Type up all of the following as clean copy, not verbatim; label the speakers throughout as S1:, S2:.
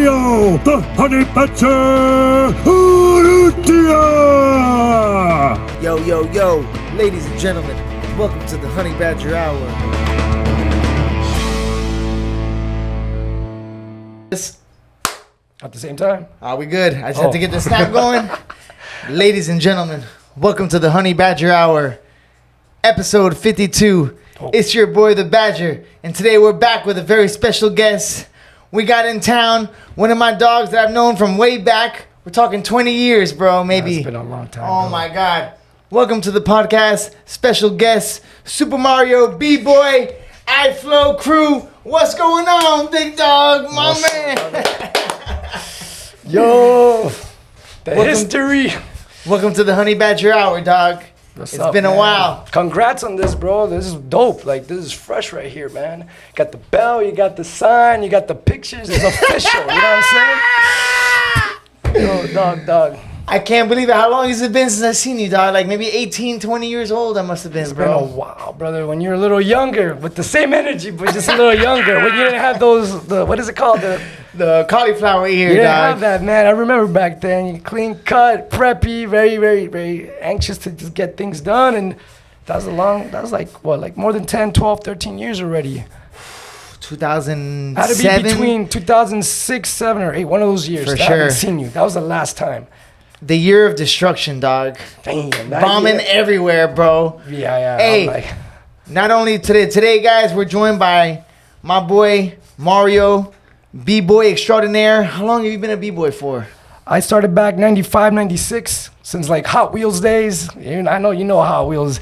S1: Mario, the honey badger, Urrutia!
S2: Yo, ladies and gentlemen, welcome to the Honey Badger Hour.
S3: At the same time?
S2: Are we good? I just have to get the snap going. Ladies and gentlemen, welcome to the Honey Badger Hour, episode 52. It's your boy, the Badger, and today we're back with a very special guest. We got in town one of my dogs that I've known from way back. We're talking 20 years, bro, maybe.
S3: It's been a long time.
S2: Oh, my God. Welcome to the podcast. Special guest, Supah Mario, B-Boy, iFlow crew. What's going on, big dog, my man?
S3: Yo, history.
S2: Welcome to the Honey Badger Hour, dog. It's been a while.
S3: Congrats on this, bro. This is dope. Like, this is fresh right here, man. Got the bell, you got the sign, you got the pictures. It's official. You know what I'm saying? Yo, dog.
S2: I can't believe it. How long has it been since I've seen you, dog? Like maybe 18, 20 years old I must have been, bro.
S3: It's been a while, brother. When you're a little younger, with the same energy, but just a little younger. When you didn't have what is it called?
S2: The cauliflower ear,
S3: you didn't
S2: dog.
S3: have that, man. I remember back then. You clean cut, preppy, very, very, very anxious to just get things done. And that was like more than 10, 12, 13 years already.
S2: 2007?
S3: Had to be between 2006, 7, or 8, one of those years.
S2: For
S3: I
S2: sure.
S3: haven't seen you. That was the last time.
S2: The year of destruction, dog.
S3: Damn.
S2: Bombing everywhere, bro.
S3: Yeah.
S2: Hey, not only today, guys, we're joined by my boy, Mario, B-Boy extraordinaire. How long have you been a B-Boy for?
S3: I started back 95, 96, since like Hot Wheels days. I know you know Hot Wheels.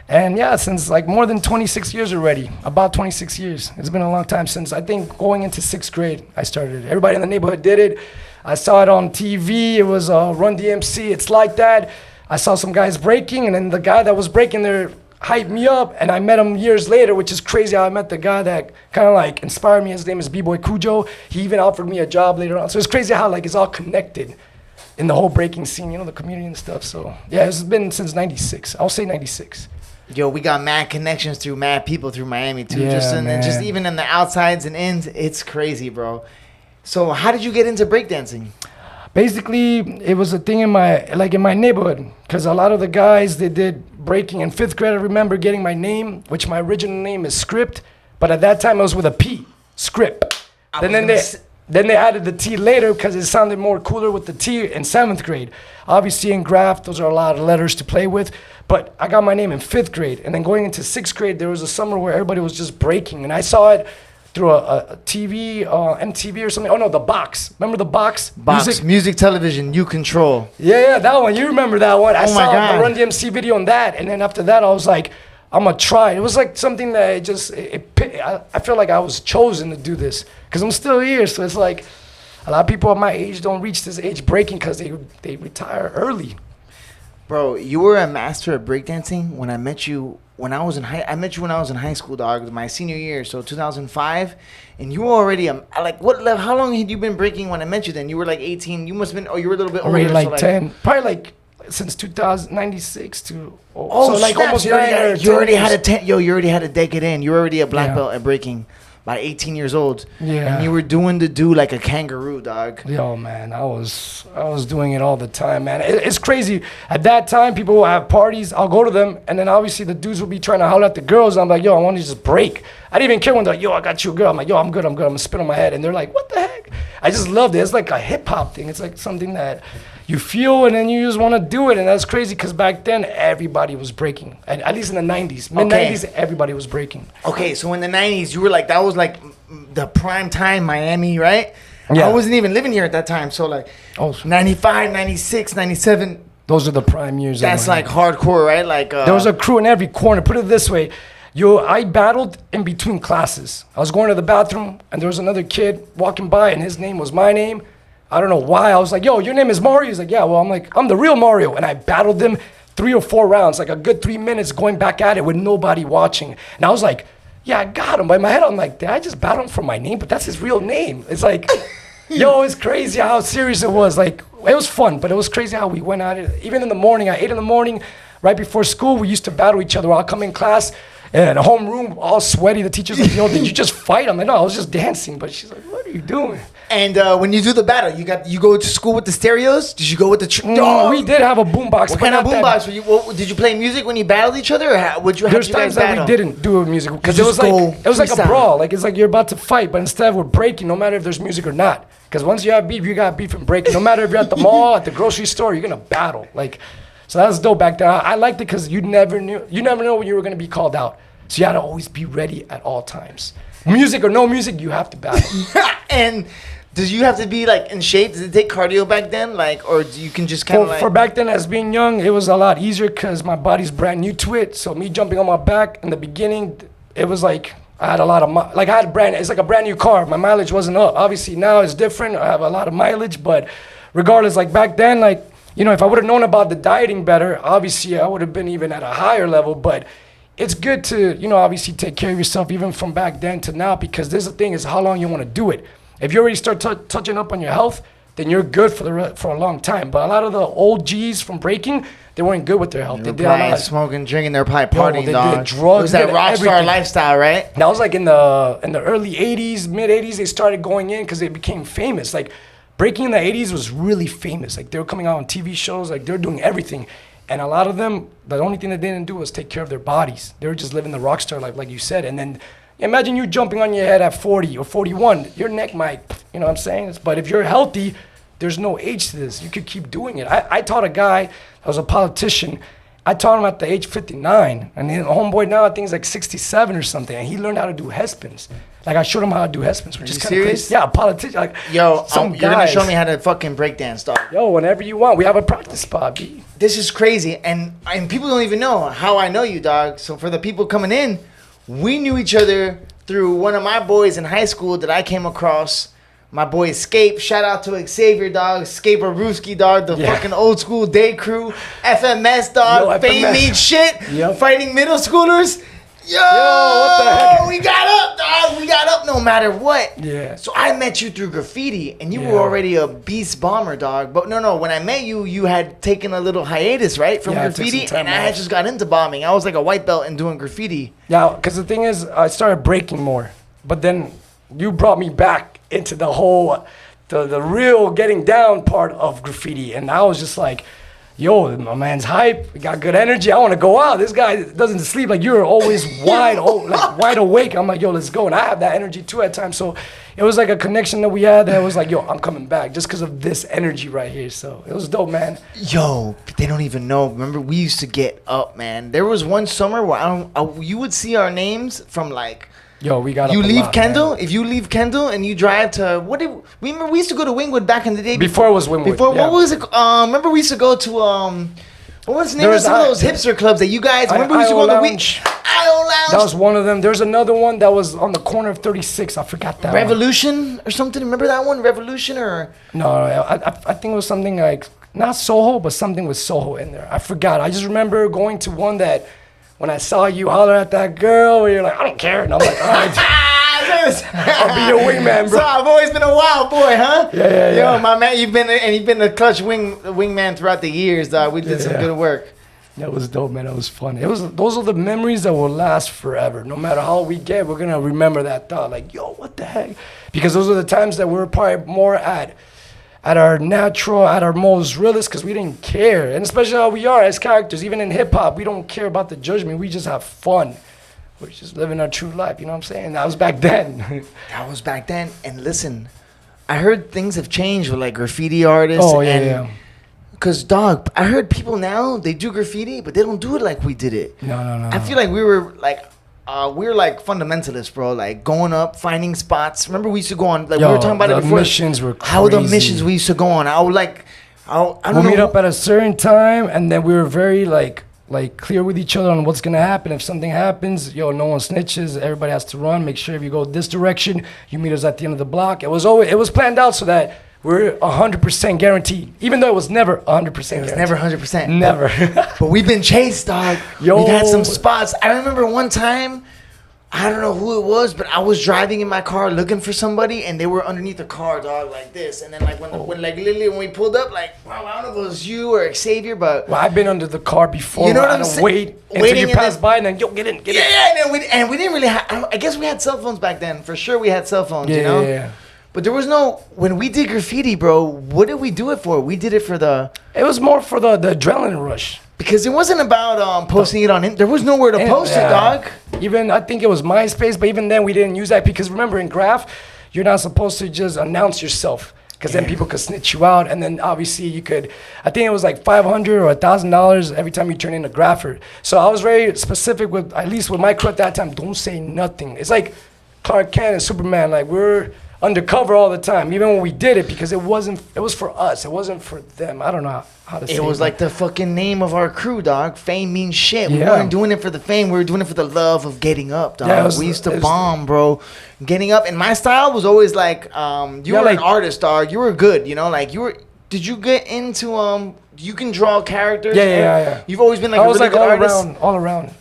S3: And yeah, since like more than 26 years already, about 26 years. It's been a long time since, I think, going into 6th grade, I started it. Everybody in the neighborhood did it. I saw it on TV. It was Run DMC. It's like that. I saw some guys breaking, and then the guy that was breaking there hyped me up, and I met him years later, which is crazy how I met the guy that kind of like inspired me. His name is B-Boy Cujo. He even offered me a job later on. So it's crazy how like it's all connected in the whole breaking scene, the community and stuff. So yeah, it's been since 96. I'll say 96.
S2: Yo, we got mad connections through mad people through Miami too.
S3: Yeah,
S2: just even in the outsides and ins, it's crazy, bro. So how did you get into breakdancing?
S3: Basically, it was a thing in my neighborhood, because a lot of the guys, they did breaking. In 5th grade, I remember getting my name, which my original name is Script, but at that time it was with a P, Script. Then they added the T later because it sounded more cooler with the T in 7th grade. Obviously in graph, those are a lot of letters to play with, but I got my name in 5th grade. And then going into 6th grade, there was a summer where everybody was just breaking, and I saw it through a TV, MTV or something. Oh no, the box. Remember the box?
S2: Music television, you control.
S3: Yeah, that one. You remember that one? I saw
S2: God.
S3: the Run DMC video on that, and then after that, I was like, I'm gonna try. It was like something that I feel like I was chosen to do this because I'm still here. So it's like a lot of people at my age don't reach this age breaking because they retire early.
S2: Bro, you were a master at breakdancing when I met you. I met you when I was in high school, dog. My senior year, so 2005, and you were already how long had you been breaking when I met you? Then you were like 18. You must have been. You were a little bit
S3: already
S2: older.
S3: Like
S2: so
S3: 10, probably like since 2096 to so like
S2: snaps,
S3: almost
S2: you already had a decade in. You were already a black belt at breaking by 18 years old.
S3: Yeah,
S2: and you were doing the do like a kangaroo, dog.
S3: Yo, man, I was doing it all the time, man. It's crazy. At that time, people will have parties. I'll go to them, and then obviously the dudes will be trying to holler at the girls. I'm like, yo, I want to just break. I didn't even care when they're like, yo, I got you a girl. I'm like, yo, I'm good. I'm gonna spit on my head, and they're like, what the heck? I just loved it. It's like a hip hop thing. It's like something that you feel, and then you just want to do it, and that's crazy because back then everybody was breaking. At least in the 90s, mid-90s, everybody was breaking.
S2: Okay, so in the 90s, you were like, that was like the prime time Miami, right?
S3: Yeah.
S2: I wasn't even living here at that time, so like 95, 96, 97.
S3: Those are the prime years.
S2: That's like hardcore, right? Like
S3: there was a crew in every corner. Put it this way. I battled in between classes. I was going to the bathroom, and there was another kid walking by, and his name was my name. I don't know why. I was like, yo, your name is Mario? He's like, yeah, well, I'm the real Mario. And I battled him 3 or 4 rounds, like a good 3 minutes going back at it with nobody watching. And I was like, yeah, I got him. But in my head, I'm like, did I just battle him for my name? But that's his real name. It's like, yo, it's crazy how serious it was. Like, it was fun, but it was crazy how we went at it. Even in the morning, at 8 in the morning, right before school, we used to battle each other. I'll come in class, and a homeroom, all sweaty. The teacher's like, yo, did you just fight? I'm like, no, I was just dancing. But she's like, what are you doing?
S2: And when you do the battle, you go to school with the stereos? Did you go with the...
S3: We did have a boombox.
S2: What kind of boombox? Did you play music when you battled each other? Or
S3: There's times that we didn't do music because it was like a brawl. Like, it's like you're about to fight, but instead we're breaking no matter if there's music or not. Because once you have beef, you got beef and breaking. No matter if you're at the mall, at the grocery store, you're going to battle. Like, so that was dope back then. I liked it because you never know when you were going to be called out. So you had to always be ready at all times. Music or no music, you have to battle.
S2: And... Does you have to be like in shape? Does it take cardio back then, like, or you can just kind of like?
S3: For back then, as being young, it was a lot easier because my body's brand new to it. So me jumping on my back in the beginning, it was like I had a lot of it's like a brand new car. My mileage wasn't up. Obviously now it's different. I have a lot of mileage, but regardless, like back then, like if I would have known about the dieting better, obviously I would have been even at a higher level. But it's good to obviously take care of yourself even from back then to now because this thing is how long you want to do it. If you already start touching up on your health, then you're good for a long time. But a lot of the old G's from breaking, they weren't good with their health.
S2: They did a lot of smoking, drinking, they're probably partying,
S3: they
S2: dog.
S3: did drugs.
S2: It was that rock star lifestyle, right?
S3: That was like in the early 80s, mid 80s, they started going in because they became famous. Like breaking in the 80s was really famous. Like they were coming out on TV shows, like they were doing everything. And a lot of them, the only thing that they didn't do was take care of their bodies. They were just living the rock star life, like you said. And then imagine you jumping on your head at 40 or 41. Your neck might, you know what I'm saying? But if you're healthy, there's no age to this. You could keep doing it. I taught a guy that was a politician. I taught him at the age 59. And the homeboy now, I think he's like 67 or something. And he learned how to do headspins. Like I showed him how to do headspins, which is kind of crazy. Yeah, a politician. Like,
S2: yo, you're going to show me how to fucking break dance, dog.
S3: Yo, whenever you want. We have a practice spot, B.
S2: This is crazy. And people don't even know how I know you, dog. So for the people coming in, we knew each other through one of my boys in high school that I came across. My boy Escape. Shout out to Xavier, dog. Escape Ruski, dog. The fucking old school day crew. FMS, dog. Fame means shit. Yep. Fighting middle schoolers. Yo, what the heck? We got up, dog. We got up no matter what.
S3: Yeah.
S2: So I met you through graffiti, and you were already a beast bomber, dog. But no, when I met you, you had taken a little hiatus, right, from graffiti, and I had just got into bombing. I was like a white belt and doing graffiti.
S3: Yeah, because the thing is, I started breaking more, but then you brought me back into the whole, the real getting down part of graffiti, and I was just like, yo, my man's hype. We got good energy. I want to go out. This guy doesn't sleep. Like you're always wide awake. I'm like, yo, let's go. And I have that energy too at times. So it was like a connection that we had that was like, yo, I'm coming back just because of this energy right here. So it was dope, man.
S2: Yo, they don't even know. Remember, we used to get up, man. There was one summer where you would see our names from like.
S3: Yo, we got.
S2: You leave Kendall. Man. If you leave Kendall and you drive to we remember we used to go to Wingwood back in the day.
S3: Before it was Wingwood.
S2: Before what was it? Remember we used to go to what was the name of some of those hipster clubs that you guys? Remember we used to go to the week. IO Lounge.
S3: That was one of them. There's another one that was on the corner of 36. I forgot that.
S2: Revolution or something. Remember that one? Revolution or
S3: no? I think it was something like not Soho, but something with Soho in there. I forgot. I just remember going to one that. When I saw you holler at that girl, where you're like, I don't care. And I'm like, all right. I'll be your wingman, bro.
S2: So I've always been a wild boy, huh?
S3: Yeah.
S2: Yo, my man, you've been a clutch wingman throughout the years, dog. We did some good work.
S3: That was dope, man. That was fun. Those are the memories that will last forever. No matter how we get, we're gonna remember that thought. Like, yo, what the heck? Because those are the times that we're probably more at our natural, at our most realist, because we didn't care. And especially how we are as characters, even in hip-hop, we don't care about the judgment. We just have fun. We're just living our true life, you know what I'm saying? That was back then.
S2: That was back then. And listen, I heard things have changed with, like, graffiti artists.
S3: Oh, yeah.
S2: Because, dog, I heard people now, they do graffiti, but they don't do it like we did it.
S3: No.
S2: I feel like we were like fundamentalists, bro. Like going up, finding spots. Remember, we used to go on. Like we were talking about it before.
S3: The missions were crazy.
S2: How the missions we used to go on. I would like.
S3: We'll meet up at a certain time, and then we were very like clear with each other on what's gonna happen. If something happens, yo, no one snitches. Everybody has to run. Make sure if you go this direction, you meet us at the end of the block. It was planned out so that. We're 100% guaranteed, even though it was never 100% guaranteed.
S2: It was never 100%.
S3: Never.
S2: But we've been chased, dog.
S3: Yo.
S2: We've had some spots. I remember one time, I don't know who it was, but I was driving in my car looking for somebody, and they were underneath the car, dog, like this. And then, like, when we pulled up, like, wow, I don't know if it was you or Xavier, but...
S3: Well, I've been under the car before.
S2: You know what I'm saying?
S3: Wait until you pass by, and then, yo, get in.
S2: Yeah, and we didn't really have... I guess we had cell phones back then. For sure we had cell phones, you know?
S3: Yeah.
S2: But there was no, when we did graffiti, bro, what did we do it for? We did it for
S3: It was more for the adrenaline rush.
S2: because it wasn't about posting it on, there was nowhere to post it, dog.
S3: Even, I think it was MySpace, but even then we didn't use that because remember in graph, you're not supposed to just announce yourself because then people could snitch you out. And then obviously you could, I think it was like $500 or $1,000 every time you turn in a grapher. So I was very specific with, at least with my crew at that time, don't say nothing. It's like Clark Kent and Superman, like we're undercover all the time, even when we did it, because it was for us, it wasn't for them. I don't know how to say it.
S2: It was like the fucking name of our crew, dog. Fame means shit. We
S3: Yeah.
S2: weren't doing it for the fame, we were doing it for the love of getting up, dog.
S3: Yeah,
S2: we used to bomb, bro. Getting up, and my style was always like, you were
S3: like,
S2: an artist, dog. You were good, you know, like you were. Did you get into you can draw characters?
S3: Yeah.
S2: You've always been like
S3: I
S2: a
S3: was
S2: really
S3: like
S2: good artist.
S3: all around.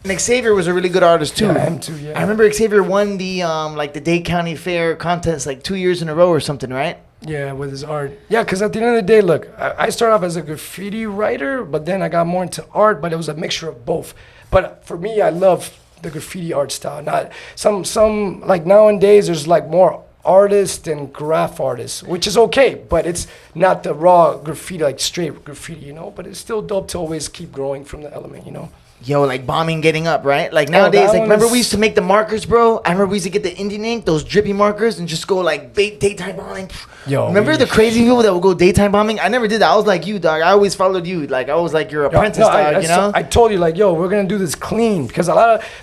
S2: And Xavier was a really good artist too.
S3: Yeah, him too, yeah.
S2: I remember Xavier won the like the Dade County Fair contest like 2 years in a row or something, right?
S3: Yeah, with his art. Yeah, because at the end of the day, look, I started off as a graffiti writer, but then I got more into art, but it was a mixture of both. But for me, I love the graffiti art style. Not some like nowadays, there's like more artists and graph artists, which is okay, but it's not the raw graffiti, like straight graffiti, you know? But it's still dope to always keep growing from the element, you know?
S2: Yo, like bombing, getting up, right? Like nowadays, like remember
S3: is-
S2: we used to make the markers, bro? I remember we used to get the Indian ink, those drippy markers, and just go like daytime bombing.
S3: Yo,
S2: remember the crazy people that would go daytime bombing? I never did that. I was like you, dog. I always followed you. Like I was like your apprentice, dog. You know?
S3: I told you, like, yo, we're gonna do this clean because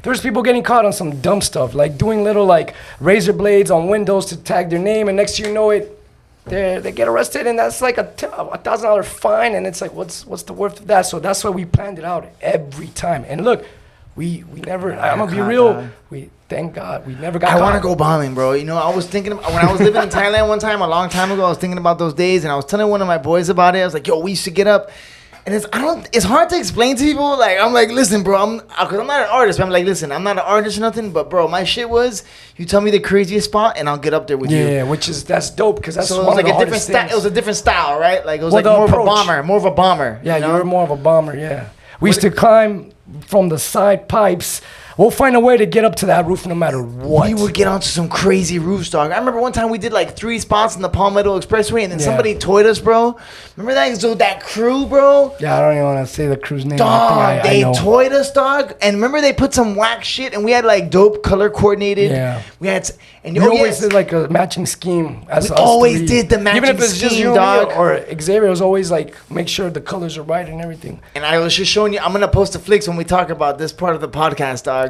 S3: there's people getting caught on some dumb stuff, like doing little like razor blades on windows to tag their name, and next thing you know it, they get arrested, and that's like a $1,000 fine, and it's like, what's the worth of that? So that's why we planned it out every time. And look, we never. I'm gonna be real.
S2: dog.
S3: We thank God we never got.
S2: I
S3: caught.
S2: want to go bombing, bro. You know, I was thinking when I was living in Thailand one time, a long time ago. I was thinking about those days, and I was telling one of my boys about it. I was like, "Yo, we used to get up." And it's hard to explain to people. Like, I'm like, listen, bro, because I'm not an artist. But I'm like, listen, I'm not an artist or nothing. But, bro, my shit was, you tell me the craziest spot, and I'll get up there with you.
S3: Yeah, that's dope because that's
S2: So it
S3: one
S2: was like
S3: of the
S2: a different
S3: hardest
S2: style.
S3: things.
S2: It was a different style, right? Like, it was
S3: Well,
S2: like
S3: the
S2: more
S3: approach.
S2: of a bomber.
S3: Yeah,
S2: you know?
S3: you were more of a bomber, yeah. We used to climb from the side pipes. We'll find a way to get up to that roof no matter what.
S2: We would get onto some crazy roofs, dog. I remember one time we did like 3 spots in the Palmetto Expressway, and then
S3: Yeah.
S2: somebody toyed us, bro. Remember that? So that crew, bro.
S3: Yeah, I don't even want to say the crew's name.
S2: Dog,
S3: I
S2: they
S3: know.
S2: toyed us, dog. And remember they put some whack shit, and we had like dope color coordinated.
S3: Yeah.
S2: We had, and
S3: We
S2: oh,
S3: always
S2: yes.
S3: did like a matching scheme. As
S2: We
S3: us
S2: always
S3: three.
S2: did the
S3: Even if
S2: matching
S3: it's just
S2: scheme,
S3: you and
S2: dog.
S3: me or Xavier was always like, make sure the colors are right and everything.
S2: And I was just showing you. I'm gonna post the flicks when we talk about this part of the podcast, dog.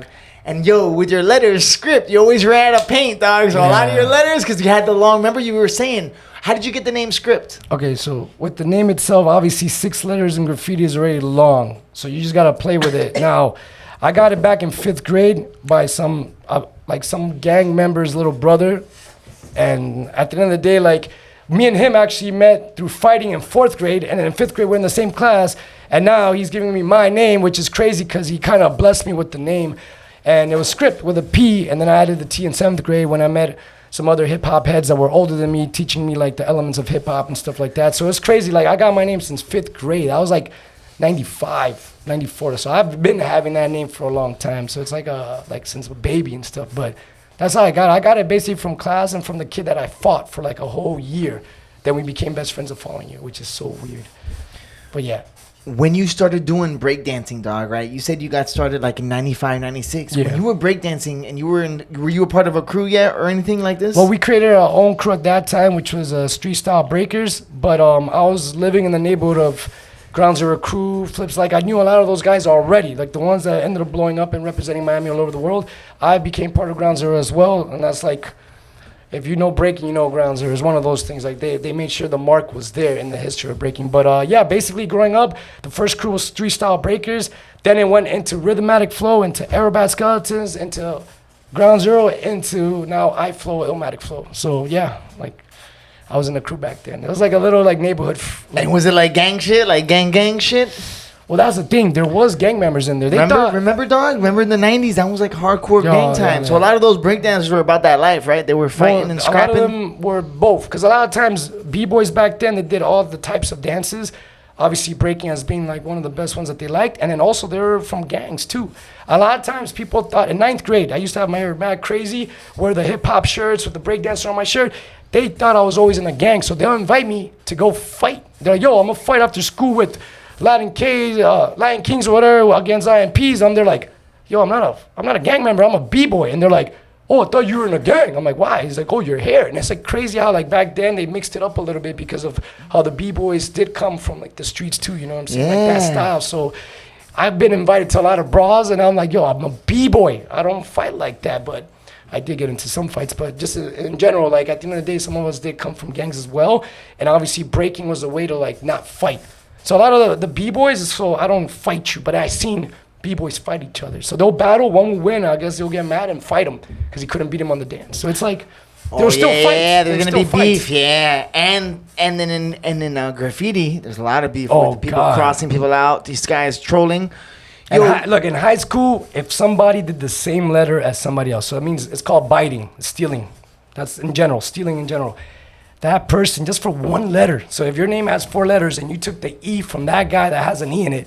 S2: And yo, with your letters script, you always ran out of paint, dog. So a lot of
S3: Yeah.
S2: your letters, because you had the long. Remember, you were saying, how did you get the name script?
S3: Okay, so with the name itself, obviously 6 letters in graffiti is already long. So you just gotta play with it. Now, I got it back in 5th grade by some gang member's little brother. And at the end of the day, like, me and him actually met through fighting in 4th grade, and then in 5th grade we're in the same class, and now he's giving me my name, which is crazy because he kind of blessed me with the name. And it was script with a P, and then I added the T in 7th grade when I met some other hip-hop heads that were older than me, teaching me like the elements of hip-hop and stuff like that. So it's crazy. Like, I got my name since 5th grade. I was like 95, 94. So I've been having that name for a long time. So it's like since a baby and stuff. But that's how I got it. I got it basically from class and from the kid that I fought for like a whole year. Then we became best friends the following year, which is so weird. But yeah.
S2: When you started doing breakdancing, dog, right? You said you got started like in 95, 96.
S3: Yeah.
S2: When you were breakdancing and were you a part of a crew yet or anything like this?
S3: Well, we created our own crew at that time, which was Street Style Breakers. But I was living in the neighborhood of Ground Zero Crew, Flips. Like, I knew a lot of those guys already. Like, the ones that ended up blowing up and representing Miami all over the world. I became part of Ground Zero as well. And that's like, if you know breaking, you know Ground Zero. It's one of those things. Like, they made sure the mark was there in the history of breaking. But yeah, basically growing up, the first crew was Street Style Breakers. Then it went into Rhythmatic Flow, into Aerobat Skeletons, into Ground Zero, into now I Flow, Illmatic Flow. So yeah, like, I was in the crew back then. It was like a little like neighborhood.
S2: And was it like gang shit? Like gang shit?
S3: Well, that's the thing. There was gang members in there. They
S2: Remember, dog? Remember in the 90s? That was like hardcore gang time.
S3: yeah,
S2: So a lot of those breakdancers were about that life, right? They were fighting and scrapping.
S3: A lot of them were both. Because a lot of times, B-boys back then, they did all the types of dances. Obviously, breaking as being like one of the best ones that they liked. And then also, they were from gangs, too. A lot of times, people thought, in 9th grade, I used to have my hair mad crazy, wear the hip-hop shirts with the breakdancer on my shirt. they thought I was always in a gang, so they'll invite me to go fight. They're like, yo, I'm gonna fight after school with Latin Kings or whatever against IMPs. I'm there like, yo, I'm not a gang member, I'm a B-boy. And they're like, oh, I thought you were in a gang. I'm like, why? He's like, oh, your hair. And it's like crazy how like back then they mixed it up a little bit because of how the B-boys did come from like the streets too, you know what I'm saying? Like that style. So I've been invited to a lot of brawls and I'm like, yo, I'm a B-boy. I don't fight like that, but I did get into some fights. But just in general, like at the end of the day, some of us did come from gangs as well. And obviously breaking was a way to like not fight. So a lot of the B-boys is so I don't fight you, but I seen B-boys fight each other. So they'll battle, one will win, I guess they'll get mad and fight him because he couldn't beat him on the dance. So it's like, there's still fights.
S2: Yeah, there's gonna be
S3: fights.
S2: beef, yeah. And then in graffiti, there's a lot of beef with people crossing people out, these guys trolling.
S3: And look, in high school, if somebody did the same letter as somebody else, so that means it's called biting, stealing. That's in general, stealing in general. That person, just for one letter. So if your name has 4 letters and you took the E from that guy that has an E in it,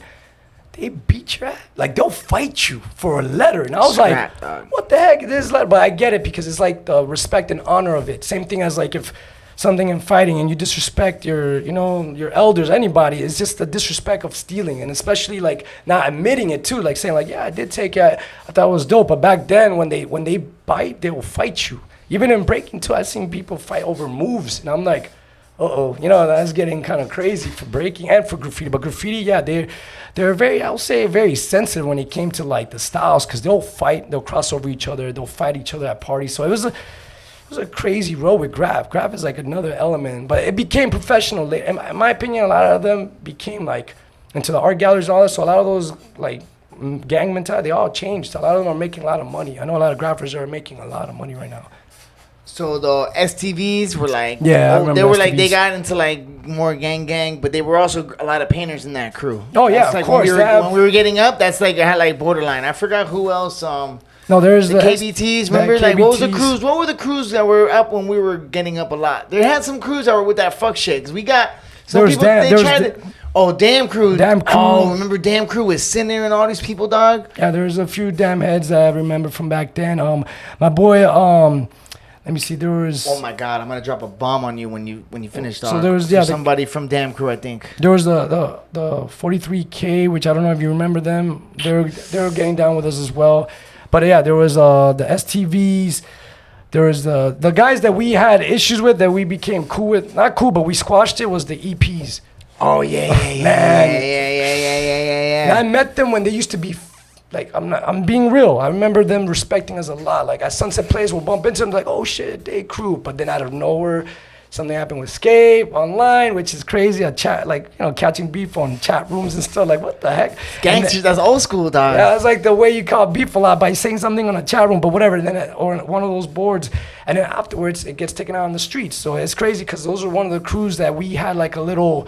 S3: they beat your ass. Like, they'll fight you for a letter. And I was like, what the heck is this letter? But I get it because it's like the respect and honor of it. Same thing as like if something in fighting and you disrespect your elders, anybody, it's just the disrespect of stealing. And especially like not admitting it too, like saying like, yeah, I did take it. I thought it was dope. But back then when they bite, they will fight you. Even in breaking too, I've seen people fight over moves. And I'm like, that's getting kind of crazy for breaking and for graffiti. But graffiti, yeah, they're very, I would say, very sensitive when it came to like the styles, because they'll fight, they'll cross over each other, they'll fight each other at parties. So it was a crazy road with graph. Graph is like another element, but it became professional. In my opinion, a lot of them became like into the art galleries and all that. So a lot of those like gang mentality, they all changed. A lot of them are making a lot of money. I know a lot of graphers are making a lot of money right now.
S2: So the STVs were like,
S3: they
S2: were
S3: STVs.
S2: like, they got into like more gang, but they were also a lot of painters in that crew.
S3: Oh yeah,
S2: like
S3: of course.
S2: When we were getting up, that's like, it had like borderline. I forgot who else.
S3: No, there's
S2: the KBTs. Remember, like what was the crews? What were the crews that were up when we were getting up a lot? They had some crews that were with that fuck shit. Cause we got some people. Damn Crew.
S3: Damn Crew.
S2: Oh, remember Damn Crew with Sinner and all these people, dog.
S3: Yeah, there's a few damn heads that I remember from back then. My boy, let me see. There was.
S2: Oh my God! I'm gonna drop a bomb on you when you finish. Dog.
S3: So there was
S2: somebody from Damn Crew, I think.
S3: There was the 43K, which I don't know if you remember them. They were getting down with us as well. But yeah, there was the STVs. There was the guys that we had issues with that we became cool with. Not cool, but we squashed it. Was the EPs.
S2: Oh yeah.
S3: And I met them when they used to be. Like, I'm being real. I remember them respecting us a lot. Like, at Sunset Place, we'll bump into them, like, oh shit, they crew. But then out of nowhere, something happened with Scape online, which is crazy. I chat, like, catching beef on chat rooms and stuff. Like, what the heck?
S2: Gangsters, that's old school, dog.
S3: Yeah, it's like the way you call beef a lot by saying something on a chat room, but whatever. And then, or one of those boards. And then afterwards, it gets taken out on the streets. So it's crazy because those are one of the crews that we had like a little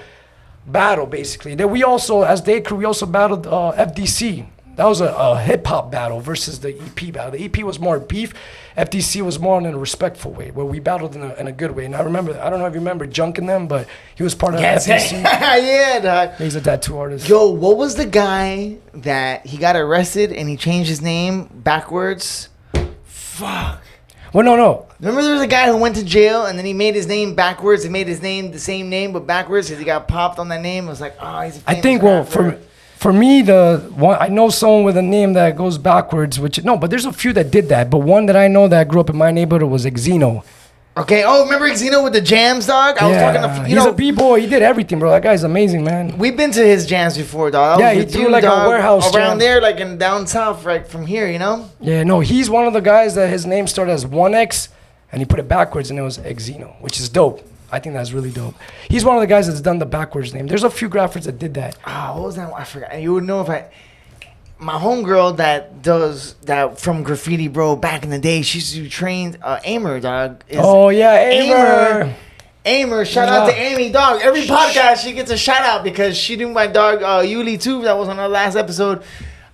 S3: battle, basically. Then we also, as day crew, we also battled FDC. That was a hip-hop battle versus the EP battle. The EP was more beef. FDC was more in a respectful way, where we battled in a good way. And I don't know if you remember Junkin' them, but he was part of FDC.
S2: Yeah, dog.
S3: He's a tattoo artist.
S2: Yo, what was the guy that he got arrested and he changed his name backwards? Fuck.
S3: Well, no.
S2: Remember there was a guy who went to jail and then he made his name backwards. He made his name the same name but backwards because he got popped on that name. I was like, oh, he's a famous rapper.
S3: For me, I know someone with a name that goes backwards, but there's a few that did that. But one that I know that grew up in my neighborhood was Xeno.
S2: Okay. Oh, remember Xeno with the jams, dog? I was talking to
S3: he's a b-boy. He did everything, bro. That guy's amazing, man.
S2: We've been to his jams before, dog.
S3: He threw like a warehouse
S2: around
S3: jam.
S2: there, like in down south, right from here, you know?
S3: Yeah, no, he's one of the guys that his name started as 1X, and he put it backwards, and it was Xeno, which is dope. I think that's really dope. He's one of the guys that's done the backwards name. There's a few graphers that did that.
S2: Oh, what was that? I forgot. You would know my homegirl that does that from graffiti, bro, back in the day, she used to train Aimer, dog. Aimer, shout out to Amy, dog. Every podcast she gets a shout out because she knew my dog Yuli too. That was on our last episode.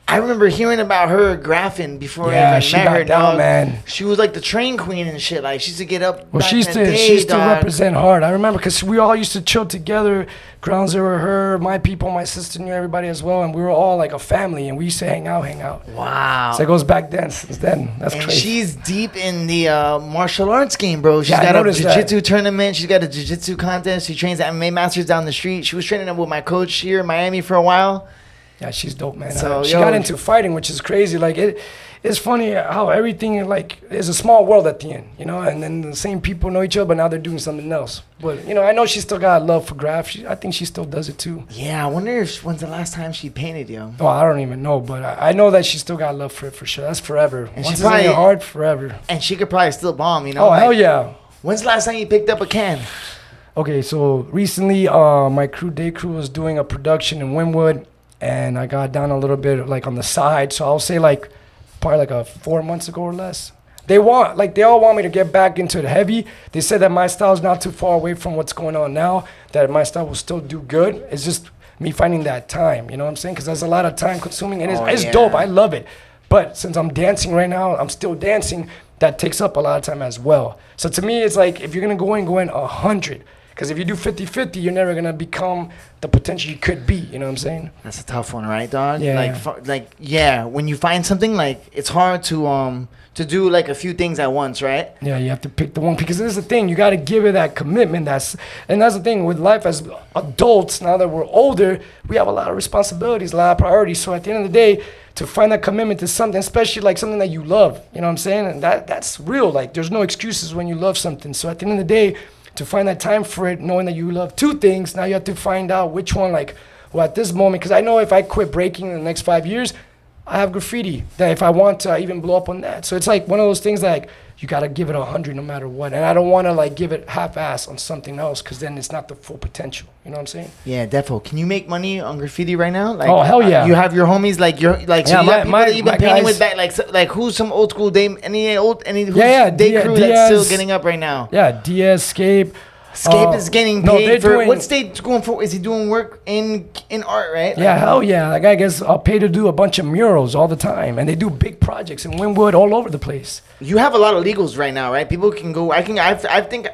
S2: I remember hearing about her graphing before
S3: Yeah,
S2: I
S3: she
S2: even met
S3: got
S2: her,
S3: down,
S2: dog.
S3: man.
S2: She was like the train queen and shit. Like she used to get up.
S3: Well,
S2: back
S3: she used
S2: in the
S3: to
S2: day,
S3: she used to
S2: dog.
S3: represent hard. I remember because we all used to chill together. Ground Zero, her, my people, my sister knew everybody as well, and we were all like a family, and we used to hang out.
S2: Wow.
S3: So it goes back then. Since then, that's
S2: And
S3: crazy.
S2: she's deep in the martial arts game, bro. She's
S3: Yeah, I
S2: got a
S3: noticed
S2: jiu-jitsu
S3: that.
S2: tournament. She's got a jiu-jitsu contest. She trains MMA masters down the street. She was training up with my coach here in Miami for a while.
S3: Yeah, she's dope, man.
S2: So,
S3: She
S2: yo-
S3: got into fighting, which is crazy. Like it's funny how everything like is a small world at the end, you know. And then the same people know each other, but now they're doing something else. But you know, I know she still got love for graph. I think she still does it too.
S2: Yeah, I wonder if when's the last time she painted, yo.
S3: Oh, I don't even know, but I know that she still got love for it for sure. That's forever.
S2: And
S3: Once
S2: she
S3: it's in
S2: probably-
S3: your heart, forever.
S2: And she could probably still bomb, you know.
S3: Oh,
S2: like,
S3: hell yeah.
S2: When's the last time you picked up a can?
S3: Okay, so recently, my day crew was doing a production in Wynwood, and I got down a little bit like on the side. So I'll say like probably like 4 months ago or less. They all want me to get back into the heavy. They said that my style is not too far away from what's going on now, that my style will still do good. It's just me finding that time, you know what I'm saying? Because there's a lot of time consuming, and it's
S2: yeah.
S3: dope. I love it. But since I'm dancing right now, I'm still dancing, that takes up a lot of time as well. So to me, it's like if you're going to go in 100. Because if you do 50-50, you're never going to become the potential you could be, you know what I'm saying?
S2: That's a tough one, right, dog?
S3: Yeah.
S2: When you find something, like it's hard to do like a few things at once, right?
S3: Yeah, you have to pick the one, because this is the thing, you got to give it that commitment. That's the thing with life as adults. Now that we're older, we have a lot of responsibilities, a lot of priorities. So at the end of the day, to find that commitment to something, especially like something that you love, you know what I'm saying? And that's real. Like there's no excuses when you love something. So at the end of the day, to find that time for it, knowing that you love two things, now you have to find out which one, like, well, at this moment, because I know if I quit breaking in the next 5 years, I have graffiti, that if I want to, I even blow up on that. So it's like one of those things that, like, you got to give it 100 no matter what. And I don't want to like give it half-ass on something else, because then it's not the full potential. You know what I'm saying?
S2: Yeah, defo. Can you make money on graffiti right now? Like,
S3: Oh, hell yeah.
S2: You have your homies, like so
S3: Yeah,
S2: you got people that you've been
S3: my
S2: painting
S3: guys-
S2: with back, like who's some old school day, any who's
S3: Yeah,
S2: day crew that's still
S3: Diaz.
S2: getting up right now?
S3: Yeah, Diaz, Scape.
S2: Scape is getting
S3: no,
S2: paid
S3: they're
S2: for
S3: doing-
S2: what stage going for? Is he doing work in art, right?
S3: Yeah, hell yeah. That guy gets paid to do a bunch of murals all the time. And they do big projects in Wynwood all over the place.
S2: You have a lot of legals right now, right? People can go. I think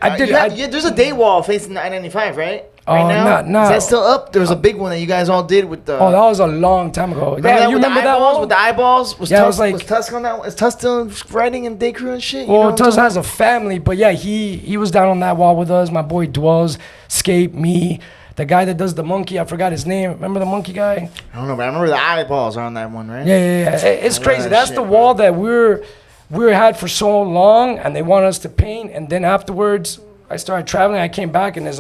S2: there's a day wall facing the I-95, right? Right now,
S3: no.
S2: Is that still up? There was a big one that you guys all did with the.
S3: Oh, that was a long time ago. Yeah, you
S2: with
S3: remember
S2: the
S3: that
S2: eyeballs?
S3: one?
S2: With the eyeballs? Was
S3: Yeah, it
S2: Tusk,
S3: was like-
S2: was Tusk on that one? Is Tusk still writing in day crew and shit? You know
S3: Well,
S2: what I'm
S3: Tuz
S2: talking
S3: has a family, but yeah, he was down on that wall with us. My boy Dwells, Scape, me, the guy that does the monkey. I forgot his name. Remember the monkey guy?
S2: I don't know, but I remember the eyeballs are on that one, right?
S3: Yeah. It's
S2: I love
S3: crazy.
S2: that
S3: That's
S2: shit,
S3: the
S2: bro.
S3: wall that we had for so long, and they want us to paint. And then afterwards, I started traveling. I came back, and there's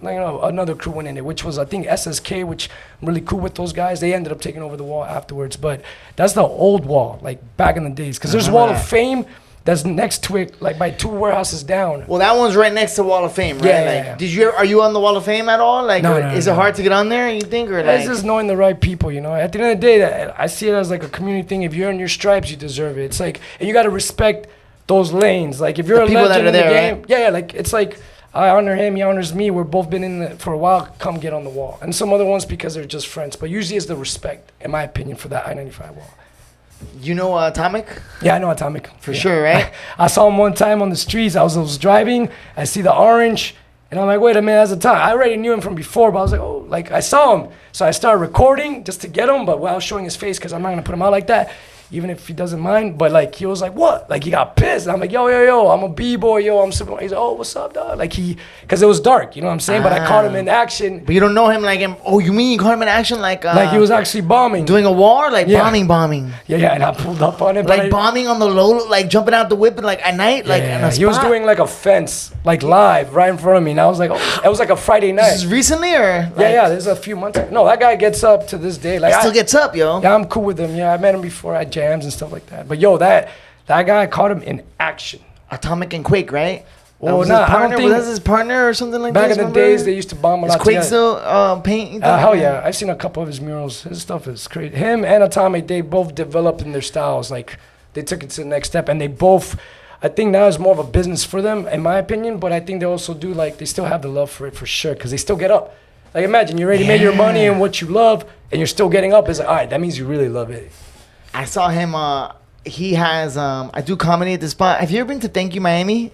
S3: another crew went in it, which was I think SSK, which I'm really cool with those guys. They ended up taking over the wall afterwards, but that's the old wall, like back in the days. Because there's Wall of Fame that's next to it, like by 2 warehouses down.
S2: Well, that one's right next to Wall of Fame, right?
S3: Yeah.
S2: Like, are you on the Wall of Fame at all? Like,
S3: No,
S2: or
S3: no,
S2: is
S3: no.
S2: it hard to get on there? You think, or like?
S3: It's just knowing the right people, you know. At the end of the day, I see it as like a community thing. If you're in your stripes, you deserve it. It's like, and you got to respect those lanes. Like if you're
S2: The
S3: a
S2: people that
S3: legend
S2: are
S3: in the
S2: there,
S3: game,
S2: right?
S3: yeah, like it's like I honor him, he honors me. We're both been in it for a while. Come get on the wall, and some other ones because they're just friends. But usually it's the respect, in my opinion, for that I-95 wall.
S2: You know Atomic?
S3: Yeah, I know Atomic
S2: For
S3: Yeah.
S2: sure, right?
S3: I saw him one time on the streets. I was driving. I see the orange, and I'm like, wait a minute, that's a time. I already knew him from before, but I was like, oh, like I saw him. So I started recording just to get him, but without showing his face, because I'm not gonna put him out like that, even if he doesn't mind. But like he was like, what? Like he got pissed. I'm like, yo, I'm a b-boy, yo, I'm super. He's like, oh, what's up, dog? Like because it was dark, you know what I'm saying? But I caught him in action.
S2: But you don't know him like him. Oh, you mean you caught him in action like
S3: Like he was actually bombing.
S2: doing a war, like
S3: Yeah.
S2: bombing,
S3: Yeah, and I pulled up on him. but
S2: like
S3: I-
S2: bombing on the low, like jumping out the whip and like at night, like in
S3: Yeah,
S2: a
S3: he was
S2: spot?
S3: doing like a fence, like live right in front of me, and I was like, oh, it was like a Friday night.
S2: This is recently or like,
S3: Yeah, this is a few months ago. No, that guy gets up to this day. Like
S2: Still
S3: I,
S2: gets up, yo.
S3: yeah, I'm cool with him. Yeah, I met him before at jams and stuff like that. But yo, that guy, I caught him in action.
S2: Atomic and Quake, right?
S3: Well,
S2: was
S3: nah,
S2: his
S3: I don't
S2: partner?
S3: think-
S2: Was that his partner or something like
S3: Back
S2: that?
S3: in the days, they used to bomb a
S2: Is
S3: lot
S2: Quake
S3: together.
S2: still painting?
S3: Hell yeah, I've seen a couple of his murals. His stuff is great. Him and Atomic, they both developed in their styles. Like they took it to the next step, and they both. I think now is more of a business for them, in my opinion. But I think they also do like they still have the love for it for sure, because they still get up. Like imagine you already made your money and what you love, and you're still getting up. It's like, all right, that means you really love it.
S2: I saw him. He has. I do comedy at the spot. Have you ever been to Thank You Miami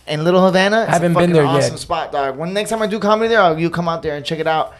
S2: in Little Havana? It's
S3: haven't
S2: a
S3: been there yet.
S2: Awesome spot, dog. When next time I do comedy there, you come out there and check it out.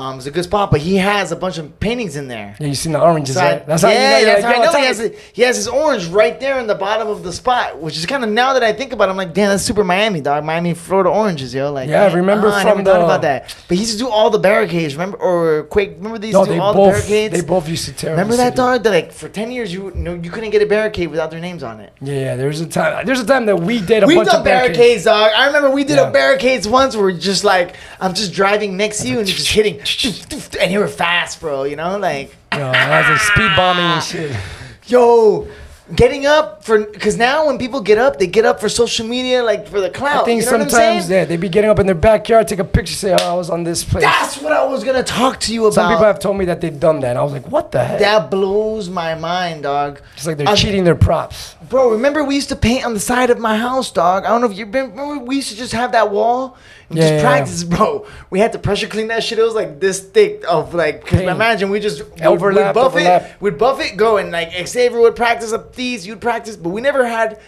S2: It's a good spot, but he has a bunch of paintings in there.
S3: Yeah, you seen the oranges,
S2: So
S3: right? That's how you know.
S2: that's
S3: Like,
S2: how I
S3: yo,
S2: know.
S3: it's
S2: He has his orange right there in the bottom of the spot, which is kind of, now that I think about it, I'm like, damn, that's super Miami, dog. Miami, Florida oranges, yo. Like,
S3: Yeah, I remember
S2: I
S3: from
S2: never thought
S3: the-
S2: about that. But he used to do all the barricades, remember? Or Quake, remember they used
S3: No,
S2: to do
S3: they
S2: all the
S3: both
S2: barricades?
S3: they both used to tear.
S2: Remember
S3: up the
S2: that,
S3: city.
S2: dog? That like for 10 years you couldn't get a barricade without their names on it.
S3: Yeah, there's a time that we did a
S2: We've
S3: bunch
S2: done
S3: of barricades.
S2: barricades, dog. I remember we did
S3: Yeah.
S2: a barricades once where just like I'm just driving next to you and you're just hitting, and you were fast, bro. You know, like
S3: Yo, that was like speed bombing and shit.
S2: yo, getting up for, because now when people get up, they get up for social media, like for the clout.
S3: I think
S2: you know what I'm
S3: sometimes
S2: saying?
S3: they be getting up in their backyard, take a picture, say, "Oh, I was on this place."
S2: That's what I was gonna talk to you about.
S3: Some people have told me that they've done that. And I was like, "What the heck?"
S2: That blows my mind, dog.
S3: It's like they're cheating their props.
S2: Bro, remember we used to paint on the side of my house, dog? I don't know if you remember, we used to just have that wall and
S3: Yeah,
S2: just
S3: yeah,
S2: practice, bro. We had to pressure clean that shit. It was like this thick of like, because
S3: Paint.
S2: imagine we just
S3: Overlap,
S2: we'd buff
S3: overlap.
S2: it, we'd buff it, go and like Xavier would practice up these, you'd practice, but we never had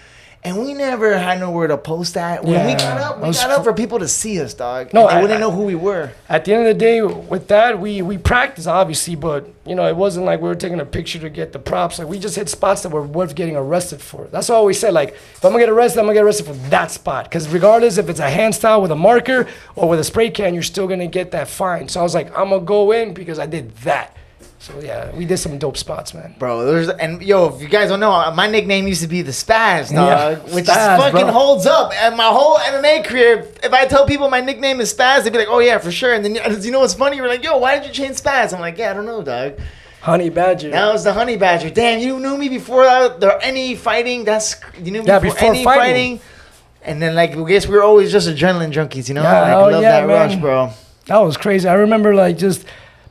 S2: nowhere to post that. When we
S3: Yeah,
S2: got
S3: it was
S2: up for people to see us, dog.
S3: No,
S2: and they
S3: I-
S2: wouldn't know who we were.
S3: At the end of the day, with that, we practice obviously, but you know, it wasn't like we were taking a picture to get the props. Like we just hit spots that were worth getting arrested for. That's what I always said. Like if I'm gonna get arrested, I'm gonna get arrested for that spot. Because regardless if it's a hand style with a marker or with a spray can, you're still gonna get that fine. So I was like, I'm gonna go in because I did that. So yeah, we did some dope spots, man.
S2: Bro, and yo, if you guys don't know, my nickname used to be the Spaz, dog,
S3: Yeah,
S2: which
S3: Spaz,
S2: is fucking
S3: bro.
S2: holds up. And my whole MMA career, if I tell people my nickname is Spaz, they'd be like, "Oh yeah, for sure." And then you know what's funny? You're like, "Yo, why did you change Spaz?" I'm like, "Yeah, I don't know, dog.
S3: Honey Badger.
S2: That was the Honey Badger." Damn, you knew me before any fighting. You knew me
S3: Yeah,
S2: before
S3: before
S2: any
S3: fighting.
S2: And then like, I guess we were always just adrenaline junkies, you know?
S3: Yeah,
S2: like,
S3: hell
S2: love
S3: yeah,
S2: that
S3: man.
S2: rush, bro.
S3: That was crazy. I remember like just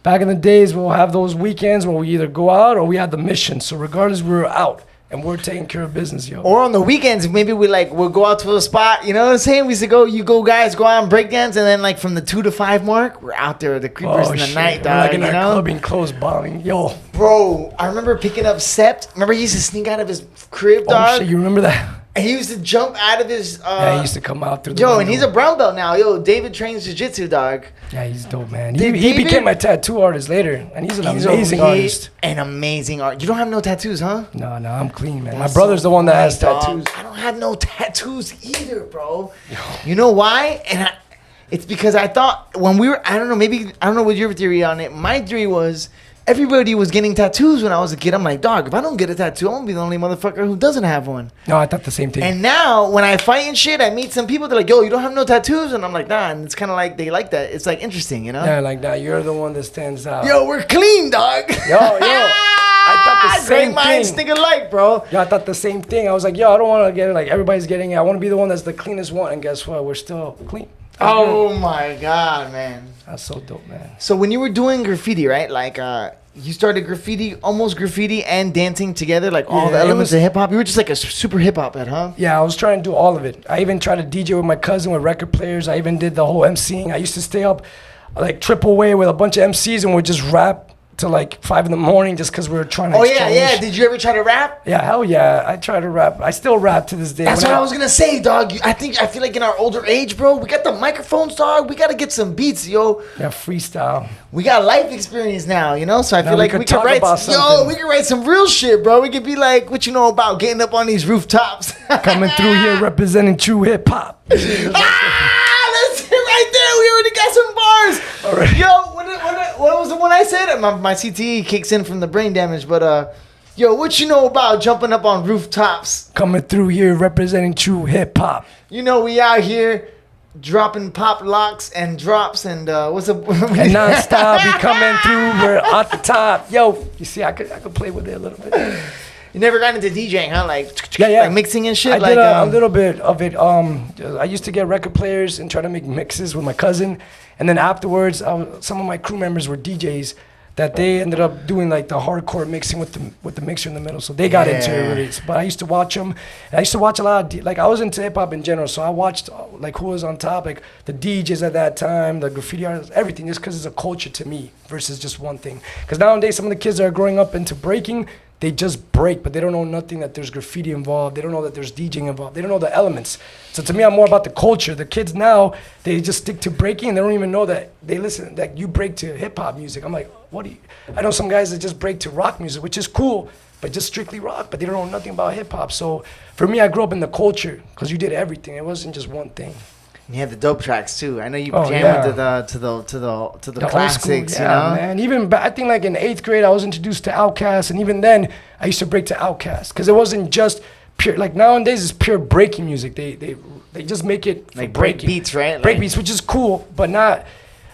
S3: back in the days, we'll have those weekends where we either go out or we had the mission. So regardless, we were out and we're taking care of business, yo.
S2: Or on the weekends, maybe we'll go out to a spot. You know what I'm saying? We used to go. Guys go out and break dance, and then like from the 2 to 5 mark, we're out there, the creepers in the
S3: shit.
S2: night,
S3: We're
S2: dog.
S3: like in
S2: you
S3: that
S2: know,
S3: clubbing, close bombing, yo.
S2: bro. I remember picking up Sept. Remember he used to sneak out of his crib,
S3: Oh
S2: dog.
S3: shit, you remember that?
S2: And he used to jump out of his.
S3: Yeah, he used to come out through the
S2: Yo,
S3: window.
S2: and he's a brown belt now. Yo, David trains jiu-jitsu, dog.
S3: Yeah, he's dope, man.
S2: Did
S3: He
S2: David-
S3: became my tattoo artist later, and he's an amazing artist.
S2: An amazing art. You don't have no tattoos, huh?
S3: No, I'm clean, man.
S2: That's
S3: My brother's
S2: so
S3: the one that has
S2: funny, dog.
S3: tattoos.
S2: I don't have no tattoos either, bro. You know why? It's because I thought when we were, I don't know what your theory on it. My theory was everybody was getting tattoos when I was a kid. I'm like, dog, if I don't get a tattoo, I'm gonna be the only motherfucker who doesn't have one.
S3: No, I thought the same thing.
S2: And now when I fight and shit, I meet some people. They're like, yo, you don't have no tattoos, and I'm like, nah. And it's kind of like they like that. It's like interesting, you know?
S3: Yeah, like that. You're the one that stands out.
S2: Yo, we're clean, dog.
S3: Yo, I thought the same
S2: Great minds
S3: thing.
S2: think alike, bro.
S3: Yeah, I thought the same thing. I was like, yo, I don't want to get it like everybody's getting it. I want to be the one that's the cleanest one. And guess what? We're still clean. That's good.
S2: Oh my god, man.
S3: That's so dope, man.
S2: So when you were doing graffiti, right? Like, you started almost graffiti and dancing together, like all
S3: Yeah,
S2: the
S3: it
S2: elements
S3: was-
S2: of hip hop. You were just like a super hip hop head, huh?
S3: Yeah, I was trying to do all of it. I even tried to DJ with my cousin with record players. I even did the whole MCing. I used to stay up like triple way with a bunch of MCs and would just rap till like 5 in the morning just because we were trying to
S2: Oh yeah,
S3: exchange.
S2: yeah. Did you ever try to rap?
S3: Yeah, hell yeah. I try to rap. I still rap to this day.
S2: That's
S3: When
S2: what I was gonna say, dog. I feel like in our older age, bro, we got the microphones, dog. We gotta get some beats, yo.
S3: Yeah, freestyle.
S2: We got life experience now, you know. So I
S3: Now
S2: feel
S3: we
S2: like
S3: could
S2: we could
S3: talk
S2: write.
S3: about
S2: Yo,
S3: something.
S2: we could write some real shit, bro. We could be like, what you know about getting up on these rooftops?
S3: Coming through here representing true hip hop.
S2: That's it right there. We already got some bars.
S3: All right.
S2: Yo, what was the one I said? My CTE kicks in from the brain damage, but yo, what you know about jumping up on rooftops?
S3: Coming through here representing true hip hop.
S2: You know we out here dropping pop locks and drops and what's up?
S3: And non-stop, we coming through, we're at the top. Yo, you see, I could play with it a little bit.
S2: You never got into DJing, huh? Like,
S3: Yeah.
S2: like mixing and shit.
S3: I
S2: like
S3: did a little bit of it. I used to get record players and try to make mixes with my cousin, and then afterwards, some of my crew members were DJs. that they ended up doing like the hardcore mixing with the mixer in the middle, so they got into it really. But I used to watch them. I used to watch a lot of like I was into hip hop in general, so I watched like who was on top, like the DJs at that time, the graffiti artists, everything, just because it's a culture to me versus just one thing. Because nowadays some of the kids that are growing up into breaking, they just break, but they don't know nothing that there's graffiti involved. They don't know that there's DJing involved. They don't know the elements. So to me, I'm more about the culture. The kids now, they just stick to breaking, and they don't even know that they listen, that you break to hip hop music. I'm like, what do you? I know some guys that just break to rock music, which is cool, but just strictly rock, but they don't know nothing about hip hop. So for me, I grew up in the culture because you did everything. It wasn't just one thing.
S2: You had the dope tracks too. I know you jammed to the classics.
S3: School,
S2: you know,
S3: man. Even I think like in 8th grade, I was introduced to Outkast, and even then, I used to break to Outkast because it wasn't just pure. Like nowadays, it's pure breaking music. They just make it
S2: like break beats, right?
S3: Break beats, which is cool, but not.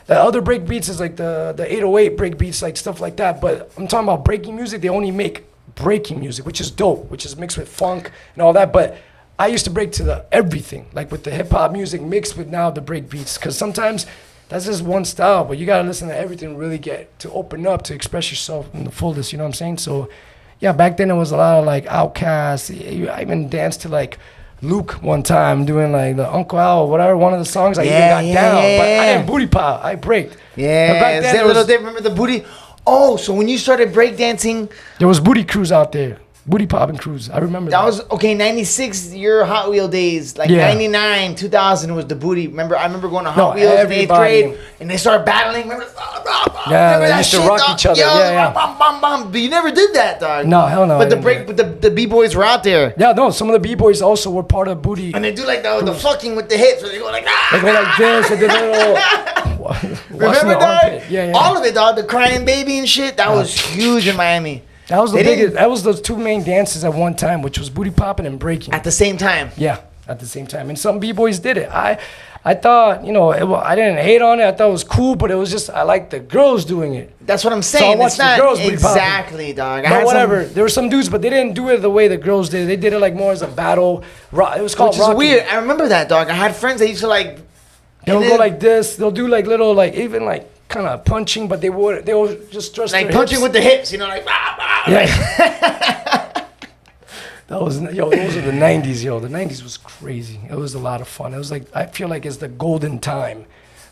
S3: The other break beats is like the 808 break beats, like stuff like that. But I'm talking about breaking music. They only make breaking music, which is dope, which is mixed with funk and all that. But I used to break to the everything, like with the hip hop music mixed with now the break beats. Because sometimes that's just one style, but you gotta listen to everything, really get to open up, to express yourself in the fullest. You know what I'm saying? So, yeah, back then it was a lot of like Outkast. I even danced to like Luke one time doing like the Uncle Al or whatever, one of the songs I even got down. But I didn't booty pop, I braked.
S2: Yeah,
S3: but back then
S2: is that a little different? Remember the booty? Oh, so when you started breakdancing,
S3: there was booty crews out there. Booty popping crews. I remember that.
S2: That was, okay, 96, your Hot Wheel days. Like 99, 2000 was the booty. I remember going to Hot Wheels in 8th grade, and they started battling. Remember?
S3: Yeah, they used to rock each other. Yeah.
S2: But you never did that, dog.
S3: No, hell no.
S2: But the B-boys were out there.
S3: Yeah, no, some of the B-boys also were part of booty.
S2: And they do like the fucking with the hips, where they go like,
S3: They go like this, and then
S2: remember, dog?
S3: Yeah.
S2: All of it, dog. The crying baby and shit, that was huge in Miami.
S3: That was the biggest. That was those two main dances at one time, which was booty popping and breaking.
S2: At the same time.
S3: Yeah, at the same time. And some b-boys did it. I thought, I didn't hate on it. I thought it was cool, but it was just I liked the girls doing it.
S2: That's what I'm saying.
S3: So I watched the girls booty popping.
S2: Exactly, dog.
S3: But whatever. There were some dudes, but they didn't do it the way the girls did it. They did it like more as a battle. It was called rocking.
S2: Which is weird. I remember that, dog. I had friends that used to like.
S3: They'll go like this. They'll do like little even like kind of punching, but they would just thrust
S2: like
S3: their
S2: punching
S3: hips.
S2: with the hips, like
S3: yeah. Those are the 90s, yo. The 90s was crazy. It was a lot of fun. It was like, I feel like it's the golden time,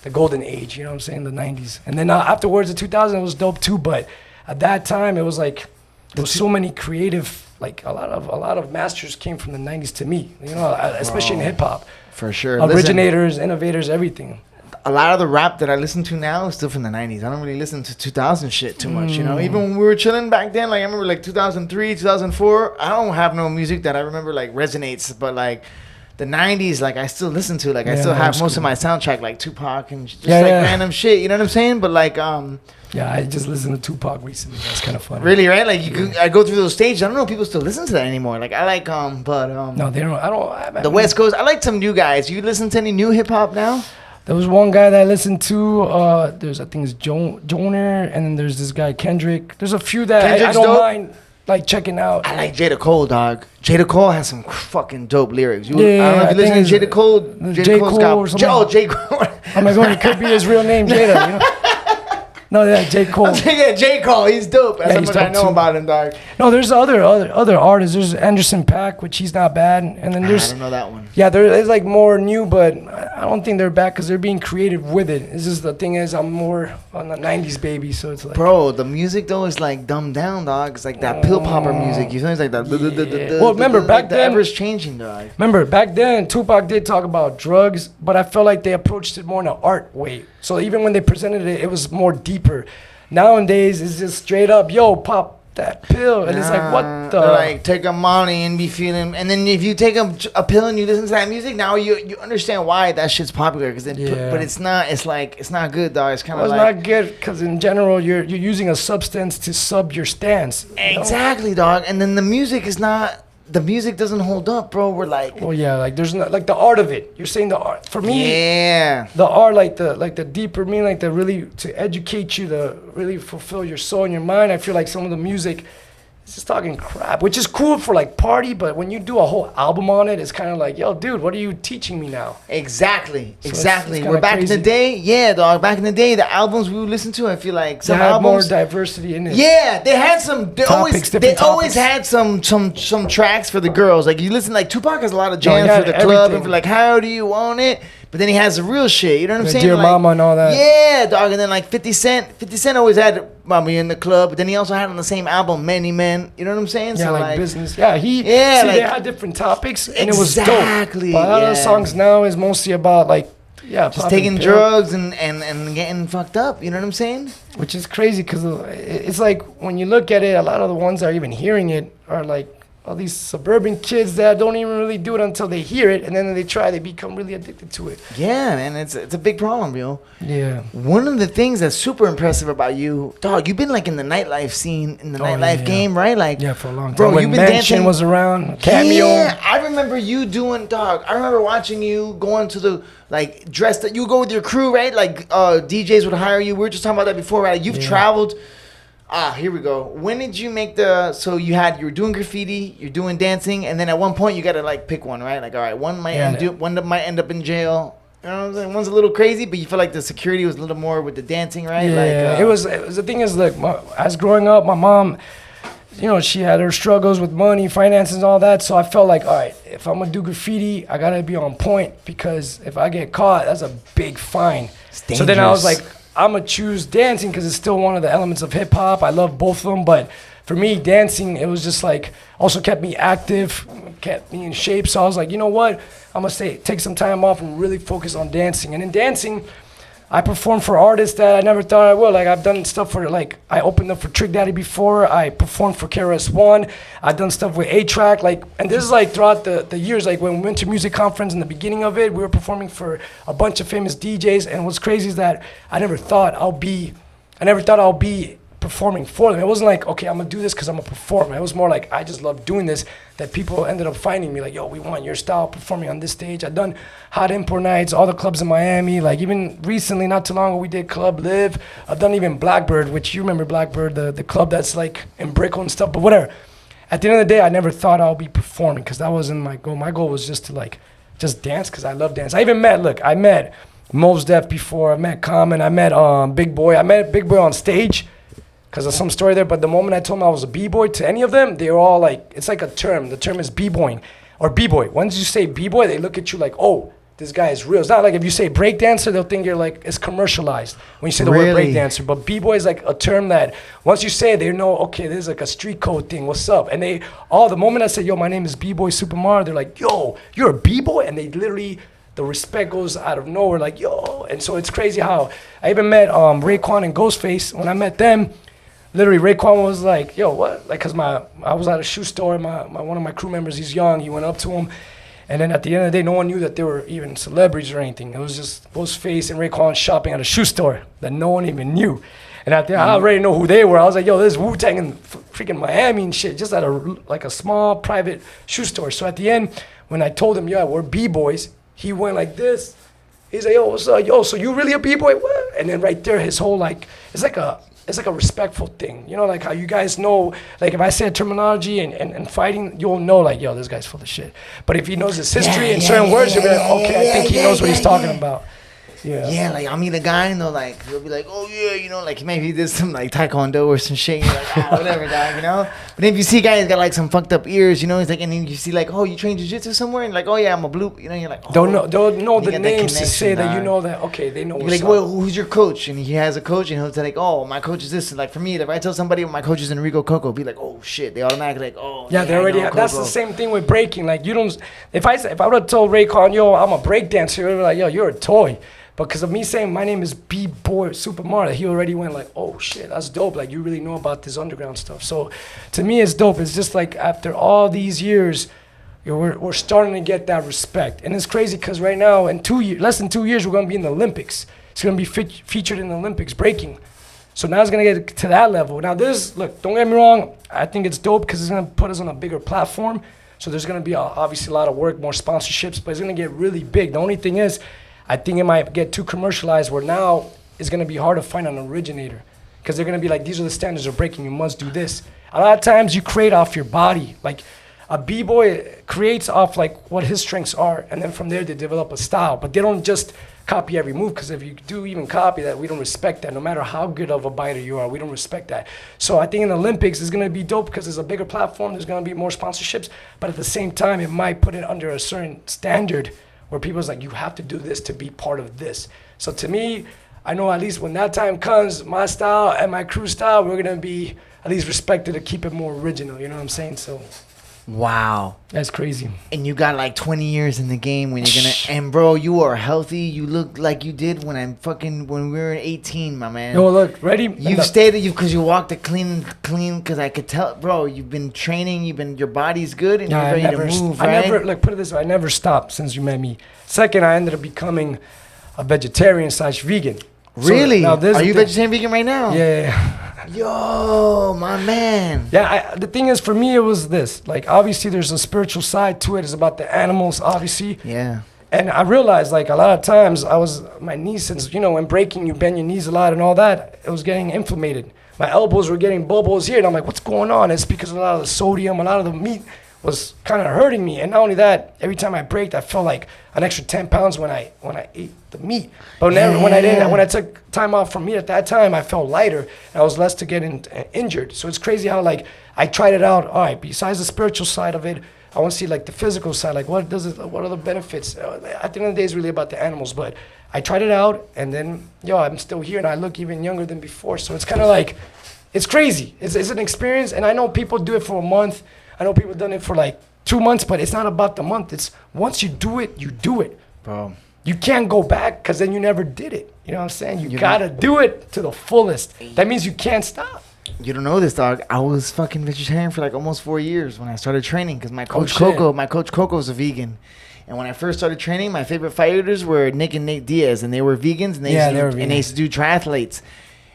S3: the golden age, you know what I'm saying, the 90s. And then afterwards, the 2000s, it was dope too, but at that time, it was like, there was so many creative, like a lot of masters came from the 90s to me, especially in hip hop.
S2: For sure.
S3: Originators, innovators, everything.
S2: A lot of the rap that I listen to now is still from the 90s. I don't really listen to 2000 shit too much, Even when we were chilling back then, like I remember like 2003, 2004, I don't have no music that I remember like resonates, but like the 90s, like I still listen to, like I still have most of my soundtrack, like Tupac and just random shit, you know what I'm saying? But like,
S3: yeah, I just listened to Tupac recently. That's kind of funny.
S2: Really, right? Like I go through those stages. I don't know if people still listen to that anymore. Like I like
S3: no, they don't. I don't.
S2: The West Coast. I like some new guys. You listen to any new hip hop now?
S3: There was one guy that I listened to. I think it's Joner, and then there's this guy Kendrick. There's a few that I don't mind like checking out.
S2: I like Jada Cole, dog. Jada Cole has some fucking dope lyrics. I don't know if you listen to Jada Cole.
S3: J. Cole or something.
S2: J. Cole.
S3: Oh my God, it could be his real name, Jada. No, yeah, J. Cole.
S2: J. Cole, he's dope. That's how much I know about him, dog.
S3: No, there's other artists. There's Anderson .Paak, which he's not bad, and then there's.
S2: I don't know that one.
S3: Yeah, there's like more new, but I don't think they're bad because they're being creative with it. It's just the thing is, I'm more on the '90s baby, so it's like.
S2: Bro, the music though is like dumbed down, dog. It's like that pill popper music. You know, it's like that.
S3: Well, remember back then,
S2: the ever's changing, dog.
S3: Remember back then, Tupac did talk about drugs, but I felt like they approached it more in an art way. So even when they presented it, it was more deeper. Nowadays, it's just straight up, yo, pop that pill. And it's like, what the?
S2: Like, take a Molly and be feeling. And then if you take a pill and you listen to that music, now you understand why that shit's popular. But it's not, it's not good, dog. It's kind of like.
S3: It's not good because in general, you're using a substance to sub your stance.
S2: Exactly, dog. And then the music is not. The music doesn't hold up, bro. We're like,
S3: well, yeah, like there's not like the art of it. You're saying the art for me.
S2: Yeah,
S3: the art, like the deeper meaning, like the really to educate you, to really fulfill your soul and your mind. I feel like some of the music it's just talking crap, which is cool for like party, but when you do a whole album on it, it's kind of like, yo, dude, what are you teaching me now?
S2: Exactly.
S3: So it's
S2: We're back
S3: crazy.
S2: in the day. Yeah, dog. Back in the day, the albums we would listen to, I feel like
S3: They
S2: some
S3: had more
S2: albums.
S3: diversity in it.
S2: Yeah, they had some. They
S3: Topics,
S2: always
S3: different
S2: had some tracks for the girls. Like you listen, like Tupac has a lot of jams
S3: yeah,
S2: for the club
S3: everything.
S2: and for like how do you want it. But then he has the real shit. You know what I'm
S3: The
S2: saying?
S3: Dear
S2: Like,
S3: Mama and all that.
S2: Yeah, dog. And then like 50 Cent. 50 Cent always had Mommy in the Club. But then he also had on the same album Many Men. You know what I'm saying?
S3: Yeah,
S2: So
S3: like business. Yeah, they
S2: like-
S3: had different topics, and it was dope.
S2: Exactly,
S3: But a lot of the
S2: yeah.
S3: songs now is mostly about like,
S2: just
S3: popping
S2: taking
S3: pills,
S2: drugs and getting fucked up. You know what I'm saying?
S3: which is crazy because it's like when you look at it, a lot of the ones that are even hearing it are like all these suburban kids that don't even really do it until they hear it, and then they become really addicted to it.
S2: Yeah, man. It's a big problem, yo.
S3: Yeah.
S2: One of the things that's super impressive about you, dog, you've been like in the nightlife scene, in the nightlife
S3: yeah.
S2: game, right? Like,
S3: Yeah, for a long time.
S2: Bro,
S3: When
S2: you've been
S3: Mansion
S2: dancing-
S3: was around, Cameo.
S2: Yeah, I remember you doing, dog. I remember watching you going to the, like, dressed that you go with your crew, right? Like, DJs would hire you. We were just talking about that before, right? You've
S3: Yeah.
S2: traveled. Here we go. When did you make so you were doing graffiti, you're doing dancing, and then at one point you got to, like, pick one, right? Like, all right, one might end up in jail. You know what I'm saying? One's a little crazy, but you feel like the security was a little more with the dancing, right?
S3: Yeah,
S2: like,
S3: it was the thing is, look, as growing up, my mom, you know, she had her struggles with money, finances, and all that. So I felt like, all right, if I'm gonna do graffiti, I gotta be on point because if I get caught, that's a big fine. So then I was like, I'm gonna choose dancing because it's still one of the elements of hip hop. I love both of them, but for me, dancing, it was just like also kept me active, kept me in shape. So I was like, you know what? I'm gonna take some time off and really focus on dancing. And in dancing, I performed for artists that I never thought I would. Like I've done stuff for I opened up for Trick Daddy before. I performed for KRS-One. I've done stuff with A-Track. And this is like throughout the years. Like when we went to music conference in the beginning of it, we were performing for a bunch of famous DJs. And what's crazy is that I never thought I'll be performing for them. It wasn't like, okay, I'm gonna do this because I'm a performer. It was more like I just love doing this, that people ended up finding me like, yo, we want your style performing on this stage. I've done hot import nights, all the clubs in Miami. Like even recently, not too long ago, we did Club Live. I've done even Blackbird, which you remember Blackbird, the club that's like in Brickell and stuff, but whatever. At the end of the day, I never thought I'll be performing because that wasn't my goal. My goal was just to just dance because I love dance. I met Mos Def before. I met Common. I met Big Boy. I met Big Boy on stage because of some story there. But the moment I told them I was a B-boy to any of them, they were all like, it's like a term. The term is B-boying or B-boy. Once you say B-boy, they look at you like, oh, this guy is real. It's not like if you say breakdancer, they'll think you're like, it's commercialized when you say the word
S2: Really?
S3: breakdancer. But B-boy is like a term that once you say it, they know, okay, this is like a street code thing. What's up? And the moment I say, yo, my name is B-boy Supah Mario, they're like, yo, you're a B-boy? And they literally, the respect goes out of nowhere, like, yo. And so it's crazy how I even met Raekwon and Ghostface. When I met them, literally Raekwon was like, yo, what? Like, cause I was at a shoe store, one of my crew members, he's young, he went up to him. And then at the end of the day, no one knew that they were even celebrities or anything. It was just Ghostface and Raekwon shopping at a shoe store that no one even knew. And at the I already know who they were. I was like, yo, this is Wu-Tang in freaking Miami and shit, just at a small private shoe store. So at the end, when I told him, yeah, we're B-boys, he went like this. He's like, yo, what's up? Yo, so you really a B-boy? What? And then right there, his whole it's like a respectful thing. You know, like how you guys know, like if I say a terminology and fighting, you'll know like, yo, this guy's full of shit. But if he knows his history and certain words, you'll be like, okay, I think he knows what he's talking about. Yeah.
S2: Yeah, like I'll meet a guy and they'll be like, oh yeah, you know, like maybe he did some like taekwondo or some shit. And you're like, whatever, dog, you know. But then if you see guys got like some fucked up ears, you know, it's like, and then you see like, oh, you train jiu-jitsu somewhere, and like, oh yeah, I'm a blue, you know, you're like, oh,
S3: Don't know
S2: you
S3: the
S2: got that
S3: names to
S2: connection,
S3: say that you
S2: dog.
S3: know that. Okay, they know.
S2: You're
S3: What's
S2: like, well,
S3: up.
S2: who's your coach? And he has a coach, and he'll say like, oh, my coach is this. And like for me, if I tell somebody my coach is Enrico Coco, be like, oh shit, they automatically like, oh
S3: Yeah, they
S2: I
S3: already
S2: know
S3: have. That's
S2: Coco.
S3: the same thing with breaking. Like you don't. If I would have told Raekwon, yo, I'm a breakdancer, he would be like, yo, you're a toy. But because of me saying my name is B-Boy Supah Mario, he already went like, oh shit, that's dope. Like you really know about this underground stuff. So to me, it's dope. It's just like after all these years, we're starting to get that respect. And it's crazy because right now, in less than 2 years, we're going to be in the Olympics. It's going to be featured in the Olympics, breaking. So now it's going to get to that level. Now look, don't get me wrong. I think it's dope because it's going to put us on a bigger platform. So there's going to be obviously a lot of work, more sponsorships, but it's going to get really big. The only thing is, I think it might get too commercialized where now it's going to be hard to find an originator. because they're gonna be like, these are the standards of breaking. You must do this. A lot of times you create off your body. Like a b-boy creates off like what his strengths are, and then from there they develop a style. But they don't just copy every move, because if you do even copy that, we don't respect that. No matter how good of a biter you are, we don't respect that. So I think in the Olympics it's gonna be dope because there's a bigger platform. There's gonna be more sponsorships, but at the same time it might put it under a certain standard where people's like, you have to do this to be part of this. So to me, I know at least when that time comes, my style and my crew style, we're gonna be at least respected to keep it more original. You know what I'm saying? So
S2: Wow.
S3: that's crazy.
S2: And you got like 20 years in the game when you're gonna. And bro, you are healthy. You look like you did when we were 18, my man.
S3: No, look, ready?
S2: You've stayed because you walked it clean. Because I could tell, bro. You've been training. Your body's good, and you're ready to move. Right?
S3: Look, put it this way: I never stopped since you met me. Second, I ended up becoming a vegetarian/vegan.
S2: Really?
S3: So, now
S2: are you vegetarian vegan right now?
S3: Yeah.
S2: Yo, my man.
S3: Yeah, the thing is, for me, it was this. Like, obviously, there's a spiritual side to it. It's about the animals, obviously.
S2: Yeah.
S3: And I realized, like, a lot of times, my knees, since, when breaking, you bend your knees a lot and all that, it was getting inflamed. My elbows were getting bubbles here, and I'm like, what's going on? It's because a lot of the sodium, a lot of the meat was kind of hurting me. And not only that, every time I braked, I felt like an extra 10 pounds when I ate the meat. But when I took time off from meat at that time, I felt lighter and I was less to get injured. So it's crazy how, like, I tried it out. All right, besides the spiritual side of it, I want to see like the physical side, like what are the benefits? At the end of the day, it's really about the animals. But I tried it out, and then I'm still here, and I look even younger than before. So it's kind of like, it's crazy. It's an experience, and I know people do it for a month. I know people done it for like 2 months, but it's not about the month. It's once you do it, you do it.
S2: Bro.
S3: You can't go back because then you never did it. You know what I'm saying? You gotta do it to the fullest. That means you can't stop.
S2: You don't know this, dog. I was fucking vegetarian for like almost 4 years when I started training because my coach Coco's a vegan. And when I first started training, my favorite fighters were Nick and Nate Diaz, and they were vegans, and they used to do triathletes.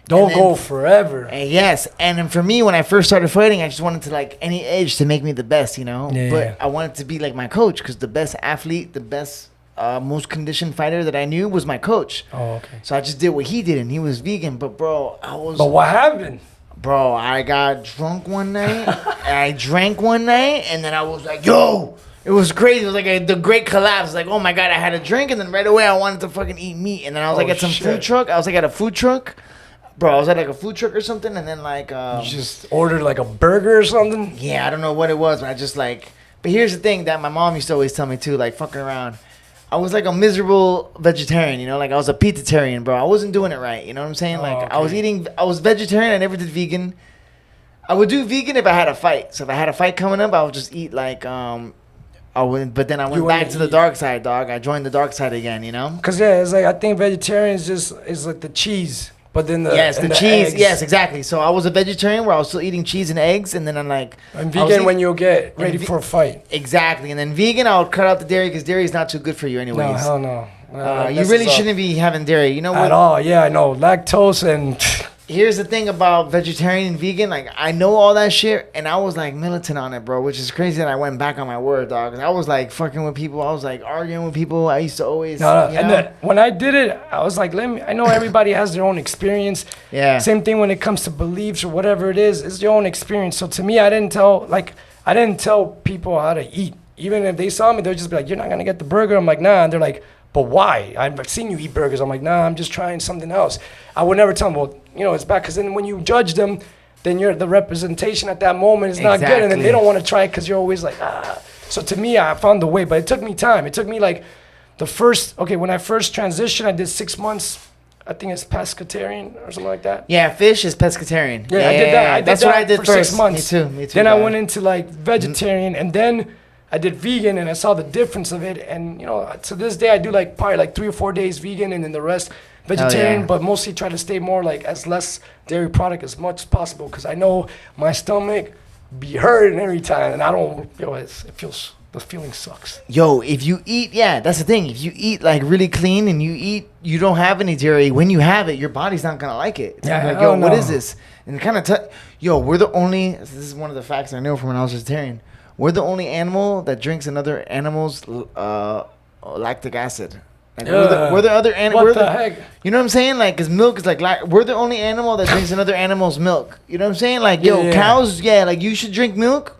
S3: Don't go forever.
S2: And yes, and then for me, when I first started fighting, I just wanted to like any edge to make me the best, But I wanted to be like my coach because the best athlete, the best, most conditioned fighter that I knew was my coach.
S3: Oh, okay.
S2: So I just did what he did, and he was vegan. But bro,
S3: But what happened?
S2: Bro, I got drunk one night. I drank one night, and then I was like, yo. It was crazy. It was like the great collapse. Like, oh my God, I had a drink, and then right away I wanted to fucking eat meat. And then I was at some food truck. I was like at a food truck. Bro, I was at like a food truck or something, and then like
S3: you just ordered like a burger or something?
S2: Yeah, I don't know what it was, but I just like. But here's the thing that my mom used to always tell me too, like fucking around. I was like a miserable vegetarian, like I was a pizzatarian, bro. I wasn't doing it right, you know what I'm saying? Like okay. I was vegetarian. I never did vegan. I would do vegan if I had a fight. So if I had a fight coming up, I would just eat like but then I went back to the dark side, dog. I joined the dark side again, Cause
S3: it's like I think vegetarian is like the cheese. But then the
S2: cheese.
S3: Eggs.
S2: Yes, exactly. So I was a vegetarian where I was still eating cheese and eggs, and then I'm like,
S3: and vegan when you'll get ready for a fight.
S2: Exactly, and then vegan I would cut out the dairy because dairy is not too good for you anyways.
S3: No, hell no.
S2: You really shouldn't be having dairy. You know what?
S3: At all? Yeah, I know lactose and.
S2: Here's the thing about vegetarian and vegan. Like, I know all that shit, and I was, like, militant on it, bro, which is crazy that I went back on my word, dog. I was, like, fucking with people. I was, like, arguing with people. I used to always,
S3: And then when I did it, I was like, I know everybody has their own experience.
S2: Yeah.
S3: Same thing when it comes to beliefs or whatever it is. It's your own experience. So, to me, I didn't tell people how to eat. Even if they saw me, they'd just be like, you're not going to get the burger. I'm like, nah. And they're like, but why? I've seen you eat burgers. I'm like, nah, I'm just trying something else. I would never tell them, well, it's bad. Because then when you judge them, then the representation at that moment is not good. And then they don't want to try it because you're always like, ah. So to me, I found the way. But it took me time. It took me like when I first transitioned, I did 6 months. I think it's pescatarian or something like that.
S2: Yeah, fish is pescatarian.
S3: Yeah, I did that.
S2: That's what I did
S3: for
S2: first.
S3: 6 months.
S2: Me too.
S3: Then I went into like vegetarian, and then I did vegan, and I saw the difference of it. And to this day, I do like probably like 3 or 4 days vegan, and then the rest vegetarian. But mostly try to stay more like as less dairy product as much as possible, because I know my stomach be hurting every time, and I don't. The feeling sucks.
S2: Yo, if you eat, that's the thing. If you eat like really clean and you don't have any dairy, when you have it, your body's not gonna like it. It's like, yo, what is this? And kind of we're the only. This is one of the facts I know from when I was vegetarian. We're the only animal that drinks another animal's lactic acid. Like, we're the other animal.
S3: What the heck?
S2: You know what I'm saying? Like, cause milk is like we're the only animal that drinks another animal's milk. You know what I'm saying? Like, yo, cows, like you should drink milk.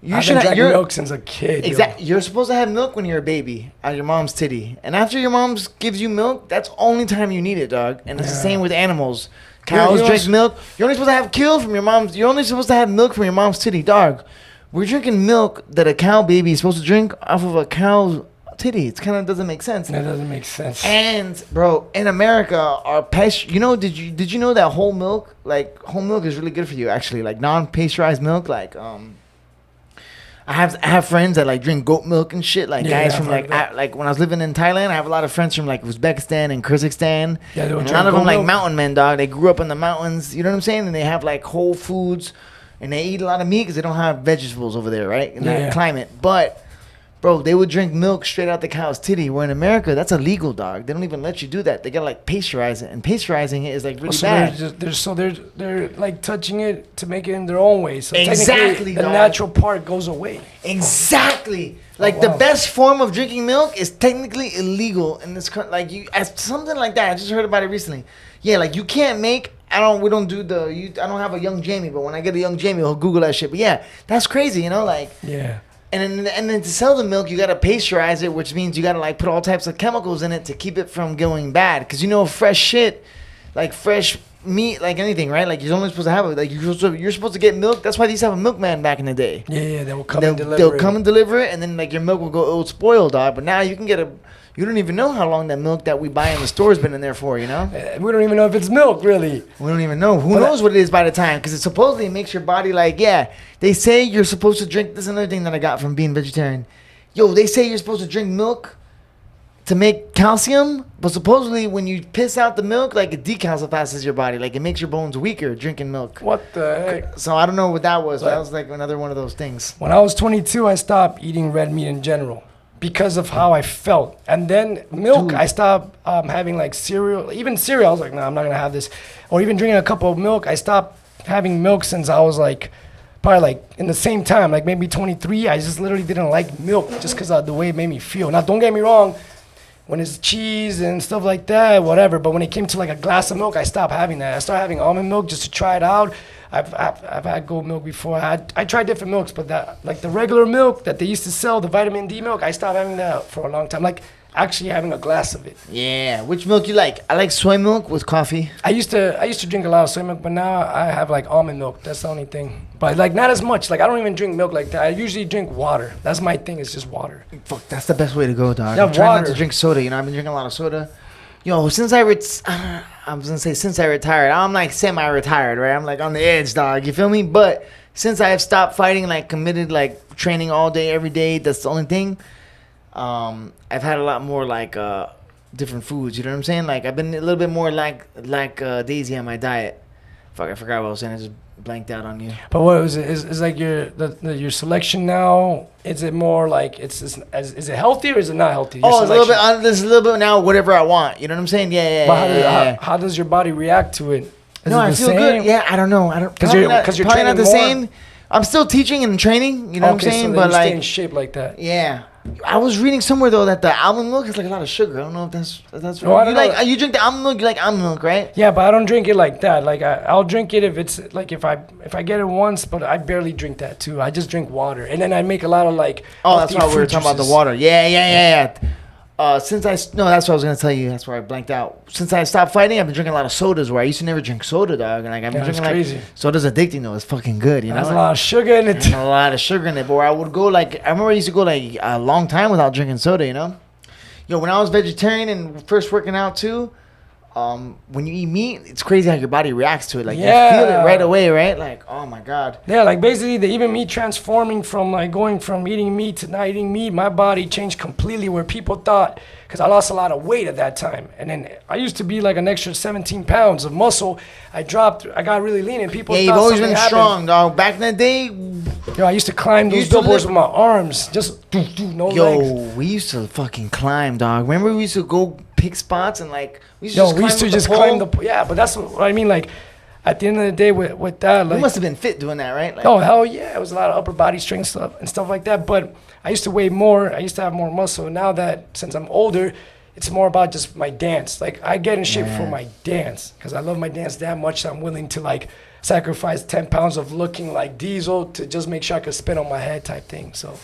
S3: I've been drinking milk since a kid.
S2: Exactly. You're supposed to have milk when you're a baby out of your mom's titty, and after your mom gives you milk, that's the only time you need it, dog. And it's the same with animals. Cows drink milk. You're only supposed to have kill from your mom's. You're only supposed to have milk from your mom's titty, dog. We're drinking milk that a cow baby is supposed to drink off of a cow's titty. It kind of doesn't make sense.
S3: That doesn't make sense.
S2: And bro, in America, our did you know that whole milk is really good for you actually, like non-pasteurized milk, like I have friends that like drink goat milk and shit, like guys from like when I was living in Thailand, I have a lot of friends from like Uzbekistan and Kyrgyzstan. Yeah, and a lot of them like mountain men, dog. They grew up in the mountains, you know what I'm saying? And they have like whole foods, and they eat a lot of meat because they don't have vegetables over there, right? In that climate. But bro, they would drink milk straight out the cow's titty. Where in America, that's illegal, dog. They don't even let you do that. They gotta like pasteurize it, and pasteurizing it is like really bad.
S3: They're like touching it to make it in their own way. So
S2: exactly,
S3: the natural part goes away.
S2: Exactly. Like the best form of drinking milk is technically illegal in this country. Like something like that. I just heard about it recently. Yeah, like you can't make. I don't have a young Jamie, but when I get a young Jamie, he'll Google that shit. But yeah, that's crazy, you know, like.
S3: Yeah.
S2: And then to sell the milk, you gotta pasteurize it, which means you gotta like put all types of chemicals in it to keep it from going bad. Cause you know, fresh shit, like fresh meat, like anything, right? Like you're only supposed to have it. Like you're supposed to get milk. That's why they used to have a milkman back in the day.
S3: Yeah, they will come and
S2: deliver it, and then like your milk will go old spoiled, dog. But now you can get you don't even know how long that milk that we buy in the store has been in there for, you know?
S3: We don't even know if it's milk, really.
S2: We don't even know. Who knows what it is by the time? Because it supposedly makes your body like, they say you're supposed to drink. This is another thing that I got from being vegetarian. Yo, they say you're supposed to drink milk to make calcium, but supposedly when you piss out the milk, like it decalcifies your body. Like it makes your bones weaker drinking milk.
S3: What the heck?
S2: So I don't know what that was. But that was like another one of those things.
S3: When I was 22, I stopped eating red meat in general, because of how I felt. And then milk, I stopped having like cereal. Even cereal, I was like, no, I'm not gonna have this. Or even drinking a cup of milk. I stopped having milk since I was like, probably like in the same time, like maybe 23. I just literally didn't like milk just because of the way it made me feel. Now, don't get me wrong, when it's cheese and stuff like that, whatever. But when it came to like a glass of milk, I stopped having that. I started having almond milk just to try it out. I've had goat milk before. I tried different milks, but that like the regular milk that they used to sell, the vitamin D milk, I stopped having that for a long time. Like actually having a glass of it.
S2: Yeah. Which milk you like? I like soy milk with coffee.
S3: I used to drink a lot of soy milk, but now I have like almond milk. That's the only thing. But like not as much. Like I don't even drink milk like that. I usually drink water. That's my thing. It's just water.
S2: Fuck, that's the best way to go, dog.
S3: Yeah,
S2: I'm trying not to drink soda. You know, I've been drinking a lot of soda. Yo, since I retired, I'm like semi-retired, right? I'm like on the edge, dog. You feel me? But since I have stopped fighting, like committed, like training all day, every day, that's the only thing. I've had a lot more like different foods. You know what I'm saying? Like I've been a little bit more like Daisy on my diet. Fuck, I forgot what I was saying. I just blanked out on you.
S3: But what was it? Is like your selection now? Is it more like is it healthy or is it not healthy?
S2: It's a little bit. There's a little bit now. Whatever I want. You know what I'm saying? Yeah.
S3: But how does your body react to it?
S2: I feel good. Yeah, I don't know. Because you're probably not the same. I'm still teaching and training. You know what I'm saying?
S3: So but like stay in shape like that.
S2: Yeah. I was reading somewhere though that the almond milk is like a lot of sugar. I don't know if that's
S3: right.
S2: You drink the almond milk. You like almond milk, right?
S3: Yeah, but I don't drink it like that. Like I'll drink it if it's like if I get it once, but I barely drink that too. I just drink water, and then I make a lot of like.
S2: Oh, that's why we were talking about the water. Yeah. That's what I was gonna tell you. That's where I blanked out. Since I stopped fighting, I've been drinking a lot of sodas. Where I used to never drink soda, dog. And like I've been drinking
S3: crazy.
S2: Like soda's addicting though. It's fucking good, you know.
S3: There's a lot of sugar in it.
S2: A lot of sugar in it. But where I would go like I remember I used to go like a long time without drinking soda, you know. Yo, when I was vegetarian and first working out too, when you eat meat, it's crazy how your body reacts to it. Like you feel it right away, right? Like, oh my god.
S3: Yeah, like basically even me transforming from like going from eating meat to not eating meat, my body changed completely where people thought, because I lost a lot of weight at that time. And then I used to be like an extra 17 pounds of muscle. I got really lean and people thought
S2: you've always been
S3: happened.
S2: Strong, dog. Back in the day.
S3: Yo, I used to climb those billboards with my arms. Just no legs.
S2: Yo, we used to fucking climb, dog. Remember we used to go pick spots and like we used to just climb the pole?
S3: Yeah, but that's what I mean. Like at the end of the day with that, like
S2: you must have been fit doing that, right? Like,
S3: oh hell yeah, it was a lot of upper body strength stuff and stuff like that. But I used to weigh more. I used to have more muscle. Now that since I'm older, it's more about just my dance. Like I get in shape for my dance because I love my dance that much. So I'm willing to like sacrifice 10 pounds of looking like Diesel to just make sure I could spin on my head type thing. So,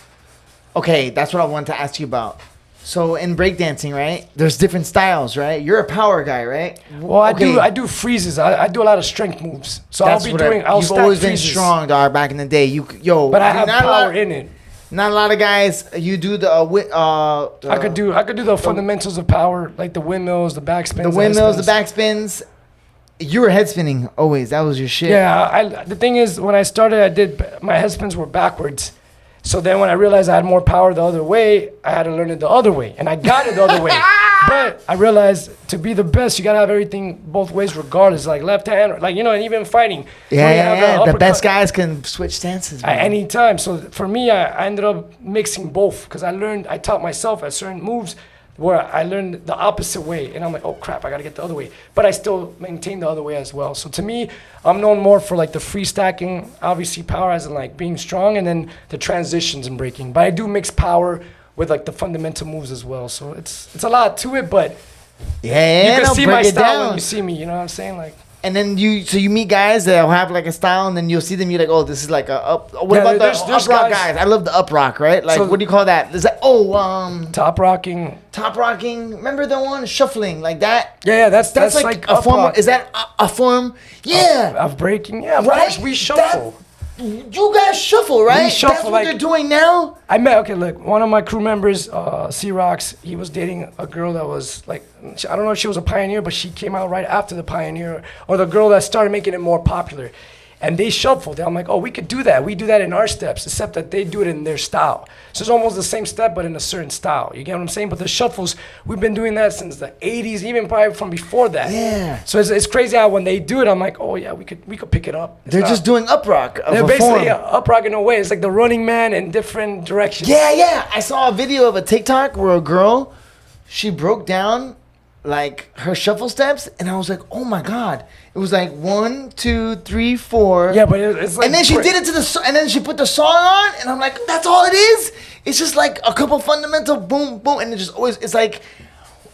S2: Okay, that's what I wanted to ask you about. So in breakdancing, right? There's different styles, right? You're a power guy, right?
S3: well, I do freezes. I do a lot of strength moves. So
S2: That's
S3: I'll be
S2: what
S3: doing. I'll
S2: you've
S3: stack
S2: always been
S3: freezes.
S2: strong, dog. Back in the day,
S3: But I have power in it.
S2: Not a lot of guys. You do the
S3: I could do the fundamentals of power, like the windmills, the backspins,
S2: the windmills, the
S3: headspins.
S2: backspins. You were head spinning always. That was your shit.
S3: Yeah, the thing is, when I started, my headspins were backwards. So then when I realized I had more power the other way, I had to learn it the other way. And I got it the other way. But I realized to be the best, you got to have everything both ways regardless. Like left hand, like, and even fighting.
S2: Yeah. The best guys can switch stances.
S3: At any time. So for me, I ended up mixing both because I taught myself at certain moves where I learned the opposite way. And I'm like, oh crap, I got to get the other way. But I still maintain the other way as well. So to me, I'm known more for like the free stacking, obviously power as in like being strong, and then the transitions and breaking. But I do mix power with like the fundamental moves as well. So it's a lot to it, but you can see my style when you see me, you know what I'm saying? Like,
S2: and then you meet guys that'll have like a style, and then you'll see them. You're like, oh, this is like a up. What about the up rock guys? I love the up rock, right? Like, what do you call that? Is that
S3: top rocking?
S2: Top rocking. Remember the one shuffling like that?
S3: Yeah, that's like
S2: a form. Is that a form? Yeah,
S3: of breaking. Yeah, of
S2: right.
S3: course we shuffle.
S2: You guys shuffle, right?
S3: We shuffle.
S2: That's what they're doing now.
S3: Look, one of my crew members, C-Rox, he was dating a girl that was like, I don't know if she was a pioneer, but she came out right after the pioneer, or the girl that started making it more popular. And they shuffled. I'm like, oh, we could do that. We do that in our steps, except that they do it in their style. So it's almost the same step, but in a certain style. You get what I'm saying? But the shuffles, we've been doing that since the 80s, even probably from before that.
S2: Yeah.
S3: So it's crazy how when they do it, I'm like, oh yeah, we could pick it up.
S2: They're just doing up rock.
S3: They're basically up rock in a way. It's like the Running Man in different directions.
S2: Yeah. I saw a video of a TikTok where a girl, she broke down like her shuffle steps, and I was like, oh my god, it was like 1, 2, 3, 4.
S3: Yeah, but it's like,
S2: and then she did it to the and then she put the song on, and I'm like, that's all it is. It's just like a couple fundamental boom boom, and it just always, it's like,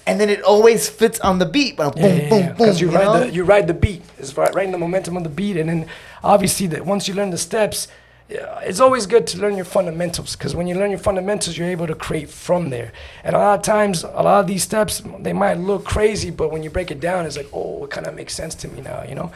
S2: and then it always fits on the beat, boom boom boom.
S3: Because you ride the beat, it's riding the momentum on the beat, and then obviously that once you learn the steps. Yeah, it's always good to learn your fundamentals, because when you learn your fundamentals, you're able to create from there. And a lot of times, a lot of these steps, they might look crazy, but when you break it down, it's like, oh, it kind of makes sense to me now, you know?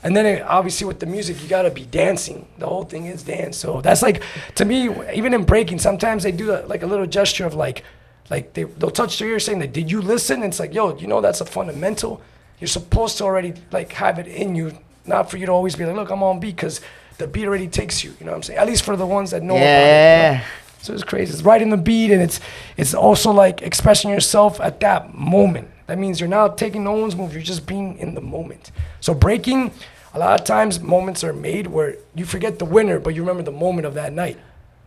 S3: And then obviously with the music, you gotta be dancing. The whole thing is dance. So that's like, to me, even in breaking, sometimes they do like a little gesture of like they'll touch their ear saying that, did you listen? And it's like, yo, that's a fundamental. You're supposed to already like have it in you, not for you to always be like, look, I'm on beat, because the beat already takes you, you know what I'm saying? At least for the ones that know about it. You know? So it's crazy. It's riding the beat, and it's also like expressing yourself at that moment. That means you're not taking no one's move, you're just being in the moment. So breaking, a lot of times moments are made where you forget the winner, but you remember the moment of that night.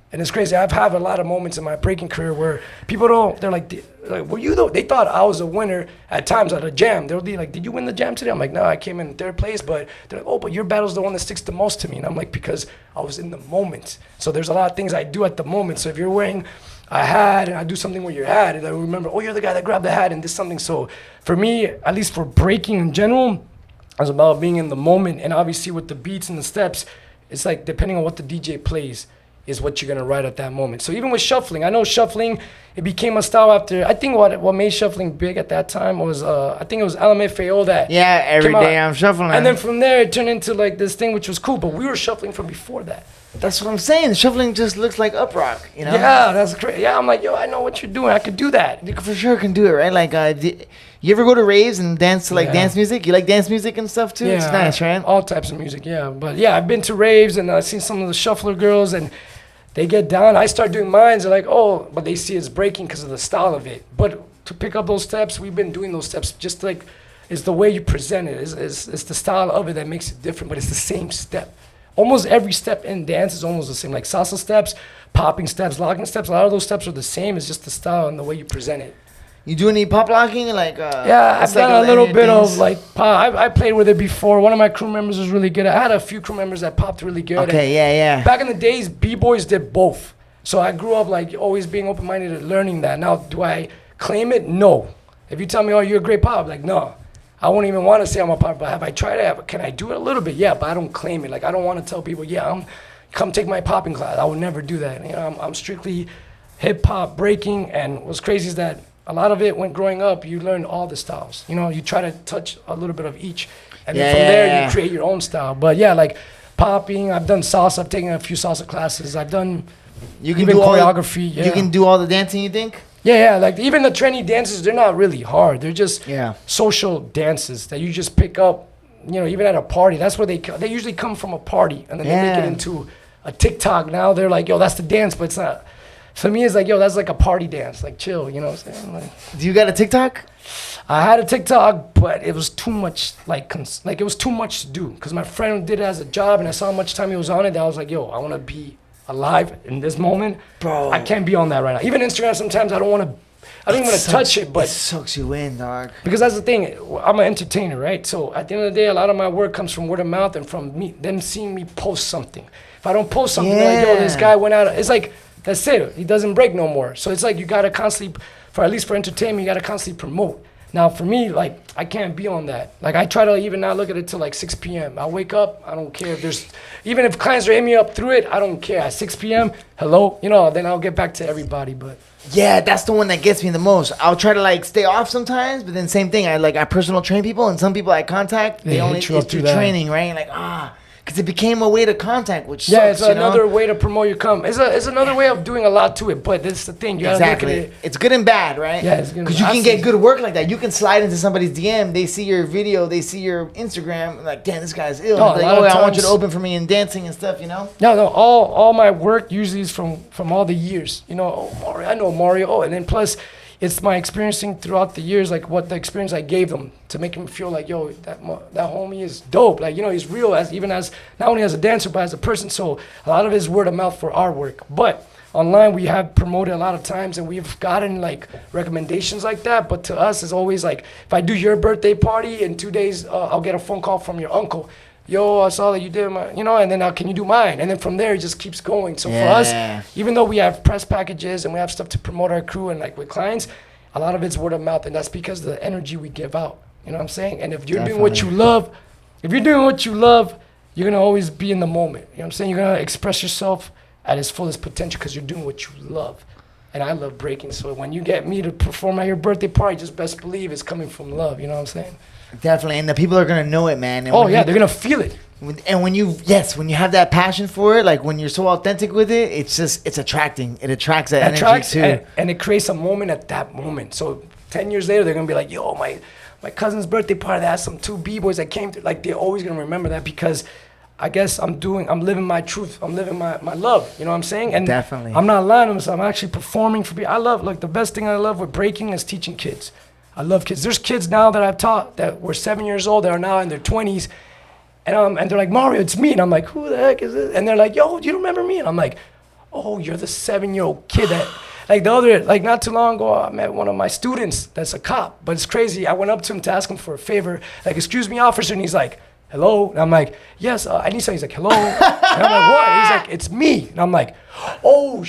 S3: And it's crazy. I've had a lot of moments in my breaking career where people they're like, were you though? They thought I was a winner at times at a jam. They'll be like, did you win the jam today? I'm like, no, I came in third place, but they're like, oh, but your battle's the one that sticks the most to me. And I'm like, because I was in the moment. So there's a lot of things I do at the moment. So if you're wearing a hat and I do something with your hat, and I remember, oh, you're the guy that grabbed the hat and did something. So for me, at least for breaking in general, it's about being in the moment. And obviously with the beats and the steps, it's like depending on what the DJ plays is what you're gonna ride at that moment. So even with shuffling, I know shuffling, it became a style after, I think what made shuffling big at that time was, I think it was LMFAO that
S2: every day I'm shuffling.
S3: And then from there, it turned into like this thing, which was cool, but we were shuffling from before that.
S2: That's what I'm saying. Shuffling just looks like up rock, you know?
S3: Yeah, that's great. Yeah, I'm like, yo, I know what you're doing. I could do that.
S2: You for sure can do it, right? Like, you ever go to raves and dance to like dance music? You like dance music and stuff too? Yeah, it's nice, right?
S3: All types of music, yeah. But yeah, I've been to raves and I've seen some of the shuffler girls, and they get down. I start doing mines. They're like, oh, but they see it's breaking because of the style of it. But to pick up those steps, we've been doing those steps. Just like, it's the way you present it. It's the style of it that makes it different, but it's the same step. Almost every step in dance is almost the same. Like salsa steps, popping steps, locking steps. A lot of those steps are the same. It's just the style and the way you present it.
S2: You do any pop locking?
S3: Yeah, I've done a little bit of like pop. I played with it before. One of my crew members was really good. I had a few crew members that popped really good.
S2: Okay, yeah.
S3: Back in the days, B-boys did both. So I grew up like always being open-minded and learning that. Now, do I claim it? No. If you tell me, oh, you're a great popper, like, no. I won't even want to say I'm a popper, but have I tried it? Can I do it a little bit? Yeah, but I don't claim it. Like, I don't want to tell people, come take my popping class. I would never do that. You know, I'm strictly hip-hop, breaking, and what's crazy is that a lot of it, when growing up, you learn all the styles. You know, you try to touch a little bit of each, and then from there, you create your own style. But yeah, like popping, I've done salsa. I've taken a few salsa classes. I've done even choreography.
S2: You can do all the dancing, you think?
S3: Yeah, like even the trendy dances, they're not really hard. They're just social dances that you just pick up, you know, even at a party. That's where they usually come from a party, and then they make it into a TikTok. Now they're like, yo, that's the dance, but it's not. For me, it's like, yo, that's like a party dance, like chill, you know what I'm saying? Like,
S2: do you got a TikTok?
S3: I had a TikTok, but it was too much, like it was too much to do, because my friend did it as a job, and I saw how much time he was on it, that I was like, yo, I want to be alive in this moment.
S2: Bro,
S3: I can't be on that right now. Even Instagram, sometimes I don't want to touch it, but
S2: it sucks you in, dog.
S3: Because that's the thing, I'm an entertainer, right? So at the end of the day, a lot of my work comes from word of mouth and from them seeing me post something. If I don't post something, they're like, yo, this guy went out. It's like, that's it. He doesn't break no more. So it's like you gotta constantly, at least for entertainment, you gotta constantly promote. Now for me, like, I can't be on that. Like, I try to even not look at it till like 6 p.m. I wake up, I don't care if even if clients are hitting me up through it, I don't care. At 6 p.m., hello, you know, then I'll get back to everybody. But
S2: yeah, that's the one that gets me the most. I'll try to like stay off sometimes, but then same thing. I personal train people, and some people I contact, they only it's through training, right? Like because it became a way to contact, which sucks,
S3: it's another way to promote your It's another way of doing a lot to it, but that's the thing. You gotta look at it.
S2: It's good and bad, right?
S3: Yeah, it's good.
S2: Because you can get good work like that. You can slide into somebody's DM, they see your video, they see your Instagram, like, damn, this guy's ill. Like, I want you to open for me in dancing and stuff, you know?
S3: No, all my work usually is from all the years. You know, Mario, I know Mario. And then plus, it's my experiencing throughout the years, like what the experience I gave them to make him feel like, yo, that homie is dope. Like, you know, he's real as not only as a dancer, but as a person. So a lot of it is word of mouth for our work. But online, we have promoted a lot of times, and we've gotten like recommendations like that. But to us, it's always like, if I do your birthday party in 2 days, I'll get a phone call from your uncle. Yo, I saw that you did my, you know, and then can you do mine? And then from there, it just keeps going. So for us, even though we have press packages and we have stuff to promote our crew and like with clients, a lot of it's word of mouth, and that's because of the energy we give out. You know what I'm saying? And if you're doing what you love, you're gonna always be in the moment. You know what I'm saying? You're gonna express yourself at its fullest potential because you're doing what you love. And I love breaking. So when you get me to perform at your birthday party, just best believe it's coming from love. You know what I'm saying?
S2: Definitely, and the people are gonna know it, man. And
S3: they're gonna feel it.
S2: And when you have that passion for it, like when you're so authentic with it, it's attracting. It attracts that energy too.
S3: And it creates a moment at that moment. So 10 years later, they're gonna be like, yo, my cousin's birthday party, that had some 2 B-boys that came through. Like, they're always gonna remember that, because I guess I'm living my truth. I'm living my love. You know what I'm saying? And
S2: definitely,
S3: I'm not lying to myself. I'm actually performing for people. The best thing I love with breaking is teaching kids. I love kids. There's kids now that I've taught that were 7 years old that are now in their 20s. And they're like, Mario, it's me. And I'm like, who the heck is this? And they're like, yo, do you remember me? And I'm like, oh, you're the 7-year-old kid that, not too long ago, I met one of my students that's a cop. But it's crazy. I went up to him to ask him for a favor. Like, excuse me, officer. And he's like, hello? And I'm like, yes, I need something. He's like, hello? And I'm like, what? He's like, it's me. And I'm like, oh,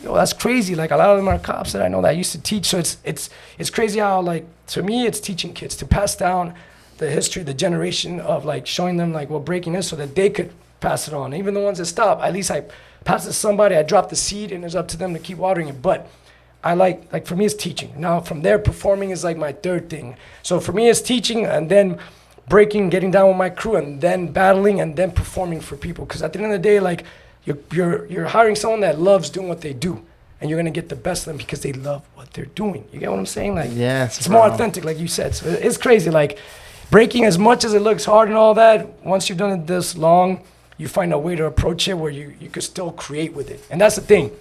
S3: yo, that's crazy. Like, a lot of them are cops that I know that I used to teach. So it's crazy how, like, to me, it's teaching kids to pass down the history, the generation of, like, showing them, like, what breaking is so that they could pass it on. Even the ones that stop, at least I pass it to somebody, I drop the seed, and it's up to them to keep watering it. But I like for me, it's teaching. Now, from there, performing is, like, my third thing. So for me, it's teaching, and then breaking, getting down with my crew, and then battling, and then performing for people. Because at the end of the day, like, you're hiring someone that loves doing what they do, and you're gonna get the best of them because they love what they're doing. You get what I'm saying? Like,
S2: yes,
S3: it's more authentic, like you said. So it's crazy. Like, breaking, as much as it looks hard and all that, once you've done it this long, you find a way to approach it where you could still create with it. And that's the thing.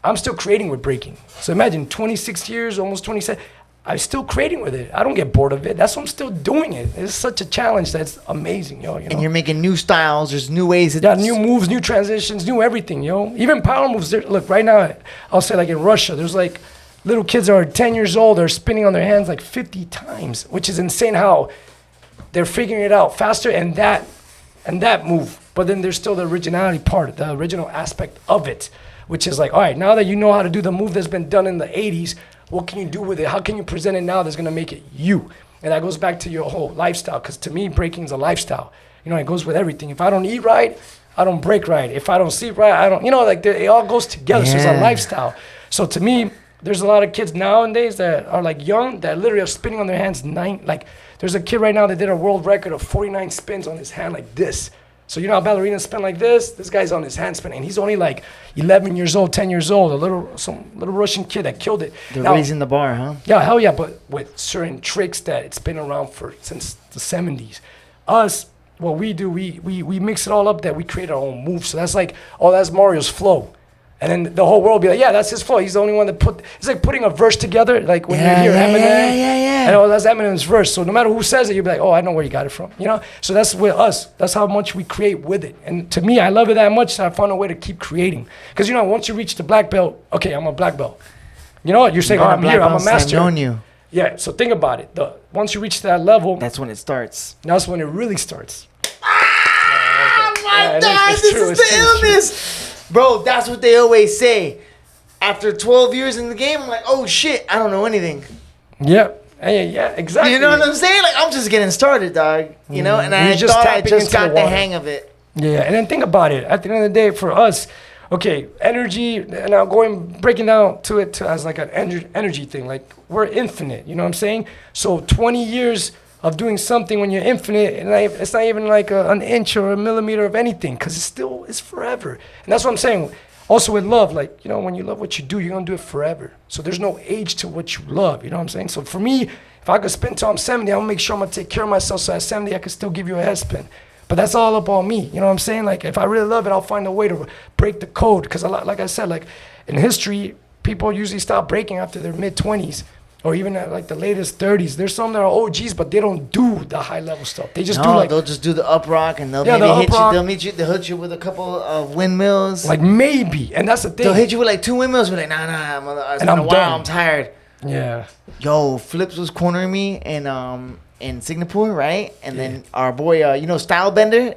S3: I'm still creating with breaking. So imagine 26 years, almost 27. I'm still creating with it. I don't get bored of it. That's why I'm still doing it. It's such a challenge that's amazing, yo. You know?
S2: And you're making new styles. There's new ways.
S3: New moves, new transitions, new everything, yo. Even power moves. Look, right now, I'll say, like, in Russia, there's, like, little kids that are 10 years old. They're spinning on their hands like 50 times, which is insane how they're figuring it out faster and that move. But then there's still the originality part, the original aspect of it, which is like, all right, now that you know how to do the move that's been done in the 80s, What can you do with it? How can you present it now that's gonna make it you? And that goes back to your whole lifestyle, because to me, breaking is a lifestyle. You know, it goes with everything. If I don't eat right, I don't break right. If I don't sleep right, I don't, you know, like it all goes together. So it's a lifestyle. So to me, there's a lot of kids nowadays that are like young that literally are spinning on their hands like there's a kid right now that did a world record of 49 spins on his hand like this. So you know how ballerinas spin like this? This guy's on his hand spinning. And he's only like 11 years old, 10 years old, some little Russian kid that killed it.
S2: They're raising the bar, huh?
S3: Yeah, hell yeah, but with certain tricks that it's been around since the 70s. Us, what we do, we mix it all up, that we create our own moves. So that's like, oh, that's Mario's flow. And then the whole world will be like, yeah, that's his flow. He's the only one that it's like putting a verse together, like when you hear Eminem. And oh, that's Eminem's verse. So no matter who says it, you'll be like, oh, I know where you got it from. You know? So that's with us. That's how much we create with it. And to me, I love it that much that I found a way to keep creating. Because, you know, once you reach the black belt, okay, I'm a black belt. You know what? You're saying, oh, I'm here, I'm a master.
S2: I've known you.
S3: Yeah, so think about it. Once you reach that level,
S2: that's when it starts.
S3: That's when it really starts.
S2: My God, this is the illness. Bro, that's what they always say. After 12 years in the game, I'm like, oh shit, I don't know anything.
S3: Yeah, exactly.
S2: You know what I'm saying? Like, I'm just getting started, dog. You know, and I thought I just got the hang of it.
S3: Yeah, and then think about it. At the end of the day, for us, okay, energy, and I'm breaking down to it as like an energy thing. Like, we're infinite, you know what I'm saying? So 20 years of doing something when you're infinite, and it's not even like an inch or a millimeter of anything, because it's forever. And that's what I'm saying. Also with love, like, you know, when you love what you do, you're going to do it forever. So there's no age to what you love, you know what I'm saying? So for me, if I could spin till I'm 70, I'll make sure I'm going to take care of myself, so at 70, I can still give you a head spin. But that's all up on me, you know what I'm saying? Like, if I really love it, I'll find a way to break the code. Because like I said, like, in history, people usually stop breaking after their mid-20s. Or even at like the latest 30s. There's some that are OGs, but they don't do the high level stuff. They just
S2: they'll just do the up rock, and they'll hit you with a couple of windmills.
S3: Like, maybe, and that's the thing.
S2: They'll hit you with like 2 windmills. Be like, nah, it's been a while. I'm tired.
S3: Yeah.
S2: Yo, Flips was cornering me in Singapore, right? And then our boy, you know, Stylebender,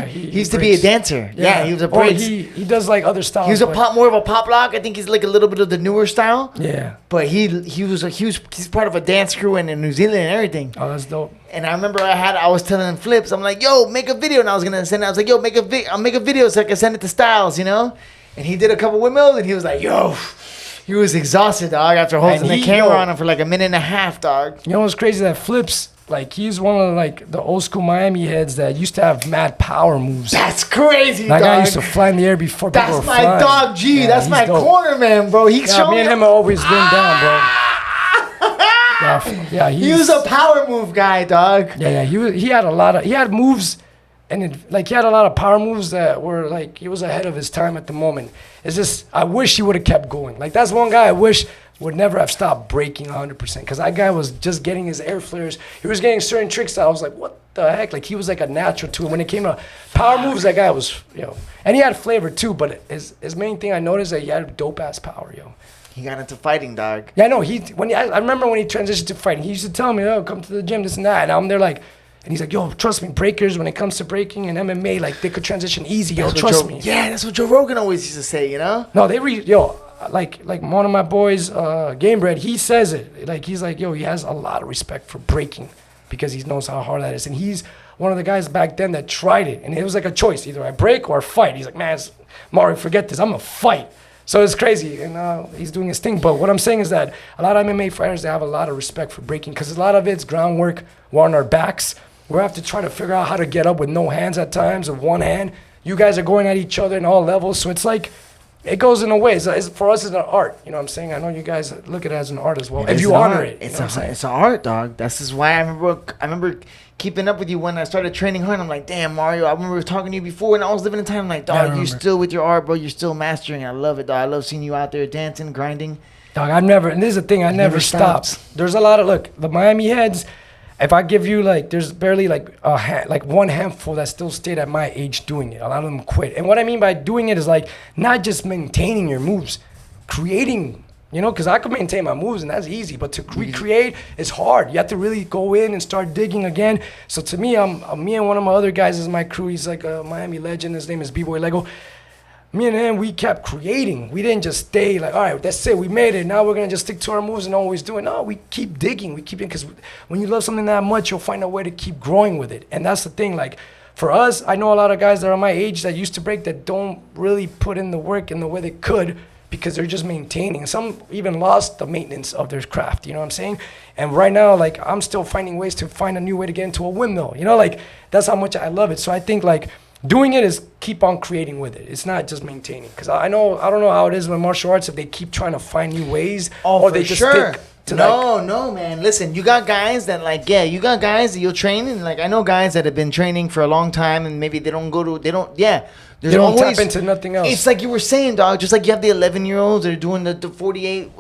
S2: he used to be a dancer. Yeah, he was a break.
S3: He does like other styles.
S2: He was more of a pop lock. I think he's like a little bit of the newer style.
S3: Yeah.
S2: But he's part of a dance crew in New Zealand and everything.
S3: Oh, that's dope.
S2: And I remember I was telling him Flips, I'm like, yo, make a video, and I was gonna send it. I was like, yo, I'll make a video so I can send it to Styles, you know? And he did a couple windmills, and he was like, yo. He was exhausted, dog, after holding the camera on him for like a minute and a half, dog.
S3: You know what's crazy? That Flips, like, he's one of like the old school Miami heads that used to have mad power moves.
S2: That's crazy,
S3: that
S2: dog.
S3: That guy used to fly in the air before people were flying.
S2: That's my dog, G. Yeah, that's my corner man, bro. Me
S3: and him have always been down, bro.
S2: He was a power move guy, dog.
S3: Yeah. He had moves. And he had a lot of power moves that were like, he was ahead of his time at the moment. It's just, I wish he would have kept going. Like, that's one guy I wish would never have stopped breaking 100%. Because that guy was just getting his air flares. He was getting certain tricks that I was like, what the heck? Like, he was like a natural to it. When it came to power moves, that guy was, and he had flavor too. But his main thing I noticed that he had dope ass power,
S2: He got into fighting, dog.
S3: Yeah, no, I remember when he transitioned to fighting, he used to tell me, oh, come to the gym, this and that. And I'm there like, and he's like, yo, trust me, breakers, when it comes to breaking and MMA, like, they could transition easy, trust me.
S2: Yeah, that's what Joe Rogan always used to say, you know?
S3: No, like one of my boys, Gamebred, he says it. Like, he's like, yo, he has a lot of respect for breaking because he knows how hard that is. And he's one of the guys back then that tried it. And it was like a choice. Either I break or fight. He's like, man, Mario, forget this. I'm going to fight. So it's crazy. And he's doing his thing. But what I'm saying is that a lot of MMA fighters, they have a lot of respect for breaking because a lot of it's groundwork. We're on our backs. We have to try to figure out how to get up with no hands at times, of one hand. You guys are going at each other in all levels. So it's like, it goes in a way. For us, it's an art. You know what I'm saying? I know you guys look at it as an art as well. If you honor it.
S2: It's an art, dog. That's just why I remember keeping up with you when I started training hard. I'm like, damn, Mario, I remember talking to you before when I was living in Thailand. I'm like, dog, you're still with your art, bro. You're still mastering. I love it, dog. I love seeing you out there dancing, grinding.
S3: Dog, and this is the thing, I never stopped. There's a lot of, the Miami heads, if I give you, there's barely, one handful that still stayed at my age doing it. A lot of them quit. And what I mean by doing it is, not just maintaining your moves, creating, because I could maintain my moves, and that's easy. But to recreate is hard. You have to really go in and start digging again. So to me, me and one of my other guys is my crew. He's like a Miami legend. His name is B-Boy Lego. me and him, we kept creating. We didn't just stay like, all right, that's it, we made it. Now we're gonna just stick to our moves and always do it. No, we keep digging, we keep it, because when you love something that much, you'll find a way to keep growing with it. And that's the thing, like, for us, I know a lot of guys that are my age that used to break that don't really put in the work in the way they could because they're just maintaining. Some even lost the maintenance of their craft, you know what I'm saying? And right now, like, I'm still finding ways to find a new way to get into a windmill, you know, like, that's how much I love it. So I think, like, doing it is keep on creating with it. It's not just maintaining. Because I don't know how it is with martial arts, if they keep trying to find new ways or they just stick to
S2: no, man. Listen, you got guys that you got guys that you'll train, and like I know guys that have been training for a long time, and maybe they don't
S3: tap into nothing else.
S2: It's like you were saying, dog. Just like you have the 11-year-olds that are doing the 48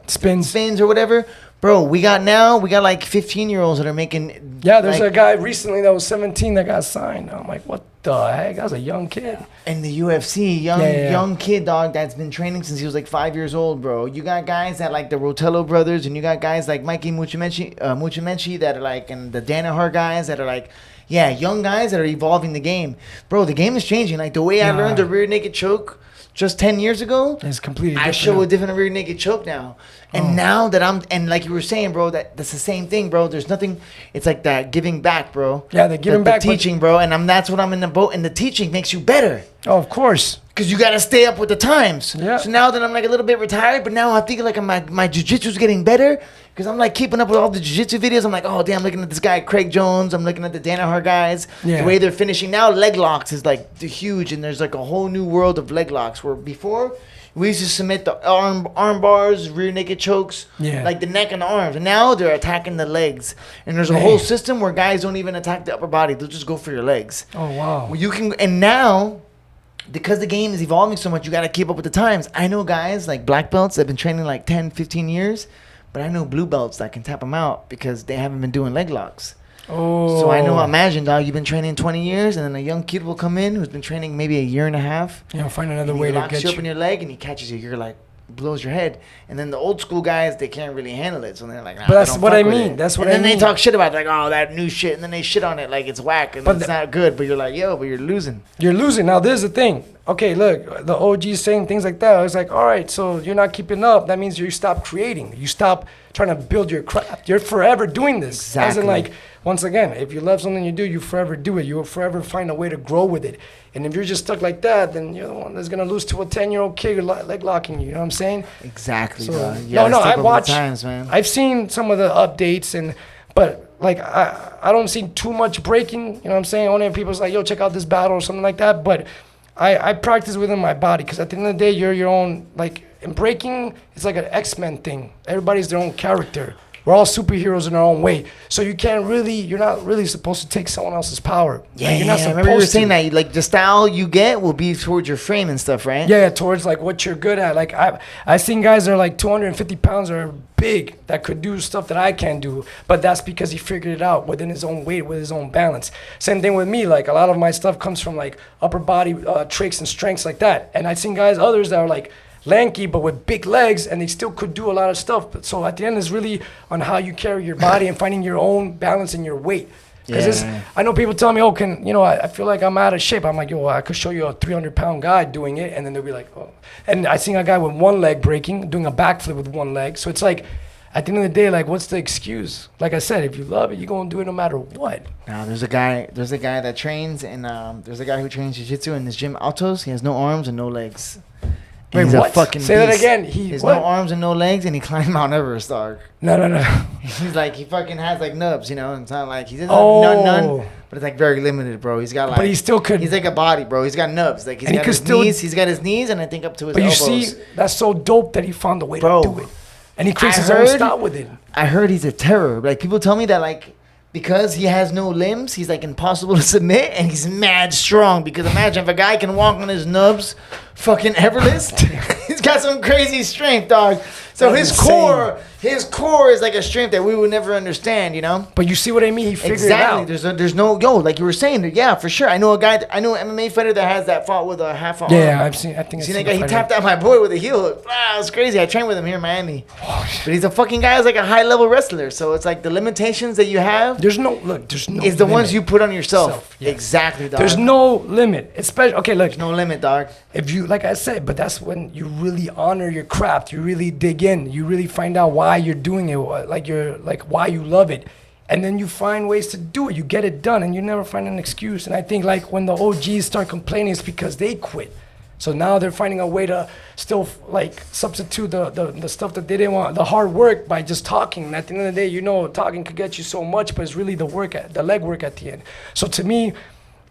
S2: spins or whatever. Bro, we got like 15-year-olds that are making.
S3: Yeah, there's a guy recently that was 17 that got signed. I'm like, what the heck? That was a young kid.
S2: In the UFC, young kid, dog, that's been training since he was like 5 years old, bro. You got guys that like the Rotello brothers, and you got guys like Mikey Muchamenchi that are like, and the Danaher guys that are like, young guys that are evolving the game. Bro, the game is changing. Like the way I learned the rear naked choke just 10 years ago,
S3: it's completely different.
S2: I show a different rear naked choke now. And now that and like you were saying, bro, that's the same thing, bro. There's nothing, it's like that giving back, bro.
S3: Yeah, the giving back.
S2: The teaching, bro. And that's what I'm in the boat. And the teaching makes you better.
S3: Oh, of course.
S2: Because you got to stay up with the times.
S3: Yeah.
S2: So now that I'm like a little bit retired, but now I think like my jiu-jitsu's getting better. Because I'm like keeping up with all the jiu-jitsu videos. I'm like, oh, damn, I'm looking at this guy, Craig Jones. I'm looking at the Danaher guys.
S3: Yeah.
S2: The way they're finishing. Now leg locks is like huge. And there's like a whole new world of leg locks. Where before, we used to submit the arm bars, rear naked chokes, like the neck and the arms. And now they're attacking the legs. And there's a whole system where guys don't even attack the upper body. They'll just go for your legs.
S3: Oh, wow.
S2: Well, you can, and now, because the game is evolving so much, you got to keep up with the times. I know guys like black belts that have been training like 10, 15 years, but I know blue belts that can tap them out because they haven't been doing leg locks.
S3: Oh.
S2: So I know, imagine, dog, you've been training 20 years, and then a young kid will come in who's been training maybe a year and a half.
S3: Find another way to get you.
S2: He locks you up in your leg, and he catches you. You're like, blows your head. And then the old school guys, they can't really handle it. So they're like, nah,
S3: but that's what I mean. That's what I mean.
S2: And then they talk shit about it, like, oh, that new shit. And then they shit on it like it's whack and it's not good. But you're like, yo, but you're losing.
S3: You're losing. Now, there's the thing. Okay, look, the OG's saying things like that. I was like, all right, so you're not keeping up. That means you stop creating. You stop trying to build your craft. You're forever doing this.
S2: Exactly.
S3: As in, like, once again, if you love something you do, you forever do it. You will forever find a way to grow with it. And if you're just stuck like that, then you're the one that's going to lose to a 10-year-old kid leg locking you. You know what I'm saying?
S2: Exactly,
S3: so,
S2: bro.
S3: I watch.
S2: Times, man.
S3: I've seen some of the updates, but like I don't see too much breaking. You know what I'm saying? Only if people's like, yo, check out this battle or something like that. But I practice within my body because at the end of the day, you're your own. Like, in breaking, it's like an X-Men thing. Everybody's their own character. We're all superheroes in our own way. So you're not really supposed to take someone else's power.
S2: Yeah,
S3: like, you're not
S2: I remember you were saying that. Like, the style you get will be towards your frame and stuff, right?
S3: Yeah, towards like what you're good at. Like I seen guys that are like 250 pounds that are big that could do stuff that I can't do. But that's because he figured it out within his own weight, with his own balance. Same thing with me. Like, a lot of my stuff comes from like upper body tricks and strengths like that. And I've seen others that are like lanky but with big legs, and they still could do a lot of stuff. But so at the end, it's really on how you carry your body and finding your own balance in your weight. Because I know people tell me, oh, I feel like I'm out of shape. I'm like, yo, I could show you a 300-pound guy doing it, and then they'll be like, oh. And I seen a guy with one leg breaking, doing a backflip with one leg. So it's like, at the end of the day, like, what's the excuse? Like I said, if you love it, you're gonna do it no matter what.
S2: Now there's a guy that trains, and there's a guy who trains jiu-jitsu in this gym, Altos. He has no arms and no legs.
S3: Wait,
S2: he's
S3: what?
S2: A fucking
S3: Say
S2: beast.
S3: that again.
S2: He has no arms and no legs, and he climbed Mount Everest, dog.
S3: No.
S2: He's like, he fucking has like nubs, you know. It's not like he doesn't have none, but it's like very limited, bro. He's got like,
S3: but he still could.
S2: He's like a body, bro. He's got nubs, like he's got his knees. He's got his knees, and I think up to his elbows.
S3: But you see, that's so dope that he found a way to do it, and he creates his own style with it.
S2: I heard he's a terror. Like, people tell me that, like, because he has no limbs, he's like impossible to submit, and he's mad strong. Because imagine if a guy can walk on his nubs, fucking Everest, he's got some crazy strength, dog. So his core his core is like a strength that we would never understand, you know.
S3: But you see what I mean? He figured it out.
S2: There's no like you were saying. Yeah, for sure. I know an MMA fighter that has that fought with a half arm.
S3: Yeah, I've seen. I think I've
S2: seen that guy. He tapped out my boy with a heel hook. Wow, it's crazy. I trained with him here in Miami. But he's a fucking guy who's like a high level wrestler. So it's like the limitations that you have.
S3: There's no
S2: is the ones you put on yourself.
S3: Yeah.
S2: Exactly, dog.
S3: There's no limit. Especially okay, look.
S2: There's no limit, dog.
S3: If you, like I said, but that's when you really honor your craft. You really dig in. You really find out why you're doing it, like why you love it, and then you find ways to do it. You get it done, and you never find an excuse. And I think like when the OGs start complaining, it's because they quit. So now they're finding a way to still like substitute the stuff that they didn't want, the hard work, by just talking. And at the end of the day, you know, talking could get you so much, but it's really the leg work at the end. So to me,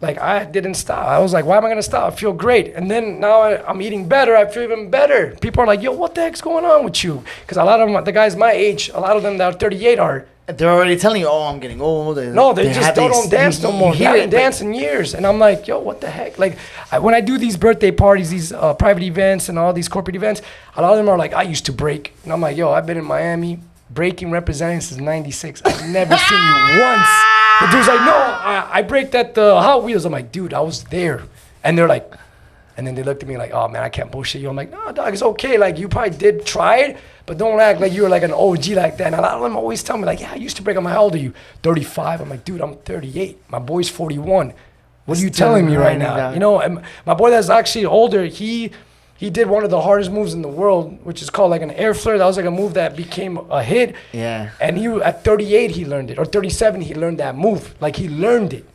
S3: like I didn't stop. I was like, why am I gonna stop? I feel great. And then now I'm eating better. I feel even better. People are like, yo, what the heck's going on with you? Because a lot of them, the guys my age, a lot of them that are 38 are.
S2: They're already telling you, oh, I'm getting old.
S3: No, they just don't dance no more. They haven't danced in years. And I'm like, yo, what the heck? Like when I do these birthday parties, these private events and all these corporate events, a lot of them are like, I used to break. And I'm like, yo, I've been in Miami breaking representing since 96. I've never seen you once. The dude's like, no, I braked at the Hot Wheels. I'm like, dude, I was there. And they're like, and then they looked at me like, oh man, I can't bullshit you. I'm like, no, dog, it's okay. Like you probably did try it, but don't act like you were like an OG like that. And a lot of them always tell me like, yeah, I used to break. I'm like, how old are you? 35. I'm like, dude, I'm 38. My boy's 41. What are you telling me right now? You know, and my boy that's actually older, he did one of the hardest moves in the world, which is called like an air flare. That was like a move that became a hit.
S2: Yeah.
S3: And at 38, he learned it. Or 37, he learned that move. Like he learned it.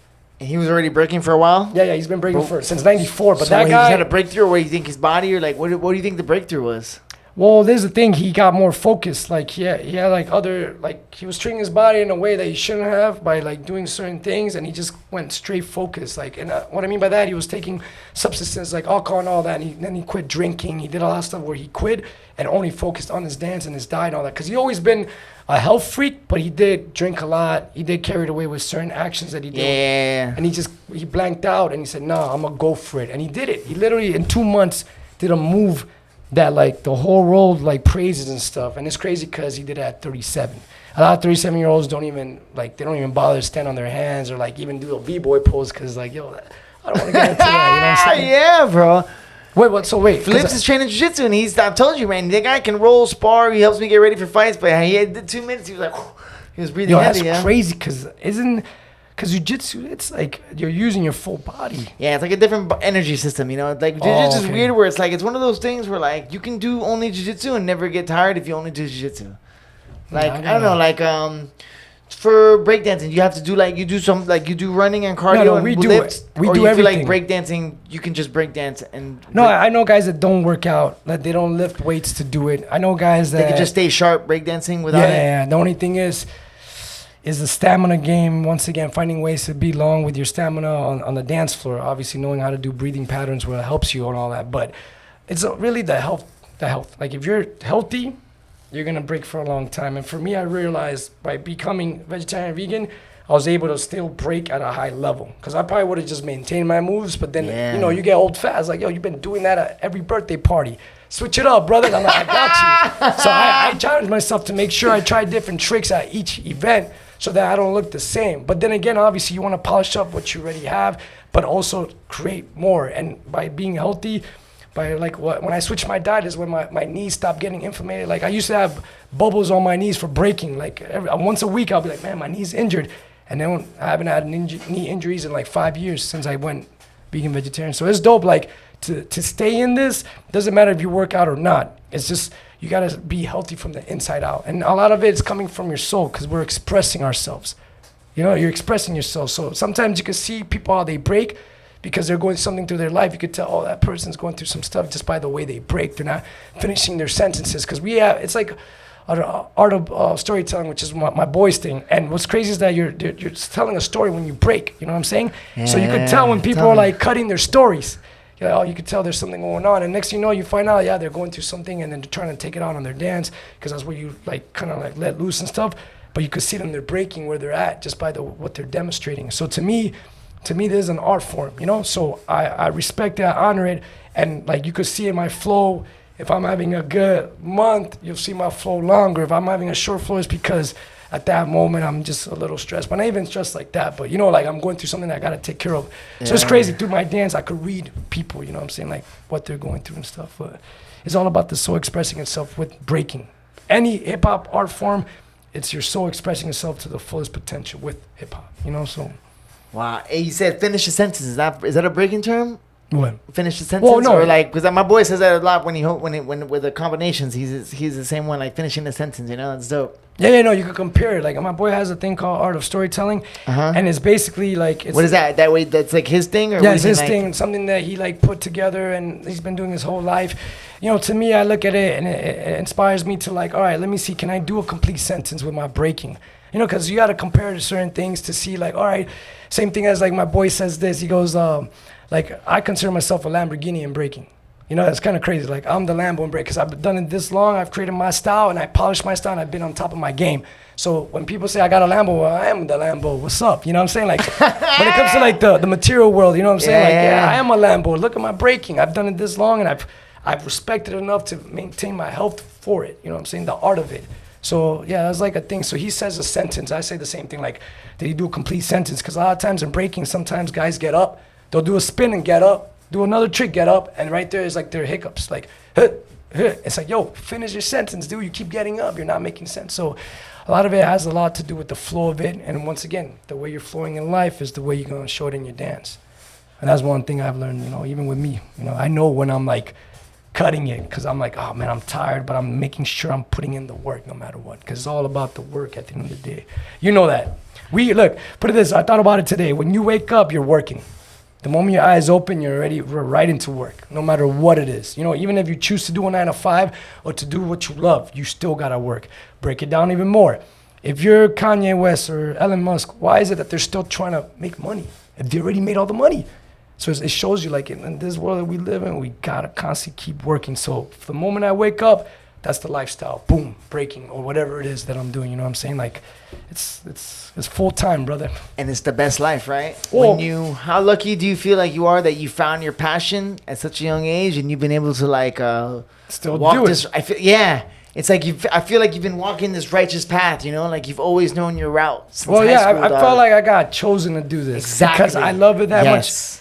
S2: And he was already breaking for a while?
S3: Yeah, he's been breaking since 94. But
S2: so
S3: that guy
S2: he had a breakthrough, or what do you think his body, or like, what do you think the breakthrough was?
S3: Well, there's the thing. He got more focused. Like, he had like he was treating his body in a way that he shouldn't have by like doing certain things, and he just went straight focused. Like, and what I mean by that, he was taking substances like alcohol and all that, and then he quit drinking. He did a lot of stuff where he quit and only focused on his dance and his diet and all that. Because he always been a health freak, but he did drink a lot. He did carried away with certain actions that he did.
S2: Yeah.
S3: And he blanked out, and he said, no, I'm going to go for it. And he did it. He literally, in 2 months, did a move that like the whole world like praises and stuff. And it's crazy because he did it at 37. A lot of 37-year-olds don't even bother to stand on their hands or like even do a b-boy pose because like, yo, I don't want to get into that. You know what I'm saying?
S2: Yeah, bro.
S3: Wait, what? So wait.
S2: Flips is training jiu-jitsu, and I told you, man, that guy can roll, spar. He helps me get ready for fights. But he did 2 minutes. He was like, he was breathing heavy.
S3: That's crazy because jiu-jitsu, it's like you're using your full body.
S2: Yeah, it's like a different energy system, you know? Like jiu-jitsu is weird where it's one of those things where like you can do only jiu-jitsu and never get tired if you only do jiu-jitsu. Like, I don't know, like for breakdancing, you have to do like you do running and cardio and lifts.
S3: We
S2: or
S3: do
S2: you
S3: everything.
S2: Feel like breakdancing, you can just breakdance and.
S3: No, I know guys that don't work out, that they don't lift weights to do it. I know guys that
S2: they can just stay sharp breakdancing without it.
S3: Yeah. The only thing is the stamina game. Once again, finding ways to be long with your stamina on the dance floor. Obviously, knowing how to do breathing patterns where it helps you and all that. But it's really the health. Like if you're healthy, you're gonna break for a long time. And for me, I realized by becoming vegetarian vegan, I was able to still break at a high level. Because I probably would have just maintained my moves, but then you get old fast. Like, yo, you've been doing that at every birthday party. Switch it up, brother. And I'm like, I got you. So I challenged myself to make sure I try different tricks at each event so that I don't look the same. But then again, obviously, you want to polish up what you already have, but also create more. And by being healthy, when I switched my diet is when my knees stopped getting inflamed. Like I used to have bubbles on my knees for breaking. Like once a week, I'll be like, man, my knee's injured. And then I haven't had knee injuries in like 5 years since I went vegan vegetarian. So it's dope. Like to stay in this, doesn't matter if you work out or not. It's just, you got to be healthy from the inside out. And a lot of it is coming from your soul because we're expressing ourselves. You know, you're expressing yourself. So sometimes you can see people how they break because they're going something through their life. You could tell, oh, that person's going through some stuff just by the way they break. They're not finishing their sentences. Because it's like art of storytelling, which is my boys' thing. And what's crazy is that you're telling a story when you break. You know what I'm saying? Yeah, so you could tell when people are like cutting their stories. You could tell there's something going on. And next thing you know, you find out, they're going through something and then they're trying to take it out on their dance because that's where you like kind of like let loose and stuff. But you could see them, they're breaking where they're at just by what they're demonstrating. So to me, this is an art form, you know? So I respect it, I honor it. And like you could see in my flow, If I'm having a good month, you'll see my flow longer. If I'm having a short flow, it's because at that moment I'm just a little stressed. But not even stressed like that. But like I'm going through something that I gotta take care of. So it's crazy. Through my dance, I could read people. You know what I'm saying? Like what they're going through and stuff. But it's all about the soul expressing itself with breaking. Any hip hop art form, it's your soul expressing itself to the fullest potential with hip hop. So.
S2: Wow. Hey, you said finish a sentence. Is that a breaking term?
S3: What?
S2: Finish the sentence?
S3: Well, no.
S2: Or like, because my boy says that a lot when with the combinations. He's the same one, like finishing the sentence. That's dope.
S3: Yeah, no, you could compare it. Like my boy has a thing called art of storytelling, and it's basically like
S2: what is that? That way, that's like his thing, or
S3: yeah, it's his thing. Something that he like put together, and he's been doing his whole life. To me, I look at it, and it inspires me to like, all right, let me see, can I do a complete sentence with my breaking? Because you got to compare to certain things to see like, all right, same thing as like my boy says this. He goes, like I consider myself a Lamborghini in breaking. That's kind of crazy. Like I'm the Lambo in break because I've done it this long. I've created my style and I polished my style and I've been on top of my game. So when people say I got a Lambo, well, I am the Lambo. What's up? You know what I'm saying? Like when it comes to like the material world, you know what I'm saying? I am a Lambo. Look at my breaking. I've done it this long and I've respected enough to maintain my health for it. You know what I'm saying? The art of it. So yeah, that's like a thing. So he says a sentence. I say the same thing. Like, did he do a complete sentence? Because a lot of times in breaking, sometimes guys get up, they'll do a spin and get up. Do another trick, get up, and right there is like their hiccups. Like, it's like, yo, finish your sentence, dude. You keep getting up, you're not making sense. So a lot of it has a lot to do with the flow of it. And once again, the way you're flowing in life is the way you're gonna show it in your dance. And that's one thing I've learned, even with me. I know when I'm like cutting it, because I'm like, oh man, I'm tired, but I'm making sure I'm putting in the work no matter what. Because it's all about the work at the end of the day. You know that. Look, put it this, I thought about it today. When you wake up, you're working. The moment your eyes open, you're right into work, no matter what it is. Even if you choose to do a 9 to 5 or to do what you love, you still gotta work. Break it down even more. If you're Kanye West or Elon Musk, why is it that they're still trying to make money if they already made all the money? So it shows you like in this world that we live in, we gotta constantly keep working. So the moment I wake up, that's the lifestyle. Boom, breaking or whatever it is that I'm doing. You know what I'm saying? Like, it's full time, brother.
S2: And it's the best life, right?
S3: Well,
S2: how lucky do you feel like you are that you found your passion at such a young age and you've been able to like
S3: still
S2: walk
S3: do
S2: this?
S3: it.
S2: It's like I feel like you've been walking this righteous path. Like you've always known your route. Since
S3: well,
S2: high
S3: yeah,
S2: school,
S3: I felt like I got chosen to do this because I love it that much.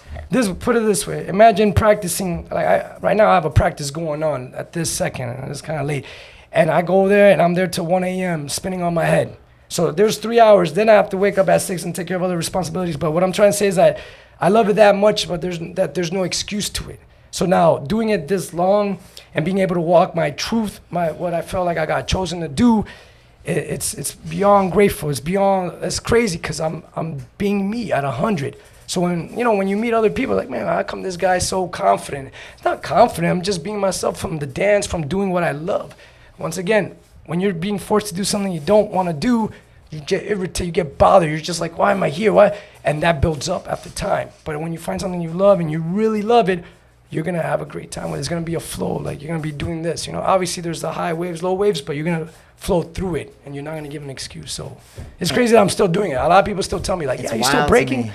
S3: Put it this way. Imagine practicing. Like right now, I have a practice going on at this second, and it's kind of late. And I go there, and I'm there till 1 a.m. spinning on my head. So there's 3 hours. Then I have to wake up at 6 and take care of other responsibilities. But what I'm trying to say is that I love it that much, but there's no excuse to it. So now doing it this long and being able to walk my truth, what I felt like I got chosen to do, it's beyond grateful. It's crazy because I'm being me at 100. So when you meet other people, like, man, how come this guy's so confident? It's not confident. I'm just being myself from the dance, from doing what I love. Once again, when you're being forced to do something you don't want to do, you get irritated, you get bothered. You're just like, why am I here? Why? And that builds up after time. But when you find something you love and you really love it, you're going to have a great time with it. It's going to be a flow. Like, you're going to be doing this. Obviously there's the high waves, low waves, but you're going to flow through it and you're not going to give an excuse. So it's crazy that I'm still doing it. A lot of people still tell me, like, yeah, you're still breaking.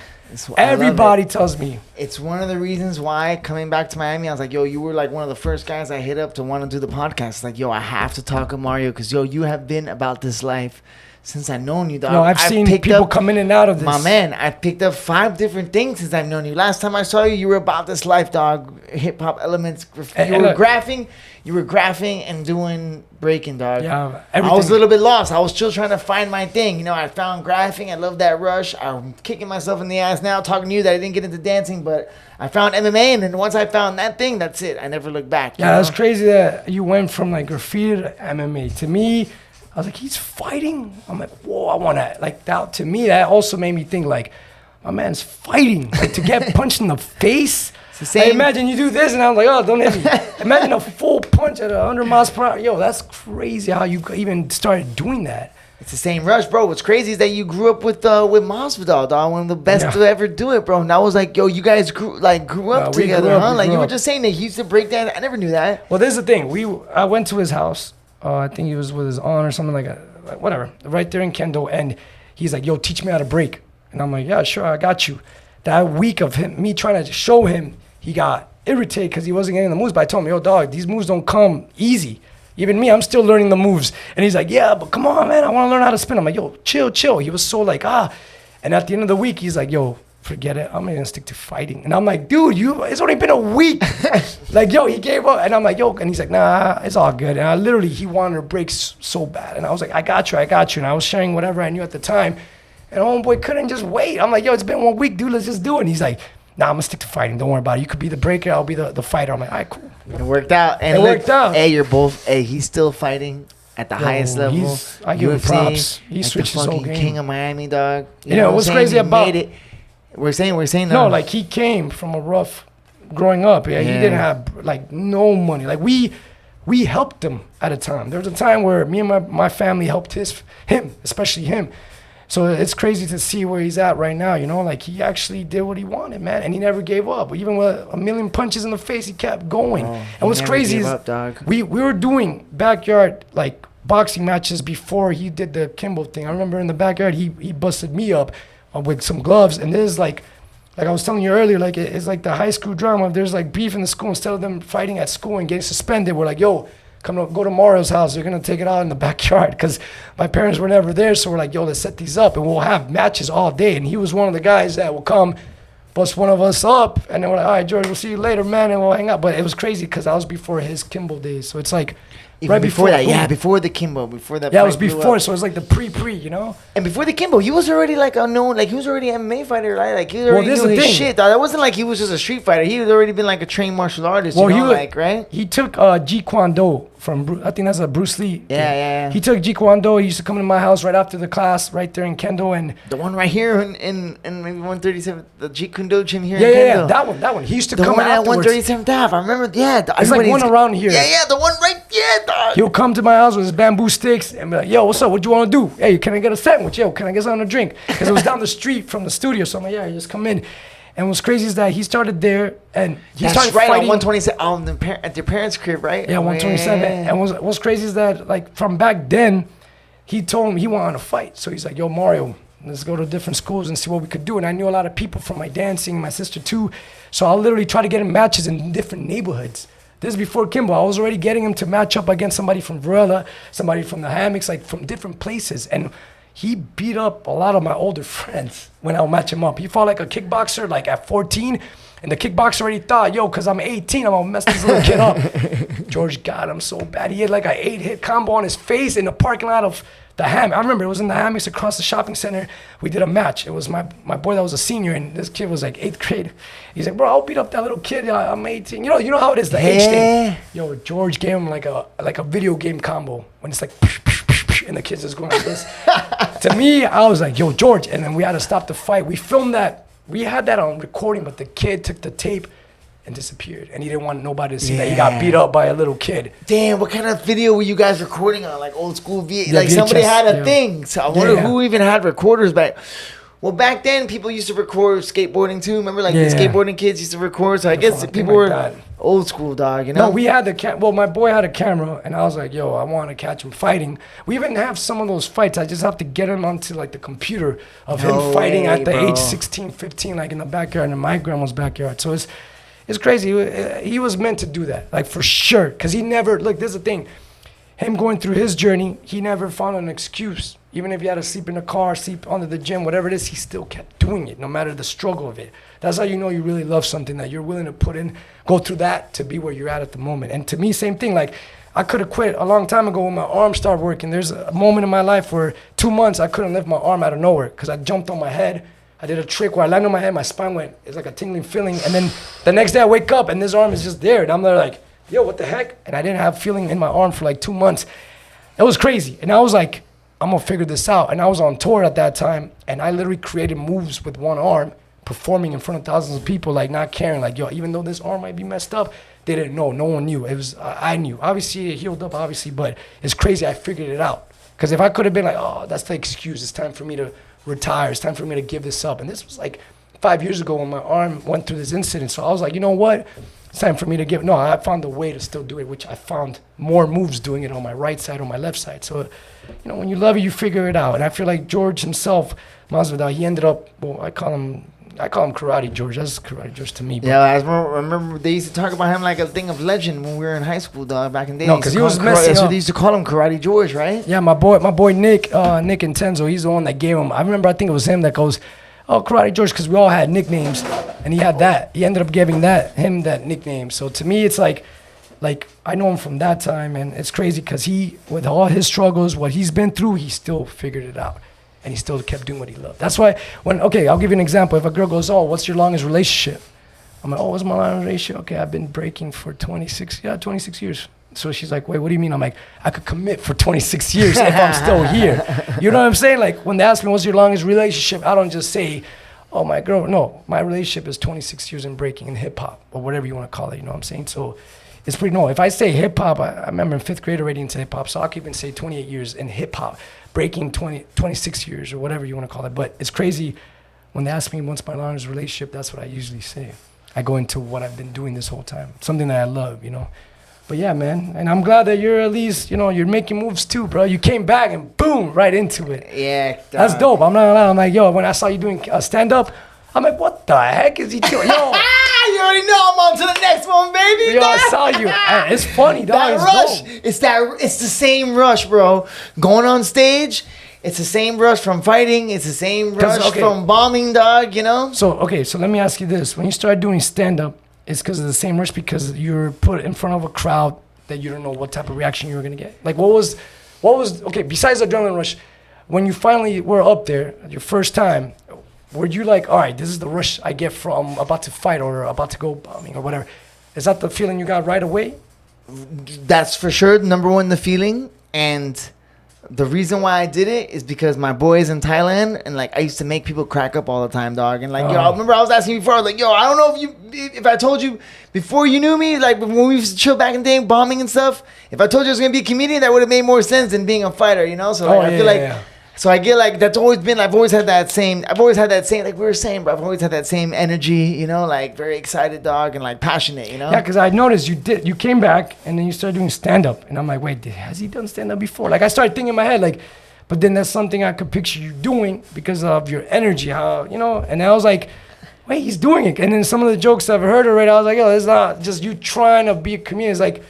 S3: Everybody tells me.
S2: It's one of the reasons why coming back to Miami, I was like, yo, you were like one of the first guys I hit up to want to do the podcast. Like, yo, I have to talk to Mario because, yo, you have been about this life since I've known you, dog.
S3: No, I've seen people come in and out of this.
S2: My man, I picked up 5 different things since I've known you. Last time I saw you, you were about this life, dog. Hip hop elements. You were graphing and doing breaking, dog.
S3: Yeah,
S2: everything. I was a little bit lost. I was still trying to find my thing. I found graphing. I love that rush. I'm kicking myself in the ass now talking to you that I didn't get into dancing, but I found MMA, and then once I found that thing, that's it. I never looked back.
S3: Yeah, that's crazy that you went from like graffiti to MMA. To me, I was like, he's fighting? I'm like, whoa, I want to, like, that. To me, that also made me think, like, my man's fighting. Like, to get punched in the face.
S2: It's the same.
S3: I imagine you do this, and I'm like, oh, don't hit me. Imagine a full punch at 100 miles per hour. Yo, that's crazy how you even started doing that.
S2: It's the same rush, bro. What's crazy is that you grew up with Masvidal, dog. One of the best to ever do it, bro. And I was like, yo, you guys grew up together, huh? Like, you were just saying that he used to break dance. I never knew that.
S3: Well, this is the thing. I went to his house. I think he was with his aunt or something like that. Whatever. Right there in Kendo. And he's like, yo, teach me how to break. And I'm like, yeah, sure, I got you. That week of me trying to show him, he got irritated because he wasn't getting the moves. But I told him, yo, dog, these moves don't come easy. Even me, I'm still learning the moves. And he's like, yeah, but come on, man, I want to learn how to spin. I'm like, yo, chill. He was so like, And at the end of the week, he's like, yo, forget it. I'm gonna stick to fighting. And I'm like, dude, it's only been a week. Like, yo, he gave up. And I'm like, yo, and he's like, nah, it's all good. And he wanted to break so bad. And I was like, I got you. And I was sharing whatever I knew at the time. And homeboy couldn't just wait. I'm like, yo, it's been 1 week, dude, let's just do it. And he's like, nah, I'm gonna stick to fighting. Don't worry about it. You could be the breaker, I'll be the fighter. I'm like, all right, cool.
S2: It worked out. And
S3: it worked out.
S2: Hey, you're both, he's still fighting at the highest level.
S3: I give him props. He
S2: like
S3: switched
S2: the
S3: his whole
S2: fucking
S3: game.
S2: king of Miami, dog.
S3: You know what's crazy about
S2: made it. We're saying
S3: no, like he came from a rough growing up. Yeah, he didn't have like no money. Like we helped him at a time. There was a time where me and my family helped him, especially him. So it's crazy to see where he's at right now, you know? Like, he actually did what he wanted, man, and he never gave up. Even with a million punches in the face, he kept going. And what's crazy is we were doing backyard, like, boxing matches before he did the Kimbo thing. I remember in the backyard, he busted me up with some gloves, and this is like I was telling you earlier, like, it's like the high school drama. If there's, like, beef in the school, instead of them fighting at school and getting suspended, we're like, yo, go to Mario's house. They're going to take it out in the backyard because my parents were never there. So we're like, yo, let's set these up. And we'll have matches all day. And he was one of the guys that will come, bust one of us up. And then we're like, all right, George, we'll see you later, man. And we'll hang out. But it was crazy because I was before his Kimbo days. So it's like,
S2: even right before that, boom. Before the Kimbo, before that.
S3: Yeah, it was before, so it was like the pre, you know.
S2: And before the Kimbo, he was already like unknown, like he was already an MMA fighter, right? Like he was already doing his shit. Dog. That wasn't like he was just a street fighter. He had already been like a trained martial artist. Well, right?
S3: He took Jeet Kune Do from I think that's a Bruce Lee.
S2: Yeah.
S3: He took Jeet Kune Do. He used to come to my house right after the class, right there in Kendo, and
S2: the one right here in maybe 137, the Jeet Kune Do gym here.
S3: Yeah, that one. He used to come
S2: at 137th Ave. I remember. Yeah,
S3: it's like one around here.
S2: Yeah, the one right. Yeah, dog.
S3: He'll come to my house with his bamboo sticks and be like, yo, what's up? What you want to do? Hey, can I get a sandwich? Yo, can I get something to drink? Because it was down the street from the studio. So I'm like, yeah, just come in. And what's crazy is that he started there and he started
S2: right
S3: fighting.
S2: On 127 at your parents' crib, right?
S3: Yeah, 127. Yeah. And what's crazy is that, like, from back then, he told him he wanted to fight. So he's like, yo, Mario, let's go to different schools and see what we could do. And I knew a lot of people from my dancing, my sister too. So I'll literally try to get him matches in different neighborhoods. This is before Kimbo. I was already getting him to match up against somebody from Varela, somebody from the hammocks, like from different places. And he beat up a lot of my older friends when I would match him up. He fought like a kickboxer, like at 14. And the kickboxer already thought, yo, because I'm 18, I'm going to mess this little kid up. George got him so bad. He had like an 8-hit combo on his face in the parking lot of the hammock. I remember it was in the hammocks across the shopping center. We did a match. It was my boy that was a senior, and this kid was like 8th grade. He's like, bro, I'll beat up that little kid. I'm 18. You know how it is, the age thing. Yo, George gave him like a video game combo when it's like, and the kids just going like this. To me, I was like, yo, George. And then we had to stop the fight. We filmed that. We had that on recording, but the kid took the tape and disappeared. And he didn't want nobody to see that he got beat up by a little kid.
S2: Damn, what kind of video were you guys recording on? Like old school VHS? Like VHS, somebody had a thing. So I wonder who even had recorders back. Well, back then, people used to record skateboarding too. Remember, like the skateboarding kids used to record. So I guess people were old school, dog. You know?
S3: No, we had my boy had a camera, and I was like, yo, I want to catch him fighting. We even have some of those fights. I just have to get him onto like the computer of him fighting at the age 16, 15, like in the backyard, in my grandma's backyard. So it's crazy. He was meant to do that, like for sure. Because he never, look, there's the thing. Him going through his journey, he never found an excuse. Even if he had to sleep in the car, sleep under the gym, whatever it is, he still kept doing it, no matter the struggle of it. That's how you know you really love something, that you're willing to put in, go through that to be where you're at the moment. And to me, same thing. Like, I could have quit a long time ago when my arm started working. There's a moment in my life where 2 months I couldn't lift my arm out of nowhere because I jumped on my head. I did a trick where I landed on my head, my spine went, it's like a tingling feeling. And then the next day I wake up and this arm is just there. And I'm there like, yo, what the heck? And I didn't have feeling in my arm for like 2 months. It was crazy. And I was like, I'm gonna figure this out. And I was on tour at that time, and I literally created moves with one arm, performing in front of thousands of people, like not caring, like, yo, even though this arm might be messed up, they didn't know, no one knew. It was, I knew. Obviously, it healed up, obviously, but it's crazy I figured it out. Because if I could have been like, oh, that's the excuse, it's time for me to retire, it's time for me to give this up. And this was like 5 years ago when my arm went through this incident. So I was like, you know what? It's time for me to give. No, I found a way to still do it, which I found more moves doing it on my right side or my left side. So, you know, when you love it, you figure it out. And I feel like George himself, Masvidal, he ended up, well, I call him I call him Karate George. That's Karate George to me. Bro.
S2: Yeah, I remember they used to talk about him like a thing of legend when we were in high school, dog. Back in the day.
S3: No, because he was messing
S2: so
S3: up.
S2: they used to call him Karate George, right?
S3: Yeah, my boy Nick and Tenzo. He's the one that gave him. I remember. I think it was him that goes, "Oh, Karate George," because we all had nicknames, and he had that. He ended up giving him that nickname. So to me, it's like I know him from that time, and it's crazy because he, with all his struggles, what he's been through, he still figured it out. And he still kept doing what he loved. That's why I'll give you an example. If a girl goes, "Oh, what's your longest relationship?" I'm like, "Oh, what's my longest relationship?" "Okay, I've been breaking for 26 years. So she's like, "Wait, what do you mean?" I'm like, "I could commit for 26 years if I'm still here." You know what I'm saying? Like when they ask me, "What's your longest relationship?" I don't just say, "Oh, my girl." No, my relationship is 26 years in breaking, in hip hop, or whatever you want to call it. You know what I'm saying? So it's pretty, no, if I say hip hop, I remember in 5th grade already into hip hop, so I'll even say 28 years in hip hop. Breaking 26 years or whatever you want to call it. But it's crazy when they ask me what's my longest relationship, that's what I usually say. I go into what I've been doing this whole time, something that I love, you know. But yeah, man, and I'm glad that you're at least, you know, you're making moves too, bro. You came back and boom, right into it.
S2: Yeah.
S3: That's dope. I'm not gonna lie. I'm like, yo, when I saw you doing stand-up, I'm like, what the heck is he doing? Yo.
S2: You already know I'm on to the next one, baby.
S3: Yo, I saw you. It's funny, dog.
S2: That rush.
S3: Dope.
S2: It's the same rush, bro. Going on stage, it's the same rush from fighting. It's the same rush from bombing, dog. You know.
S3: So let me ask you this: when you started doing stand-up, it's because of the same rush because you're put in front of a crowd that you don't know what type of reaction you were gonna get. Like what was okay? Besides the adrenaline rush, when you finally were up there your first time. Were you like, all right, this is the rush I get from about to fight or about to go bombing or whatever? Is that the feeling you got right away?
S2: That's for sure. Number one, the feeling. And the reason why I did it is because my boys in Thailand, and like I used to make people crack up all the time, dog. And like, yo, I remember I was asking you before, I was like, yo, I don't know if I told you before you knew me, like when we used to chill back in the day, bombing and stuff, if I told you I was going to be a comedian, that would have made more sense than being a fighter, you know? So like, I feel like... Yeah. So I get like that's always been. I've always had that same. Like we were saying, bro. I've always had that same energy, you know, like very excited, dog, and like passionate, you know.
S3: Yeah, because I noticed you came back and then you started doing stand up, and I'm like, wait, has he done stand up before? Like I started thinking in my head, like, but then that's something I could picture you doing because of your energy, how you know. And I was like, wait, he's doing it. And then some of the jokes I've heard already, I was like, yo, it's not just you trying to be a comedian. It's like,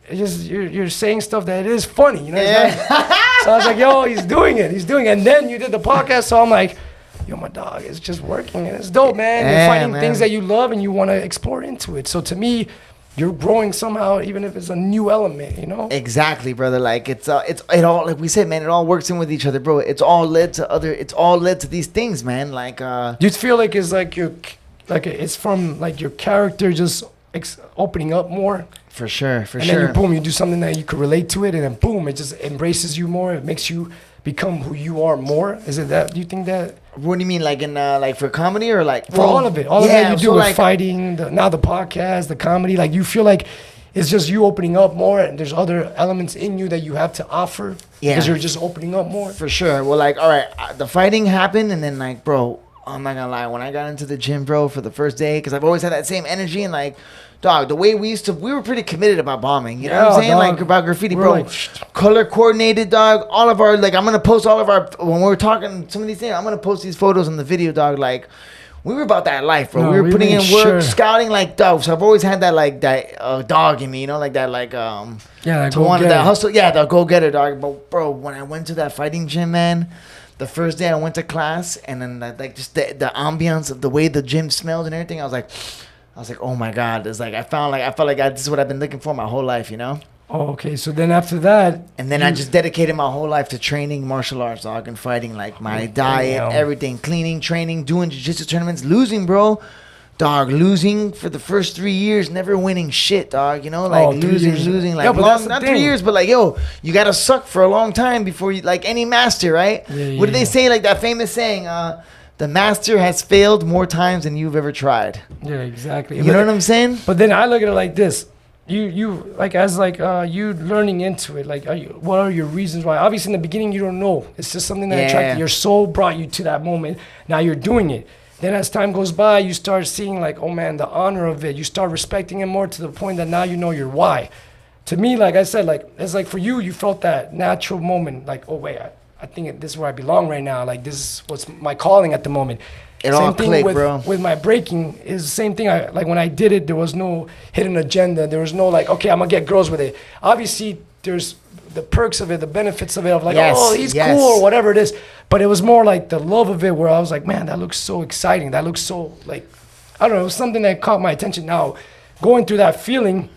S3: it's just you're saying stuff that is funny, you know.
S2: Yeah.
S3: So I was like, yo, he's doing it. And then you did the podcast, so I'm like, yo, my dog, it's just working, and it's dope, man. You're finding things that you love, and you want to explore into it. So to me, you're growing somehow, even if it's a new element, you know?
S2: Exactly, brother. Like it all, like we said, man, it all works in with each other, bro. It's all led to these things, man. Like, do
S3: you feel like it's like it's from like your character just opening up more?
S2: For sure.
S3: And then you, boom, you do something that you could relate to it, and then boom, it just embraces you more. It makes you become who you are more. Is it that? Do you think that?
S2: What do you mean, like in like for comedy or like
S3: for all of it? All of it you do with like, fighting, now the podcast, the comedy. Like you feel like it's just you opening up more, and there's other elements in you that you have to offer. Yeah, because you're just opening up more.
S2: For sure. Well, like all right, the fighting happened, and then like, bro, I'm not gonna lie. When I got into the gym, bro, for the first day, because I've always had that same energy and like. Dog, the way we were pretty committed about bombing. You know what I'm saying? Dog. Like about graffiti, bro. Like, color coordinated, dog. All of our, like, I'm going to post all of our, when we're talking some of these things, I'm going to post these photos on the video, dog. Like, we were about that life, bro. We were putting in work, scouting, like, dog. So I've always had that, like, that dog in me, you know, like that, like,
S3: that go-getter.
S2: That hustle. Yeah, the go-getter, dog. But, bro, when I went to that fighting gym, man, the first day I went to class, and then, like, just the ambiance of the way the gym smelled and everything, I was like, oh my God! It's like I felt like this is what I've been looking for my whole life, you know.
S3: Oh, okay. So then after that,
S2: and then I just dedicated my whole life to training martial arts, dog, and fighting. Like my diet, everything, cleaning, training, doing jiu-jitsu tournaments, losing, bro. Dog, losing for the first 3 years, never winning shit, dog. You know, like losing, like not 3 years, but like, yo, you gotta suck for a long time before you, like any master, right? What do they say? Like that famous saying, the master has failed more times than you've ever tried.
S3: Yeah, exactly.
S2: You know what I'm saying?
S3: But then I look at it like this. You like as like you learning into it. Like, what are your reasons why? Obviously, in the beginning, you don't know. It's just something that attracted your soul, brought you to that moment. Now you're doing it. Then as time goes by, you start seeing like, oh man, the honor of it. You start respecting it more to the point that now you know your why. To me, like I said, like it's like for you, you felt that natural moment. Like, oh wait, I think this is where I belong right now. Like this is what's my calling at the moment.
S2: It all clicked,
S3: with,
S2: bro.
S3: With my breaking is the same thing. Like when I did it, there was no hidden agenda. There was no like, okay, I'm gonna get girls with it. Obviously, there's the perks of it, the benefits of it, of like, oh, he's cool or whatever it is. But it was more like the love of it, where I was like, man, that looks so exciting. That looks so like, I don't know, it was something that caught my attention. Now, going through that feeling,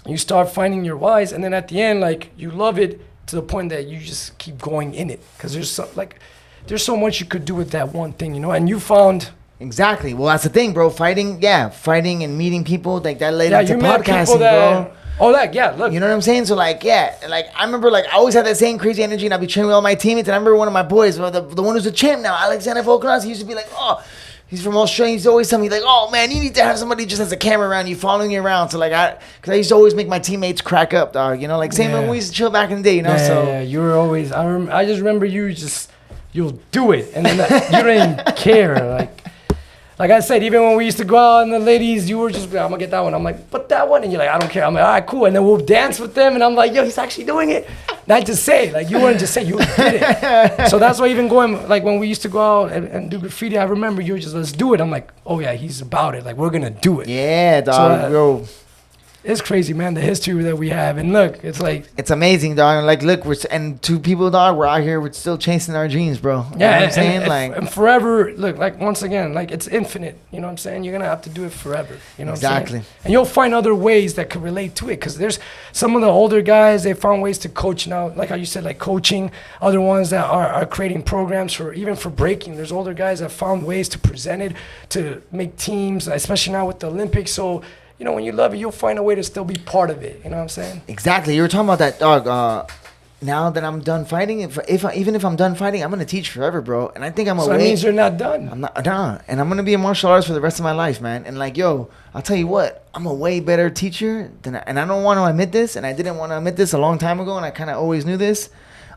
S3: you start finding your whys, and then at the end, like, you love it to the point that you just keep going in it, because there's so much you could do with that one thing, you know. And you found
S2: exactly. Well, that's the thing, bro. Fighting and meeting people like that led into
S3: you met
S2: podcasting,
S3: people that,
S2: bro.
S3: Oh, like, yeah, look.
S2: You know what I'm saying? So, like, yeah, like, I remember, like, I always had that same crazy energy, and I'd be training with all my teammates, and I remember one of my boys, well, the one who's a champ now, Alexander Volkanovski, he used to be like, oh, he's from Australia, he's always telling me, like, oh, man, you need to have somebody just has a camera around you, following you around, so, like, because I used to always make my teammates crack up, dog, you know, like, same when we used to chill back in the day, you know,
S3: Yeah, you were always, I just remember you'll do it, and then you don't even care, like I said, even when we used to go out and the ladies, you were just, I'm gonna get that one. I'm like, but that one, and you're like, I don't care. I'm like, all right, cool. And then we'll dance with them, and I'm like, yo, he's actually doing it. Not just say, like, you weren't just saying, you did it. So that's why even going, like, when we used to go out and do graffiti, I remember you were just, let's do it. I'm like, oh yeah, he's about it. Like, we're gonna do it.
S2: Yeah, dog, bro.
S3: It's crazy, man, the history that we have. And look, it's like,
S2: it's amazing, dog. And like, look, and two people, dog, we're out here, we're still chasing our dreams, bro. You know what I'm saying?
S3: And forever, look, like, once again, like, it's infinite. You know what I'm saying? You're gonna have to do it forever. You know what I'm saying? And you'll find other ways that could relate to it, because there's some of the older guys, they found ways to coach now, like how you said, like coaching. Other ones that are creating programs even for breaking. There's older guys that found ways to present it, to make teams, especially now with the Olympics. So, you know, when you love it, you'll find a way to still be part of it. You know what I'm saying?
S2: Exactly. You were talking about that, dog. Now that I'm done fighting, even if I'm done fighting, I'm gonna teach forever, bro. And I think I'm. So
S3: that means you're not done.
S2: I'm not. Nah. And I'm gonna be a martial artist for the rest of my life, man. And like, yo, I'll tell you what, I'm a way better teacher than. And I don't want to admit this, and I didn't want to admit this a long time ago, and I kind of always knew this.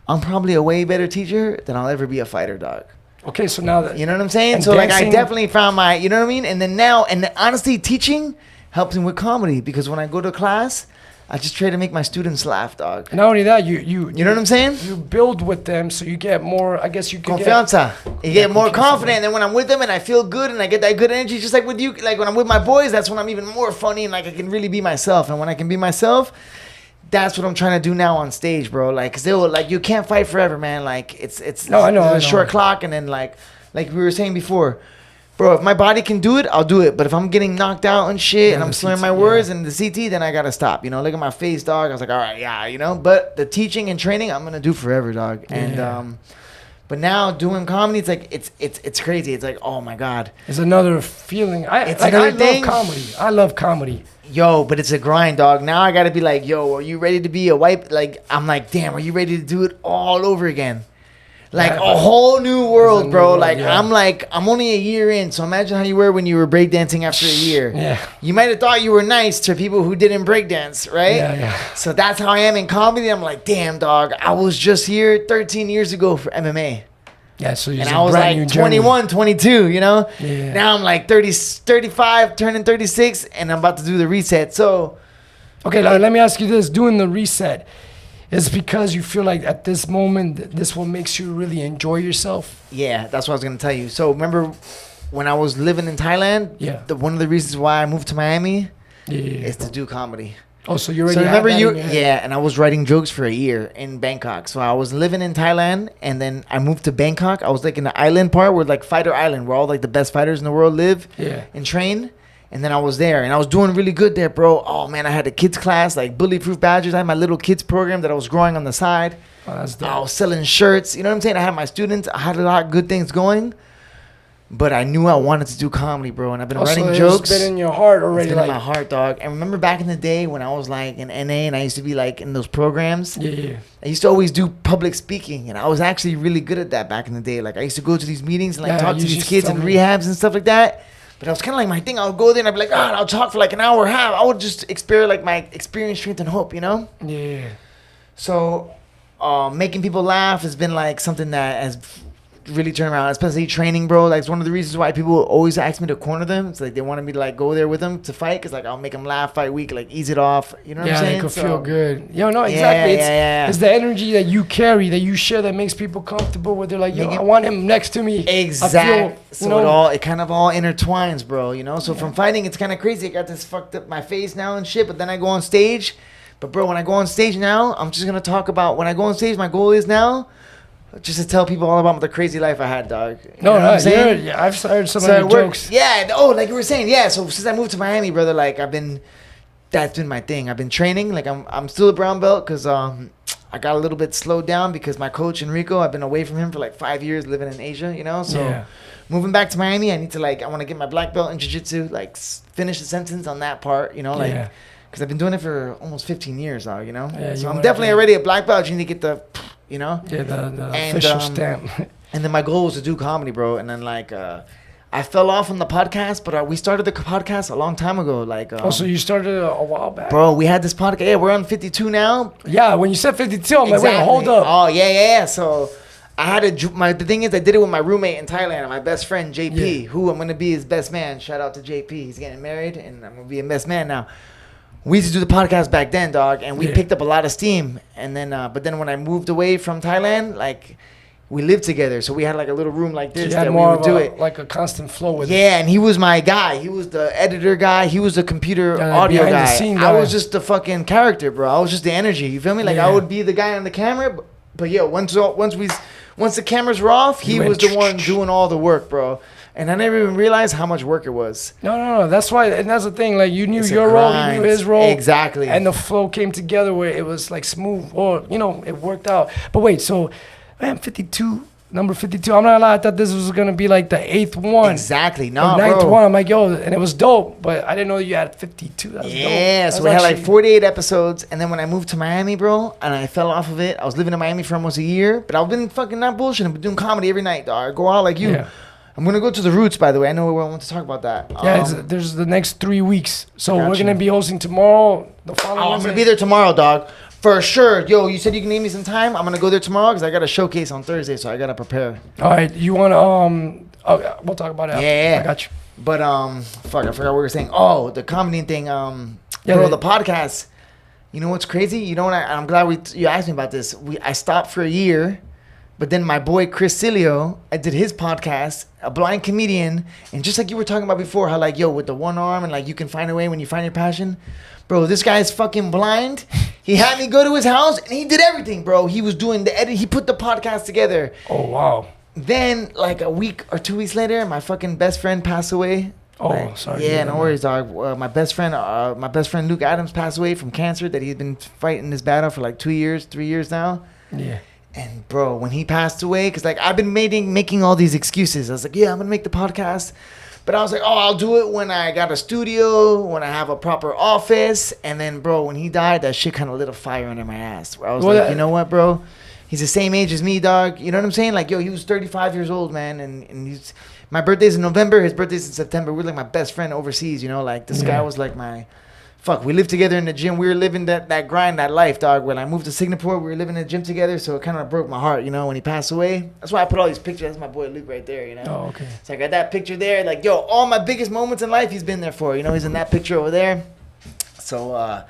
S2: I'm probably a way better teacher than I'll ever be a fighter, dog.
S3: Okay, so now that
S2: you know what I'm saying. So dancing, like, I definitely found my. You know what I mean. And then now, and honestly, teaching helps me with comedy, because when I go to class, I just try to make my students laugh, dog.
S3: Not only that, you
S2: know what I'm saying?
S3: You build with them, so you get more, I guess you can
S2: confianza. You get more confident, and then when I'm with them and I feel good and I get that good energy, just like with you, like when I'm with my boys, that's when I'm even more funny and like I can really be myself. And when I can be myself, that's what I'm trying to do now on stage, bro. Like, cause they will, like, you can't fight forever, man. Like, it's
S3: I know.
S2: a short clock, and then like we were saying before, bro, if my body can do it, I'll do it. But if I'm getting knocked out and shit, and I'm slurring my words and the CT, then I gotta stop. You know, look at my face, dog. I was like, all right, yeah, you know. But the teaching and training, I'm gonna do forever, dog. And but now doing comedy, it's like it's crazy. It's like, oh my god,
S3: it's another feeling. I love comedy.
S2: Yo, but it's a grind, dog. Now I gotta be like, yo, are you ready to be a wipe? Like, I'm like, damn, are you ready to do it all over again? Like, a whole new world, bro. Like, I'm only a year in, so imagine how you were when you were breakdancing after a year.
S3: Yeah.
S2: You might have thought you were nice to people who didn't breakdance, right?
S3: Yeah.
S2: So that's how I am in comedy. I'm like, damn, dog, I was just here 13 years ago for MMA.
S3: Yeah, so you're
S2: and I was like 21, 22, you know?
S3: Yeah.
S2: Now I'm like 30, 35, turning 36, and I'm about to do the reset. So,
S3: okay, let me ask you this. Doing the reset, is because you feel like at this moment, this what makes you really enjoy yourself?
S2: Yeah, that's what I was going to tell you. So remember when I was living in Thailand?
S3: Yeah.
S2: One of the reasons why I moved to Miami is to do comedy.
S3: Oh, so you already
S2: so remember
S3: had that in your head.
S2: Yeah, and I was writing jokes for a year in Bangkok. So I was living in Thailand, and then I moved to Bangkok. I was like in the island part where like Fighter Island, where all like the best fighters in the world live and train. And then I was there, and I was doing really good there, bro. Oh, man, I had a kids class, like Bulletproof Badgers. I had my little kids program that I was growing on the side.
S3: Oh, that's dope.
S2: I was selling shirts. You know what I'm saying? I had my students. I had a lot of good things going. But I knew I wanted to do comedy, bro. And I've been writing jokes.
S3: It's been in your heart already.
S2: It's been in my heart, dog. And remember back in the day when I was like in NA and I used to be like in those programs?
S3: Yeah.
S2: I used to always do public speaking. And I was actually really good at that back in the day. Like I used to go to these meetings and like talk to these kids in rehabs and stuff like that. But I was kind of like my thing. I would go there and I'd be like, I'll talk for like an hour and a half. I would just experience like my experience, strength, and hope, you know?
S3: Yeah.
S2: So making people laugh has been like something that really turn around, especially training, bro. Like, it's one of the reasons why people always ask me to corner them. It's like they wanted me to like go there with them to fight, because like I'll make them laugh fight week, like ease it off. You know what I'm saying?
S3: Yeah, they could feel good. Yo, no, exactly. It's the energy that you carry, that you share, that makes people comfortable. Where they're like, yo, I want him next to me.
S2: Exactly. So it kind of all intertwines, bro. You know. So from fighting, it's kind of crazy. I got this fucked up my face now and shit. But then I go on stage. But bro, when I go on stage now, I'm just gonna talk about when I go on stage. My goal is now just to tell people all about the crazy life I had, dog. You know what I'm saying?
S3: Yeah, I've heard some of your jokes.
S2: Yeah. Oh, like you were saying, yeah. So since I moved to Miami, brother, like that's been my thing. I've been training. Like I'm still a brown belt because I got a little bit slowed down because my coach Enrico, I've been away from him for like 5 years living in Asia, you know. So moving back to Miami, I need to I want to get my black belt in jiu-jitsu, like finish the sentence on that part, you know, like. Yeah. Because I've been doing it for almost 15 years now, you know? Yeah, so I'm definitely already a black belt. You need to get the, you know?
S3: Yeah, the official stamp.
S2: And then my goal was to do comedy, bro. And then, I fell off on the podcast, but we started the podcast a long time ago.
S3: So you started a while back?
S2: Bro, we had this podcast. Yeah, we're on 52 now.
S3: Yeah, when you said 52, I'm like, wait, hold up.
S2: Oh, yeah. So I had the thing is, I did it with my roommate in Thailand, my best friend, JP, who I'm going to be his best man. Shout out to JP. He's getting married, and I'm going to be his best man now. We used to do the podcast back then, dog, and we picked up a lot of steam. And then, but then when I moved away from Thailand, we lived together, so we had like a little room like this that we would do it.
S3: Like a constant flow with it.
S2: Yeah, and he was my guy. He was the editor guy. He was the computer audio guy. I was just the fucking character, bro. I was just the energy. You feel me? Like I would be the guy on the camera, but once the cameras were off, he was the one doing all the work, bro. And I never even realized how much work it was.
S3: No. That's why, and that's the thing. Like, you knew your role, you knew his role.
S2: Exactly.
S3: And the flow came together where it was, like, smooth, or, you know, it worked out. But wait, so, man, 52, number 52. I'm not gonna lie, I thought this was going to be, like, the 8th one.
S2: Exactly. No,
S3: or 9th one. I'm like, yo, and it was dope. But I didn't know you had 52. That was dope.
S2: Yeah, so we had, like, 48 episodes. And then when I moved to Miami, bro, and I fell off of it, I was living in Miami for almost a year. But I've been fucking not bullshitting. I've been doing comedy every night, dog. I go out like you. Yeah. I'm going to go to the Roots, by the way. I know we want to talk about that.
S3: Yeah, there's the next 3 weeks. So we're going to be hosting tomorrow. The following
S2: I'm going to be there tomorrow, dog. For sure. Yo, you said you can name me some time. I'm going to go there tomorrow because I got a showcase on Thursday, so I got to prepare.
S3: All right. You want to, we'll talk about it after.
S2: Yeah.
S3: I got you.
S2: But, fuck, I forgot what we were saying. Oh, the comedy thing. The podcast. You know what's crazy? You know what? I'm glad you asked me about this. I stopped for a year. But then my boy Chris Cilio, I did his podcast, a blind comedian, and just like you were talking about before, how like, yo, with the one arm and like you can find a way when you find your passion. Bro, this guy's fucking blind. He had me go to his house and he did everything, bro. He was doing the edit. He put the podcast together.
S3: Oh, wow.
S2: Then like a week or 2 weeks later, my fucking best friend passed away.
S3: Oh, sorry.
S2: Yeah, no worries, dog. My best friend Luke Adams passed away from cancer that he's been fighting this battle for like 3 years now.
S3: Yeah.
S2: And bro, when he passed away, because like I've been making all these excuses. I was like, yeah, I'm gonna make the podcast, but I was like, oh, I'll do it when I got a studio, when I have a proper office. And then, bro, when he died, that shit kind of lit a fire under my ass. Where I was you know what, bro? He's the same age as me, dog. You know what I'm saying? Like, yo, he was 35 years old, man, and he's my birthday's in November. His birthday's in September. We're like my best friend overseas. You know, like this guy was like my. Fuck, we lived together in the gym. We were living that grind, that life, dog. When I moved to Singapore, we were living in the gym together, so it kind of broke my heart, you know, when he passed away. That's why I put all these pictures. That's my boy Luke right there, you know.
S3: Oh, okay.
S2: So I got that picture there. Like, yo, all my biggest moments in life, he's been there for. You know, he's in that picture over there. So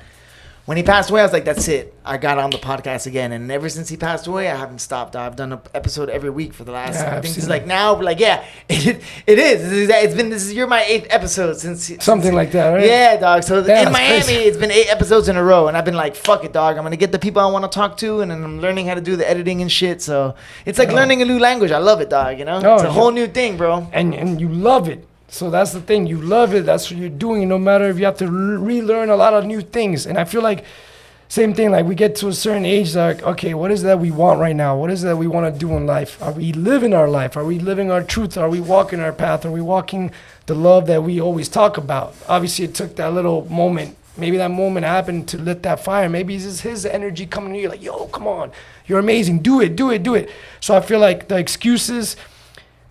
S2: when he passed away, I was like, that's it. I got on the podcast again. And ever since he passed away, I haven't stopped. I've done an episode every week for the last, I think it's like now, but like, yeah, it is. You're my 8th episode since.
S3: Something like that, right?
S2: Yeah, dog. So in Miami,
S3: crazy.
S2: It's been 8 episodes in a row. And I've been like, fuck it, dog. I'm going to get the people I want to talk to. And then I'm learning how to do the editing and shit. So it's like learning a new language. I love it, dog, you know? It's a whole new thing, bro.
S3: And you love it. So that's the thing. You love it. That's what you're doing. No matter if you have to relearn a lot of new things. And I feel like same thing, like we get to a certain age, like, okay, what is that we want right now? What is that we want to do in life? Are we living our life? Are we living our truth? Are we walking our path? Are we walking the love that we always talk about? Obviously, it took that little moment. Maybe that moment happened to lit that fire. Maybe it's just his energy coming to you like, yo, come on. You're amazing. Do it, do it, do it. So I feel like the excuses,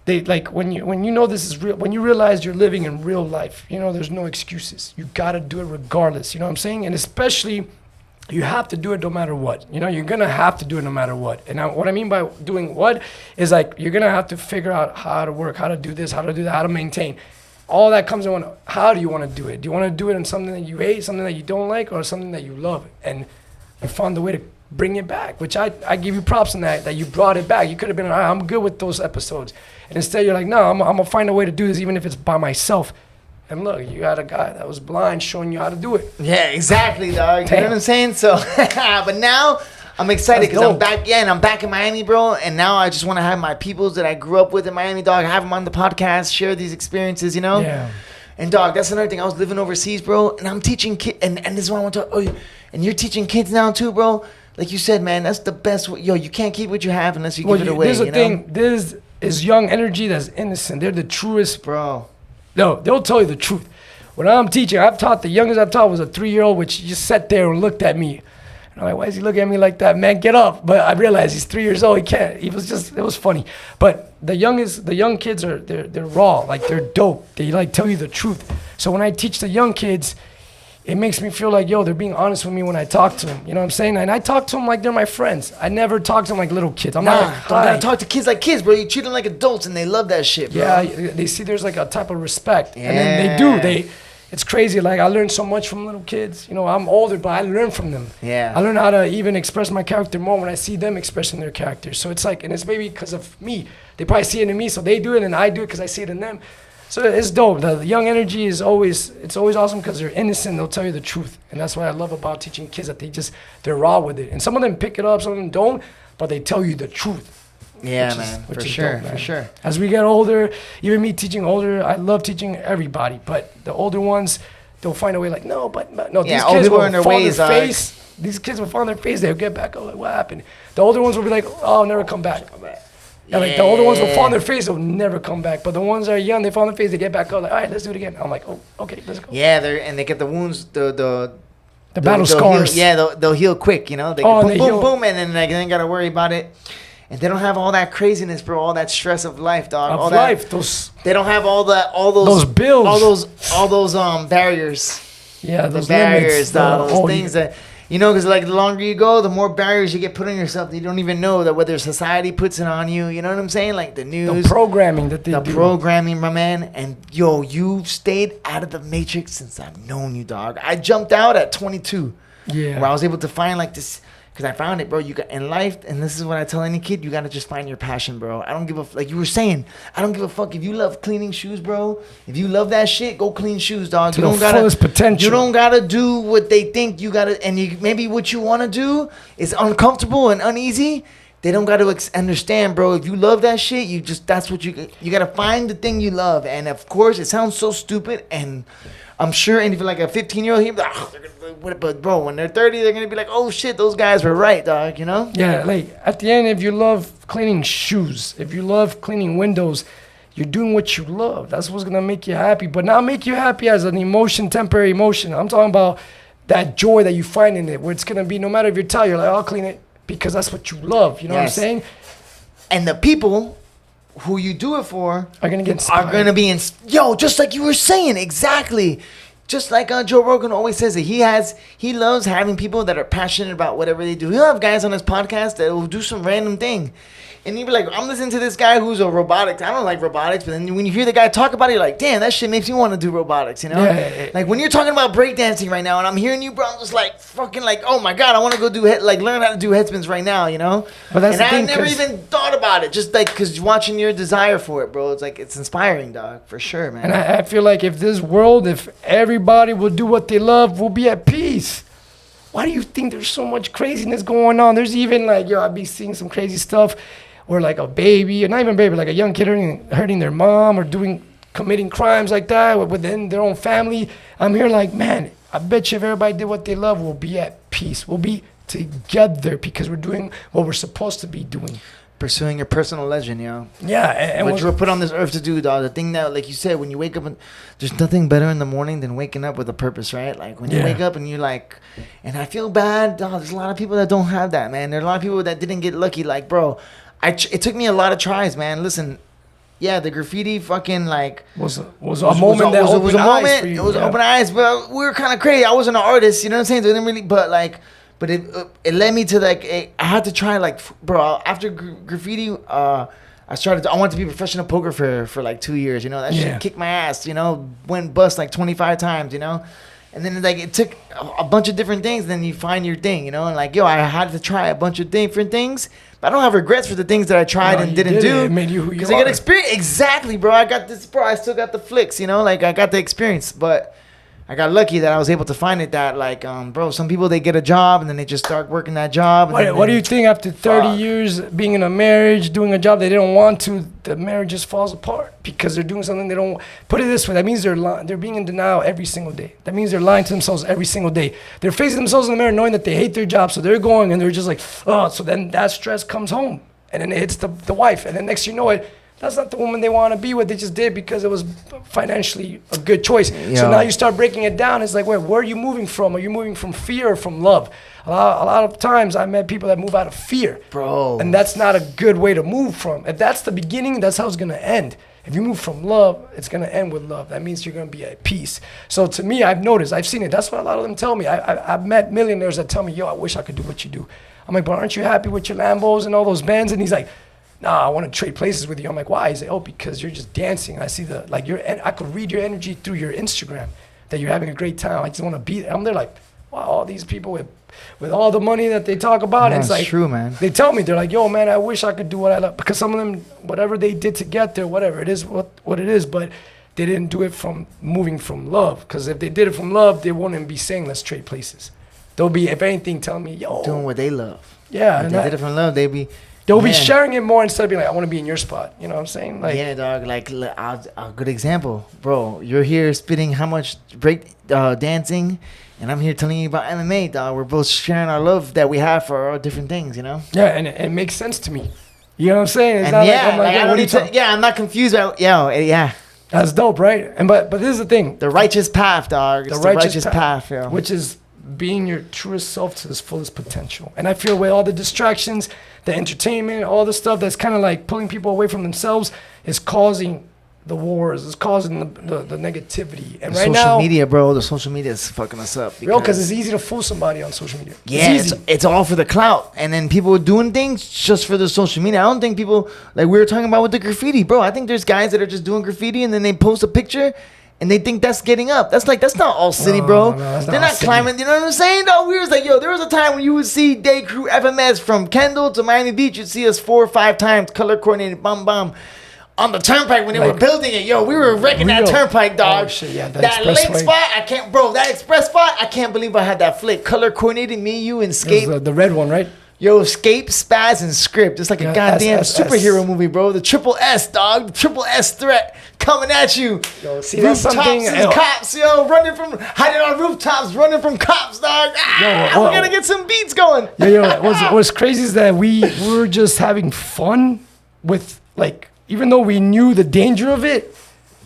S3: they like when you know this is real, when you realize you're living in real life, you know, there's no excuses. You got to do it regardless. You know what I'm saying? And especially you have to do it no matter what. You know, you're gonna have to do it no matter what. And what I mean by doing what is like you're gonna have to figure out how to work, how to do this, how to do that, how to maintain. All that comes in how do you want to do it? Do you want to do it in something that you hate, something that you don't like, or something that you love? And you found the way to bring it back, which I give you props on that you brought it back. You could have been, I'm good with those episodes. And instead you're like, no, I'm gonna find a way to do this even if it's by myself. And look, you had a guy that was blind showing you how to do it.
S2: Yeah, exactly, dog. You know what I'm saying? So, but now I'm excited because I'm back. Yeah, and I'm back in Miami, bro. And now I just want to have my peoples that I grew up with in Miami, dog. Have them on the podcast, share these experiences, you know?
S3: Yeah.
S2: And dog, that's another thing. I was living overseas, bro, and I'm teaching kids. And this is what I want to. Oh, and you're teaching kids now too, bro. Like you said, man, that's the best. Yo, you can't keep what you have unless you give it away.
S3: There's a thing. This is young energy that's innocent. They're the truest,
S2: bro.
S3: No, they'll tell you the truth. When I'm teaching, the youngest I've taught was a 3-year-old, which just sat there and looked at me. And I'm like, why is he looking at me like that? Man, get up. But I realized he's 3 years old. He can't. It was funny. But the young kids they're raw. Like, they're dope. They like tell you the truth. So when I teach the young kids, it makes me feel like, yo, they're being honest with me when I talk to them. You know what I'm saying? And I talk to them like they're my friends. I never talk to them like little kids. I'm not like,
S2: don't gotta talk to kids like kids, bro. You treat them like adults, and they love that shit, bro.
S3: Yeah, they see there's like a type of respect. Yeah. And then they do. It's crazy. Like, I learned so much from little kids. You know, I'm older, but I learn from them.
S2: Yeah.
S3: I learn how to even express my character more when I see them expressing their characters. So it's like, and it's maybe because of me. They probably see it in me, so they do it, and I do it because I see it in them. So it's dope. The young energy is always awesome because they're innocent. They'll tell you the truth. And that's what I love about teaching kids, that they're raw with it. And some of them pick it up, some of them don't, but they tell you the truth.
S2: Yeah, man, for sure, for sure.
S3: As we get older, even me teaching older, I love teaching everybody. But the older ones, they'll find a way like, no. These kids will fall on their face. These kids will fall on their face. They'll get back. Oh, like, what happened? The older ones will be like, oh, I'll never come back. Yeah, like the older ones will fall on their face, they'll never come back. But the ones that are young, they fall on their face, they get back up, like, all right, let's do it again. I'm like, oh, okay, let's go.
S2: Yeah, they get the wounds, the
S3: battle scars.
S2: They'll heal quick, you know. They boom, and then they ain't gotta worry about it. And they don't have all that craziness, bro. All that stress of life, dog. They don't have all those
S3: bills,
S2: all those barriers.
S3: Yeah,
S2: those barriers, dog. Those things that. You know, because like the longer you go, the more barriers you get put on yourself that you don't even know that whether society puts it on you. You know what I'm saying? Like the news,
S3: the programming that they do.
S2: The programming, my man. And yo, you've stayed out of the matrix since I've known you, dog. I jumped out at 22.
S3: Yeah.
S2: Where I was able to find like this. Because I found it, bro. You got in life, and this is what I tell any kid: you gotta just find your passion, bro. I don't give a like you were saying. I don't give a fuck if you love cleaning shoes, bro. If you love that shit, go clean shoes, dog.
S3: To the fullest potential.
S2: You don't gotta do what they think you gotta, and maybe what you want to do is uncomfortable and uneasy. They don't gotta understand, bro. If you love that shit, that's what you gotta find the thing you love. And of course, it sounds so stupid, and I'm sure, and if you're like a 15-year-old, he'll be like, but bro, when they're 30, they're gonna be like, oh shit, those guys were right, dog, you know?
S3: Yeah, like at the end, if you love cleaning shoes, if you love cleaning windows, you're doing what you love. That's what's gonna make you happy. But not make you happy as an emotion, temporary emotion. I'm talking about that joy that you find in it, where it's gonna be no matter if you're tired, you're like, I'll clean it because that's what you love. You know what I'm saying?
S2: And the people who you do it for
S3: are gonna get inspired.
S2: Are gonna be just like you were saying, exactly. Just like Joe Rogan always says that he loves having people that are passionate about whatever they do. He'll have guys on his podcast that will do some random thing. And you'll be like, I'm listening to this guy who's a robotics. I don't like robotics, but then when you hear the guy talk about it, you're like, damn, that shit makes me want to do robotics, you know?
S3: Yeah.
S2: Like when you're talking about breakdancing right now and I'm hearing you, bro, I'm just like fucking like, oh my God, I want to go learn how to do headspins right now, you know?
S3: But that's
S2: and I never even thought about it, just like because watching your desire for it, bro. It's like, it's inspiring, dog, for sure, man.
S3: And I feel like if everybody will do what they love, we'll be at peace. Why do you think there's so much craziness going on? There's even like, I'd be seeing some crazy stuff where like a baby, or not even a baby, like a young kid hurting their mom or committing crimes like that within their own family. I'm here like, man, I bet you if everybody did what they love, we'll be at peace. We'll be together because we're doing what we're supposed to be doing.
S2: Pursuing your personal legend, yo.
S3: Yeah. And
S2: what you were put on this earth to do, dog. The thing that, like you said, when you wake up, there's nothing better in the morning than waking up with a purpose, right? Like when you wake up and you're like, and I feel bad, dog. There's a lot of people that don't have that, man. There are a lot of people that didn't get lucky. Like, bro, it took me a lot of tries, man. Listen, the graffiti fucking like
S3: was a moment that opened eyes for you.
S2: It was open eyes, but we were kind of crazy. I wasn't an artist, you know what I'm saying? So it didn't really, but like But it led me to like I had to try like bro after graffiti. I wanted to be a professional poker for like 2 years. You know that shit kicked my ass. You know, went bust like 25 times. You know, and then like it took a bunch of different things. Then you find your thing. You know, and like I had to try a bunch of different things. But I don't have regrets for the things that I tried and didn't do.
S3: It made you who you are.
S2: Because I got experience. Exactly, bro. I got this, bro. I still got the flicks. You know, like I got the experience, but. I got lucky that I was able to find it that, like, bro, some people, they get a job and then they just start working that job. And
S3: what do you think after 30 years being in a marriage, doing a job they didn't want to, the marriage just falls apart because they're doing something they don't, put it this way, that means they're being in denial every single day. That means they're lying to themselves every single day. They're facing themselves in the mirror knowing that they hate their job, so they're going and they're just like, oh, so then that stress comes home and then it hits the wife. And then next you know it, that's not the woman they want to be with. They just did because it was financially a good choice. So now you start breaking it down. It's like, wait, where are you moving from? Are you moving from fear or from love? A lot of times I met people that move out of fear.
S2: Bro.
S3: And that's not a good way to move from. If that's the beginning, that's how it's going to end. If you move from love, it's going to end with love. That means you're going to be at peace. So to me, I've noticed, I've seen it. That's what a lot of them tell me. I've met millionaires that tell me, yo, I wish I could do what you do. I'm like, but aren't you happy with your Lambos and all those Benz? And he's like, nah, I want to trade places with you. I'm like, why? He's like, oh, because you're just dancing. I see I could read your energy through your Instagram that you're having a great time. I just want to be there. I'm there like, wow, all these people with all the money that they talk about.
S2: That's
S3: it's like,
S2: true, man.
S3: They tell me, they're like, yo, man, I wish I could do what I love. Because some of them, whatever they did to get there, whatever, it is what it is. But they didn't do it from moving from love. Because if they did it from love, they wouldn't be saying, let's trade places. They'll be, if anything, telling me, yo.
S2: Doing what they love.
S3: Yeah.
S2: If they did it from love,
S3: they'll be sharing it more instead of being like, I want to be in your spot. You know what I'm saying? Like,
S2: yeah, dog. Like, a good example, bro. You're here spitting how much break dancing, and I'm here telling you about MMA, dog. We're both sharing our love that we have for our different things, you know?
S3: Yeah, and it makes sense to me. You know what I'm saying? It's
S2: and
S3: not
S2: yeah,
S3: like,
S2: I'm not confused about, yeah.
S3: That's dope, right? And but this is the thing.
S2: The righteous path, dog. It's the righteous path, yo.
S3: Which is being your truest self to its fullest potential. And I feel with all the distractions, the entertainment, all the stuff that's kind of like pulling people away from themselves is causing the wars, is causing the negativity. And right now,
S2: social media, bro, the social media is fucking us up.
S3: Because it's easy to fool somebody on social media.
S2: Yeah, it's all for the clout. And then people doing things just for the social media. I don't think people, like we were talking about with the graffiti, bro. I think there's guys that are just doing graffiti and then they post a picture and they think that's getting up. That's not all city, bro.
S3: No,
S2: they're not climbing. You know what I'm saying? No, we was like, yo, there was a time when you would see Day Crew FMS from Kendall to Miami Beach. You'd see us 4 or 5 times, color coordinated, bum. On the turnpike when they were building it, yo, we were wrecking that turnpike, dog.
S3: Oh, shit, yeah,
S2: that lake spot, that express spot, I can't believe I had that flick. Color coordinated, me, you, and Scape.
S3: The red one, right?
S2: Yo, Scape, Spaz, and Script. It's like a goddamn superhero movie, bro. The triple S, dog. The triple S threat coming at you.
S3: Yo, see, that's something.
S2: And cops, yo, hiding on rooftops, running from cops, dog. We're gonna get some beats going.
S3: What's crazy is that we were just having fun with, like, even though we knew the danger of it,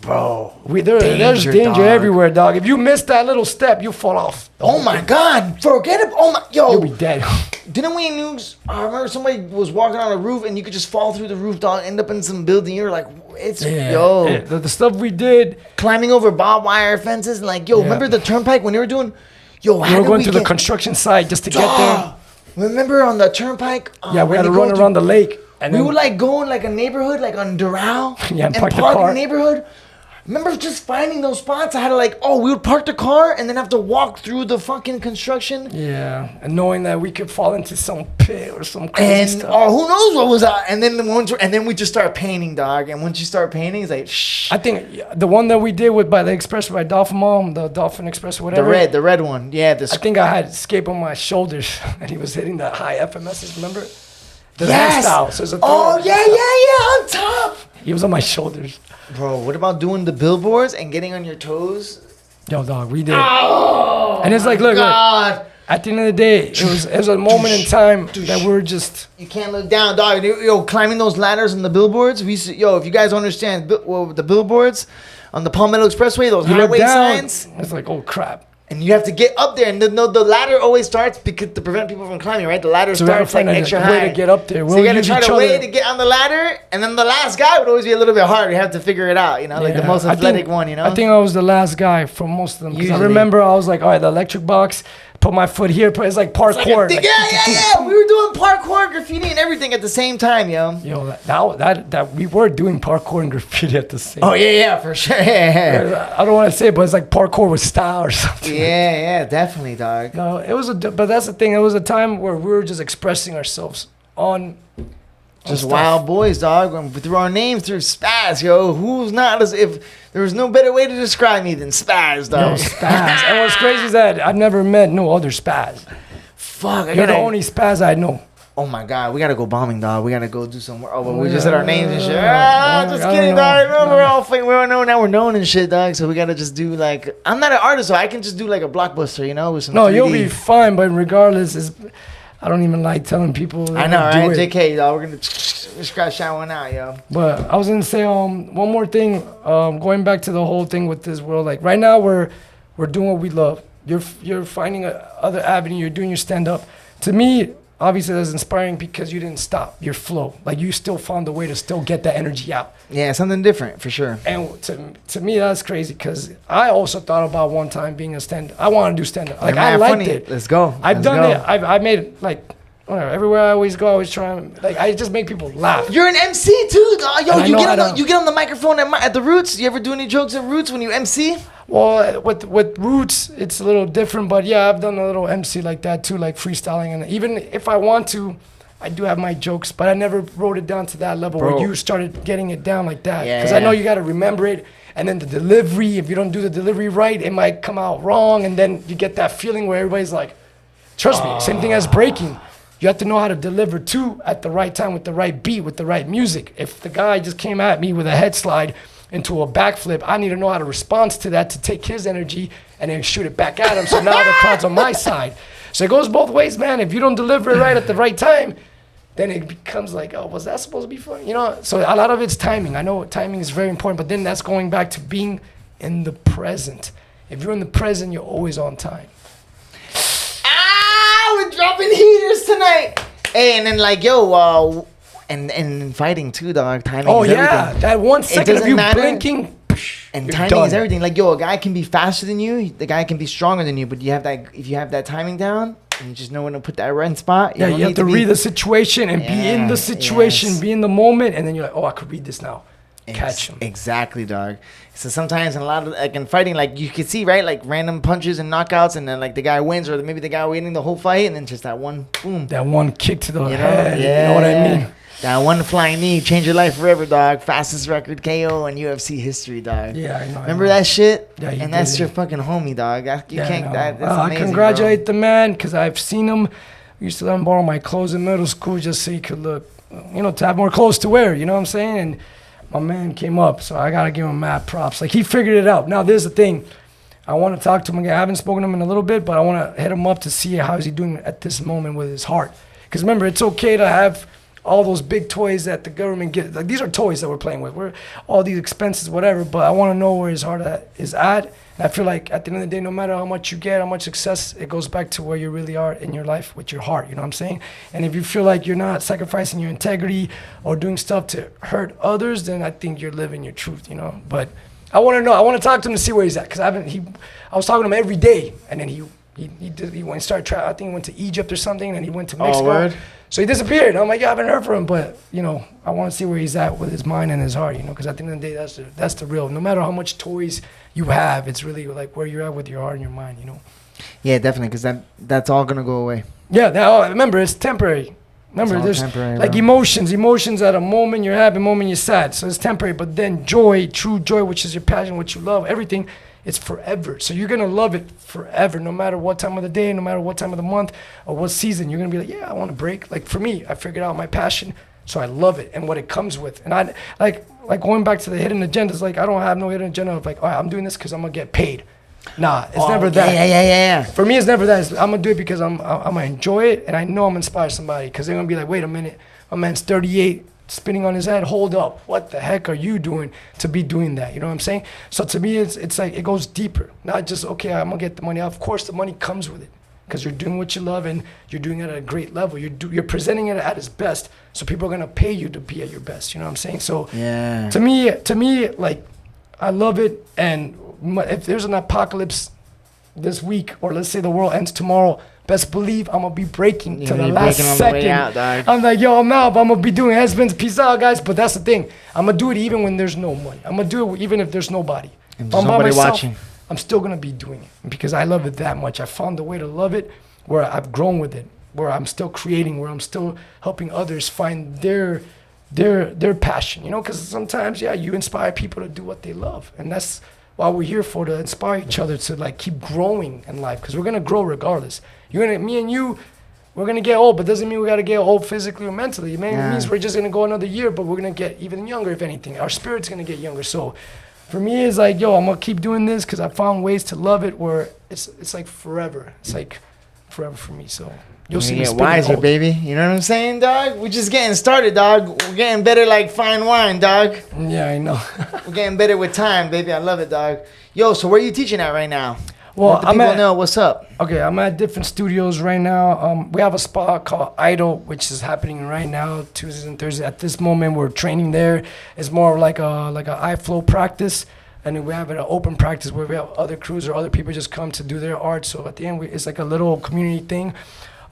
S3: bro, there's danger everywhere, dog. If you miss that little step, you fall off.
S2: Oh my God, forget it.
S3: You'll be dead.
S2: Didn't we news? I remember somebody was walking on a roof and you could just fall through the roof, dog, end up in some building. You're like,
S3: the stuff we did,
S2: climbing over barbed wire fences, and like, remember the turnpike when they were doing,
S3: we were going to the construction site just to get there.
S2: Remember on the turnpike?
S3: We had to run around the lake.
S2: And we would like go in like a neighborhood, like on Doral,
S3: and park
S2: in the neighborhood. Remember just finding those spots? I had to we would park the car and then have to walk through the fucking construction.
S3: Yeah, and knowing that we could fall into some pit or some crazy stuff.
S2: Who knows what was that? And then we just start painting, dog. And once you start painting, it's like, shh.
S3: I think the one that we did by the expressway, by Dolphin Mall, the Dolphin Express, or whatever.
S2: The red one. Yeah.
S3: I think I had Escape on my shoulders, and he was hitting the high FMSs. Remember? The
S2: yes.
S3: So
S2: on top.
S3: He was on my shoulders.
S2: Bro, what about doing the billboards and getting on your toes?
S3: Yo, dog, we did. Oh, and it's like, look, at the end of the day, it was a moment in time that we're just...
S2: You can't look down, dog. Yo, climbing those ladders on the billboards. If you guys don't understand, the billboards on the Palmetto Expressway, those highway signs.
S3: It's like, oh, crap.
S2: And you have to get up there, and the ladder always starts to prevent people from climbing, right? The ladder starts like extra high.
S3: Way to get up there.
S2: So you got to try to way to get on the ladder, and then the last guy would always be a little bit harder. You have to figure it out, like the most athletic one,
S3: I think I was the last guy for most of them. Because I remember I was like, all right, the electric box, put my foot here. It's like parkour.
S2: Yeah. We were doing parkour, graffiti, and everything at the same time, yo.
S3: Yo, that we were doing parkour and graffiti at the same.
S2: Oh yeah, for sure. Yeah.
S3: I don't want to say it, but it's like parkour with style or something.
S2: Yeah, definitely, dog.
S3: No, but that's the thing. It was a time where we were just expressing ourselves on.
S2: Just wild boys, dog. We threw our names through Spaz, yo. Who's not as if there was no better way to describe me than Spaz, dog.
S3: Yo, Spaz. And what's crazy is that I've never met no other Spaz.
S2: Fuck,
S3: You're the only Spaz I know.
S2: Oh my god, we gotta go bombing, dog. We gotta go do some. Oh, but we just said our names and shit. Just
S3: I
S2: kidding,
S3: don't
S2: dog.
S3: know.
S2: No, we're all fake. We're known now. We're known and shit, dog. So we gotta just do like. I'm not an artist, so I can just do like a blockbuster, you know, with some.
S3: No,
S2: 3D.
S3: you'll be fine, but regardless, I don't even like telling people.
S2: I know, right?
S3: Do it.
S2: JK, dog. We're gonna scratch that one out, yo.
S3: But I was gonna say one more thing. Going back to the whole thing with this world, like right now we're doing what we love. You're finding other avenue. You're doing your stand up. To me, obviously that's inspiring because you didn't stop your flow. Like you still found a way to still get that energy out.
S2: Yeah, something different for sure.
S3: And to me that's crazy because I also thought about one time being a stand. I want to do stand up. Like I liked it.
S2: Let's go.
S3: I've done it. I made it like. Whatever. Everywhere I always go, I always try and like I just make people laugh.
S2: You're an MC too, dog. Yo,
S3: And
S2: you get on the microphone at the Roots. You ever do any jokes at Roots when you MC?
S3: Well, with Roots, it's a little different, but yeah, I've done a little MC like that too, like freestyling, and even if I want to, I do have my jokes, but I never wrote it down to that level where you started getting it down like that. Because I know you got to remember it, and then the delivery. If you don't do the delivery right, it might come out wrong, and then you get that feeling where everybody's like, "Trust me." Same thing as breaking. You have to know how to deliver too at the right time with the right beat, with the right music. If the guy just came at me with a head slide into a backflip, I need to know how to respond to that to take his energy and then shoot it back at him. So now the crowd's on my side. So it goes both ways, man. If you don't deliver it right at the right time, then it becomes like, oh, was that supposed to be fun? You know, so a lot of it's timing. I know timing is very important, but then that's going back to being in the present. If you're in the present, you're always on time.
S2: We're dropping heaters tonight. Hey, and then like, yo, and fighting too, dog. Timing is everything.
S3: That 1 second of you blinking.
S2: And timing is everything. Like, yo, a guy can be faster than you. The guy can be stronger than you. But if you have that timing down, and you just know when to put that right spot.
S3: You have to read the situation and be in the situation, be in the moment, and then you're like, oh, I could read this now. Catch him.
S2: Exactly, dog. So sometimes in a lot of like in fighting, like you can see, right, like random punches and knockouts, and then like the guy wins, or maybe the guy winning the whole fight, and then just that one boom.
S3: That one kick to the head. You know what I mean?
S2: That one flying knee, change your life forever, dog. Fastest record KO in UFC history, dog.
S3: Yeah, I know.
S2: Remember that shit?
S3: Yeah,
S2: and that's your fucking homie, dog. You can't. That's amazing,
S3: I congratulate the man because I've seen him. I used to let him borrow my clothes in middle school just so he could look, to have more clothes to wear. You know what I'm saying? And my man came up, so I gotta give him mad props. Like he figured it out. Now there's the thing. I want to talk to him again. I haven't spoken to him in a little bit, but I want to hit him up to see how is he doing at this moment with his heart. Because remember, it's okay to have all those big toys that the government gives. Like these are toys that we're playing with. We're all these expenses, whatever. But I want to know where his heart is at. And I feel like at the end of the day, no matter how much you get, how much success, it goes back to where you really are in your life with your heart. You know what I'm saying? And if you feel like you're not sacrificing your integrity or doing stuff to hurt others, then I think you're living your truth. But I want to know. I want to talk to him to see where he's at because I was talking to him every day, and then he went and started traveling. I think he went to Egypt or something, and he went to Mexico.
S2: Oh, word?
S3: So he disappeared. I'm like, I haven't heard from him, but I want to see where he's at with his mind and his heart, because at the end of the day, that's the real. No matter how much toys you have, it's really like where you're at with your heart and your mind,
S2: Yeah, definitely, because that's all gonna go away.
S3: Yeah, now remember, it's temporary. Remember, there's
S2: temporary,
S3: like
S2: bro.
S3: emotions at a moment you're happy, moment you're sad. So it's temporary, but then joy, true joy, which is your passion, what you love, everything, it's forever. So you're gonna love it forever, no matter what time of the day, no matter what time of the month or what season. You're gonna be like, yeah, I want to break. Like for me, I figured out my passion, so I love it and what it comes with. And I like going back to the hidden agendas. Like I don't have no hidden agenda of like, all right, I'm doing this because I'm gonna get paid. Nah, it's never that.
S2: Yeah.
S3: For me, it's never that. I'm gonna do it because I'm gonna enjoy it, and I know I'm gonna inspire somebody. Because they're gonna be like, wait a minute, my man's 38, spinning on his head. Hold up, what the heck are you doing to be doing that? You know what I'm saying? So to me, it's like it goes deeper. Not just okay, I'm gonna get the money. Of course, the money comes with it because you're doing what you love and you're doing it at a great level. You're presenting it at its best, so people are gonna pay you to be at your best. You know what I'm saying? So
S2: yeah.
S3: To me, like I love it, and if there's an apocalypse this week, or let's say the world ends tomorrow, best believe I'm gonna be breaking to the
S2: You're
S3: last
S2: breaking on the way
S3: second.
S2: out, dog.
S3: I'm like, yo, I'm out, but I'm gonna be doing husbands. Peace out, guys. But that's the thing. I'm gonna do it even when there's no money. I'm gonna do it even if there's nobody.
S2: And
S3: If
S2: there's
S3: I'm by
S2: nobody
S3: myself,
S2: watching.
S3: I'm still gonna be doing it because I love it that much. I found a way to love it where I've grown with it, where I'm still creating, where I'm still helping others find their passion. You know, because sometimes, yeah, you inspire people to do what they love, and that's why we're here for, to inspire each other to like keep growing in life, because we're gonna grow regardless. Me and you, we're gonna get old, but doesn't mean we gotta get old physically or mentally. It means we're just gonna go another year, but we're gonna get even younger. If anything, our spirit's gonna get younger. So for me, it's like, yo, I'm gonna keep doing this because I found ways to love it where it's like forever. It's like forever for me. So you'll see me
S2: get
S3: spinning
S2: wiser,
S3: old.
S2: baby. You know what I'm saying, dog? We're just getting started, dog. We're getting better like fine wine, dog.
S3: Yeah, I know.
S2: We're getting better with time, baby. I love it, dog. Yo, so where are you teaching at right now?
S3: Well,
S2: Let the people know what's up.
S3: Okay, I'm at different studios right now. We have a spot called Idol, which is happening right now, Tuesdays and Thursdays. At this moment, we're training there. It's more like a iFlow practice, and then we have an open practice where we have other crews or other people just come to do their art. So at the end, it's like a little community thing.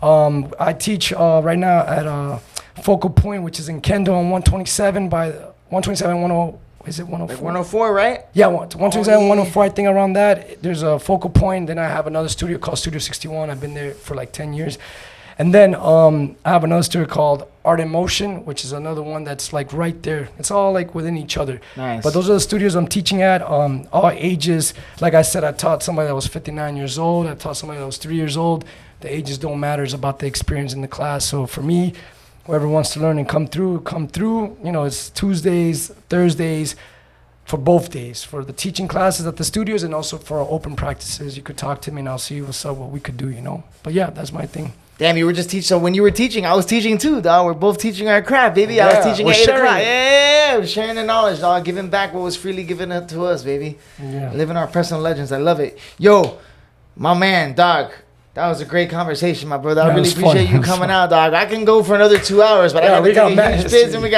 S3: I teach right now at Focal Point, which is in Kendall on 127 by 127 10. Is it 104?
S2: Like 104, right?
S3: Yeah, 127,
S2: yeah.
S3: 104, I think around that. There's a Focal Point. Then I have another studio called Studio 61. I've been there for like 10 years. And then I have another studio called Art in Motion, which is another one that's like right there. It's all like within each other.
S2: Nice.
S3: But those are the studios I'm teaching at, all ages. Like I said, I taught somebody that was 59 years old. I taught somebody that was 3 years old. The ages don't matter. It's about the experience in the class. So for me, whoever wants to learn and come through. You know, it's Tuesdays, Thursdays, for both days, for the teaching classes at the studios and also for our open practices. You could talk to me and I'll see what's up, what we could do, you know. But yeah, that's my thing.
S2: Damn, you were just teaching. So when you were teaching, I was teaching too, dog. We're both teaching our craft, baby. I was
S3: Yeah,
S2: teaching
S3: we're
S2: at 8
S3: sharing
S2: o'clock.
S3: it.
S2: Yeah, we're sharing the knowledge, dog. Giving back what was freely given up to us, baby.
S3: Yeah.
S2: Living our personal legends. I love it. Yo, my man, dog. That was a great conversation, my brother. I
S3: Yeah, it
S2: really
S3: was fun.
S2: appreciate
S3: It
S2: you
S3: was
S2: coming
S3: fun.
S2: out, dog. I can go for another 2 hours, but
S3: Yeah,
S2: I gotta
S3: we got
S2: take a
S3: mad
S2: huge
S3: history.
S2: biz, and we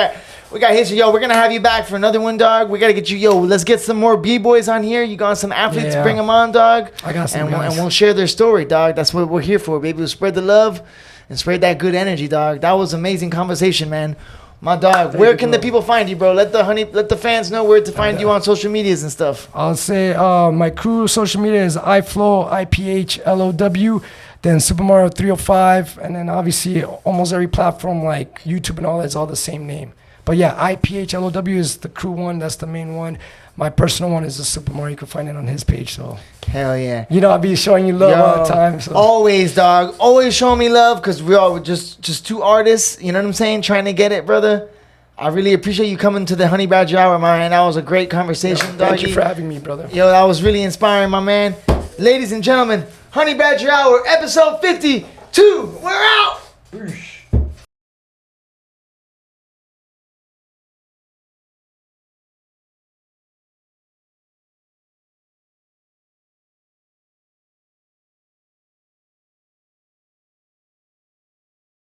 S2: got history. Yo, we're gonna have you back for another one, dog. We gotta get you. Yo, let's get some more b-boys on here. You got some athletes,
S3: Yeah.
S2: bring them on, dog.
S3: I got some
S2: and
S3: guys.
S2: we'll share their story, dog. That's what we're here for, baby. We'll spread the love and spread that good energy, dog. That was amazing conversation, man. My dog, where
S3: you,
S2: can
S3: bro.
S2: the people find you, bro? Let the fans know where to find you on social medias and stuff.
S3: I'll say my crew social media is iFlow, IPHLOW, then Supah Mario 305, and then obviously almost every platform like YouTube and all that's all the same name. But yeah, IPHLOW is the crew one, that's the main one. My personal one is the Supah Mario. You can find it on his page. So
S2: Hell yeah.
S3: you know I'll be showing you love all the time. So.
S2: Always, dog. Always show me love because we're all just two artists. You know what I'm saying? Trying to get it, brother. I really appreciate you coming to the Honey Badger Hour, my man. That was a great conversation, dog.
S3: Thank you for having me, brother.
S2: Yo, that was really inspiring, my man. Ladies and gentlemen, Honey Badger Hour, episode 52. We're out.